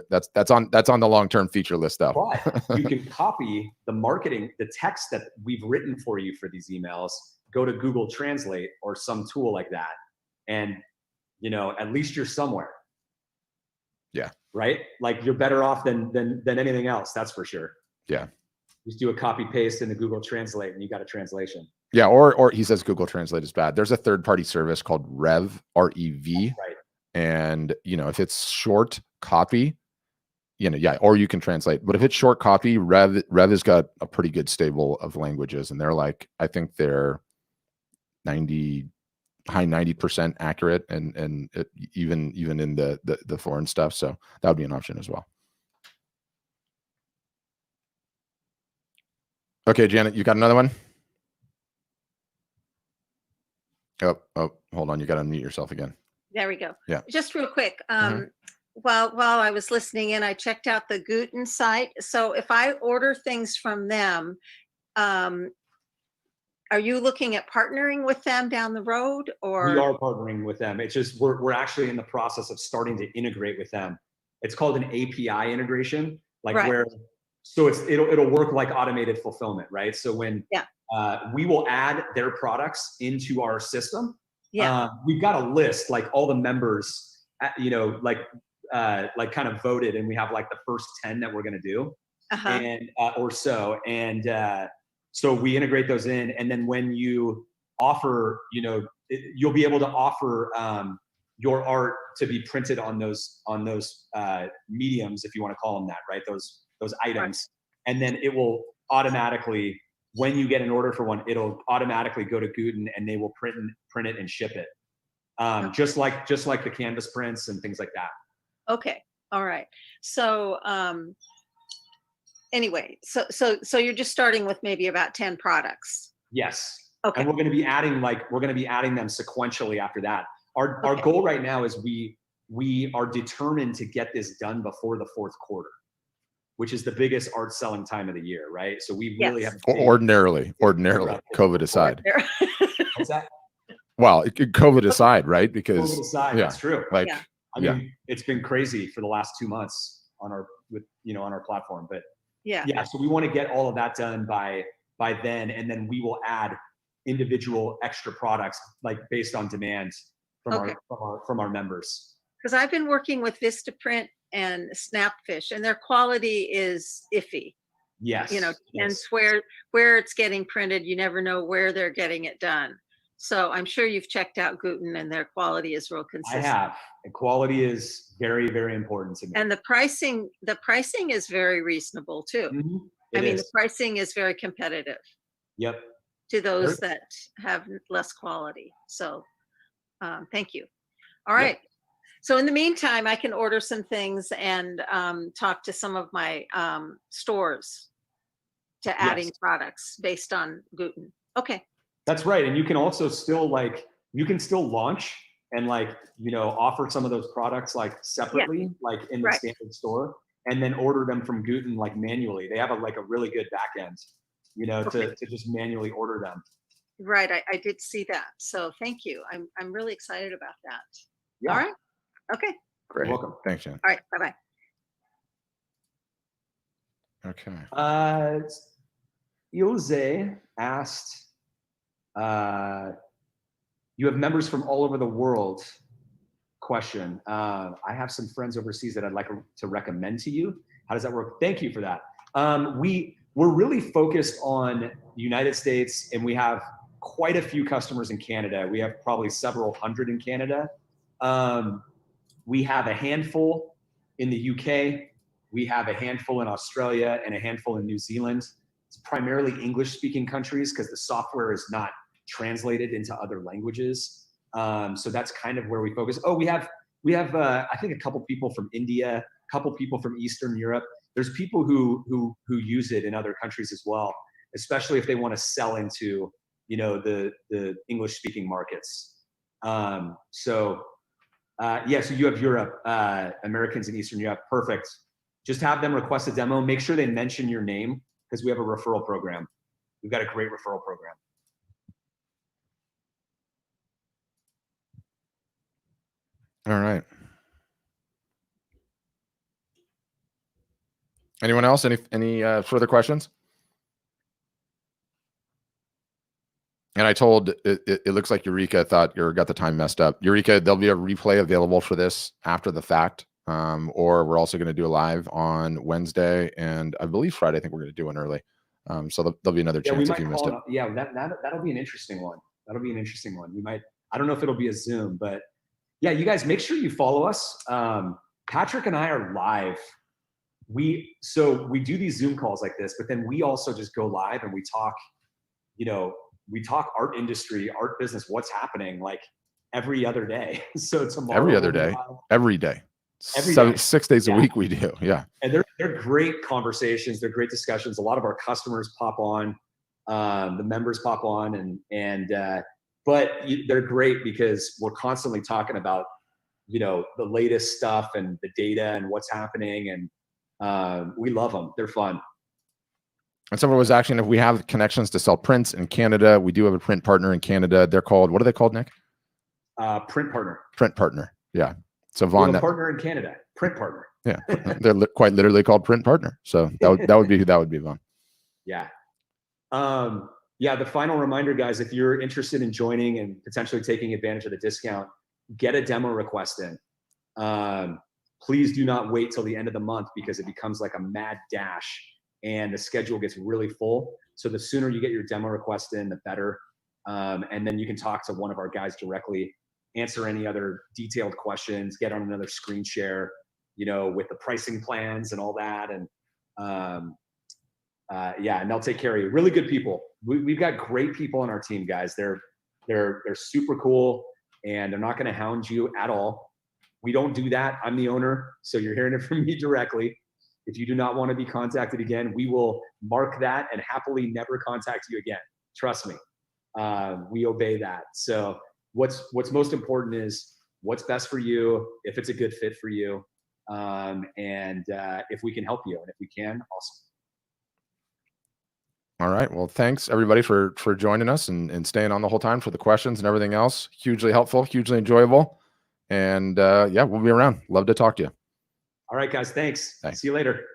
That's on the long-term feature list though. But you can copy the marketing, the text that we've written for you for these emails, go to Google Translate or some tool like that. And, you know, at least you're somewhere. Yeah. Right? Like you're better off than anything else. That's for sure. Yeah. Just do a copy paste into Google Translate and you got a translation. Yeah. Or he says Google Translate is bad. There's a third-party service called Rev, R-E-V. Right. And, you know, if it's short copy, you know, yeah, or you can translate. But if it's short copy, Rev has got a pretty good stable of languages. And they're like, I think they're high 90% accurate and even in the foreign stuff. So that would be an option as well. Okay, Janet, you got another one? Oh, hold on. You got to unmute yourself again. There we go. Yeah. Just real quick. While I was listening in, I checked out the Guten site. So if I order things from them, are you looking at partnering with them down the road, or? We are partnering with them. It's just, we're actually in the process of starting to integrate with them. It's called an API integration, like Right. where, so it'll work like automated fulfillment, right? So when we will add their products into our system, we've got a list, like all the members, you know, like kind of voted, and we have like the first 10 that we're going to do, and or so. And so we integrate those in, and then when you offer, you know, you'll be able to offer your art to be printed on those mediums, if you want to call them that, right? Those items, and then it will automatically, when you get an order for one, it'll automatically go to Guten, and they will print it and ship it, just like the canvas prints and things like that. Okay. All right. So anyway, so you're just starting with maybe about 10 products. Yes. Okay. And we're going to be adding them sequentially after that. Our goal right now is we are determined to get this done before the fourth quarter, which is the biggest art selling time of the year, right? So we really have ordinarily, COVID aside. What's that? Well, COVID aside, right? Because COVID aside, that's true. Like, I mean, it's been crazy for the last 2 months on our platform, but so we want to get all of that done by then, and then we will add individual extra products, like based on demand from our members. Because I've been working with Vistaprint and Snapfish, and their quality is iffy. Yes. You know, and where it's getting printed, you never know where they're getting it done. So I'm sure you've checked out Guten, and their quality is real consistent. I have. And quality is very, very important to me. And the pricing is very reasonable too. Mm-hmm. I mean, the pricing is very competitive. Yep. To those that have less quality. So thank you. All right. Yep. So in the meantime, I can order some things and talk to some of my stores to adding products based on Guten. Okay. That's right. And you can also still launch and offer some of those products separately, like in the standard store, and then order them from Guten manually. They have a really good back end, to just manually order them. Right. I did see that. So thank you. I'm really excited about that. Yeah. All right. Okay. Great. You're welcome. Thanks, Jen. All right. Bye-bye. Okay. Ilse asked, you have members from all over the world. Question. I have some friends overseas that I'd like to recommend to you. How does that work? Thank you for that. We're really focused on the United States, and we have quite a few customers in Canada. We have probably several hundred in Canada. We have a handful in the UK. We have a handful in Australia and a handful in New Zealand. It's primarily English-speaking countries because the software is not translated into other languages. So that's kind of where we focus. Oh, we have I think a couple people from India, a couple people from Eastern Europe. There's people who use it in other countries as well, especially if they want to sell into, you know, the English-speaking markets. So you have Europe, Americans in Eastern Europe. Perfect. Just have them request a demo. Make sure they mention your name because we have a referral program. We've got a great referral program. All right. Anyone else? Any further questions? And I told it looks like Eureka got the time messed up. Eureka, there'll be a replay available for this after the fact. Or we're also going to do a live on Wednesday and I believe Friday. I think we're going to do one early. So there'll be another chance if you missed it. Yeah, that'll be an interesting one. That'll be an interesting one. We might, I don't know if it'll be a Zoom, but yeah, you guys make sure you follow us. Patrick and I are live. We do these Zoom calls like this, but then we also just go live and we talk, you know, we talk art industry, art business, what's happening like every other day. So tomorrow. Every other day. Every day. 6 days a week we do. Yeah. And they're great conversations. They're great discussions. A lot of our customers pop on, the members pop on but they're great because we're constantly talking about, you know, the latest stuff and the data and what's happening. And we love them. They're fun. And someone was asking if we have connections to sell prints in Canada. We do have a print partner in Canada. They're called, what are they called, Nick? Print partner. Print partner. Yeah. So Vaughn, partner in Canada, print partner. Yeah, they're quite literally called print partner. So that would be who that would be, Vaughn. Yeah. Yeah. The final reminder, guys, if you're interested in joining and potentially taking advantage of the discount, get a demo request in. Please do not wait till the end of the month because it becomes like a mad dash and the schedule gets really full. So the sooner you get your demo request in, the better. And then you can talk to one of our guys directly, answer any other detailed questions, get on another screen share, you know, with the pricing plans and all that. And and they'll take care of you. Really good people. We've got great people on our team, guys. They're super cool and they're not going to hound you at all. We don't do that. I'm the owner. So you're hearing it from me directly. If you do not want to be contacted again, we will mark that and happily never contact you again. Trust me. We obey that. So what's most important is what's best for you, if it's a good fit for you, and if we can help you. And if we can, awesome. All right. Well, thanks everybody for joining us and staying on the whole time for the questions and everything else. Hugely helpful, hugely enjoyable. And we'll be around. Love to talk to you. All right, guys. Thanks. See you later.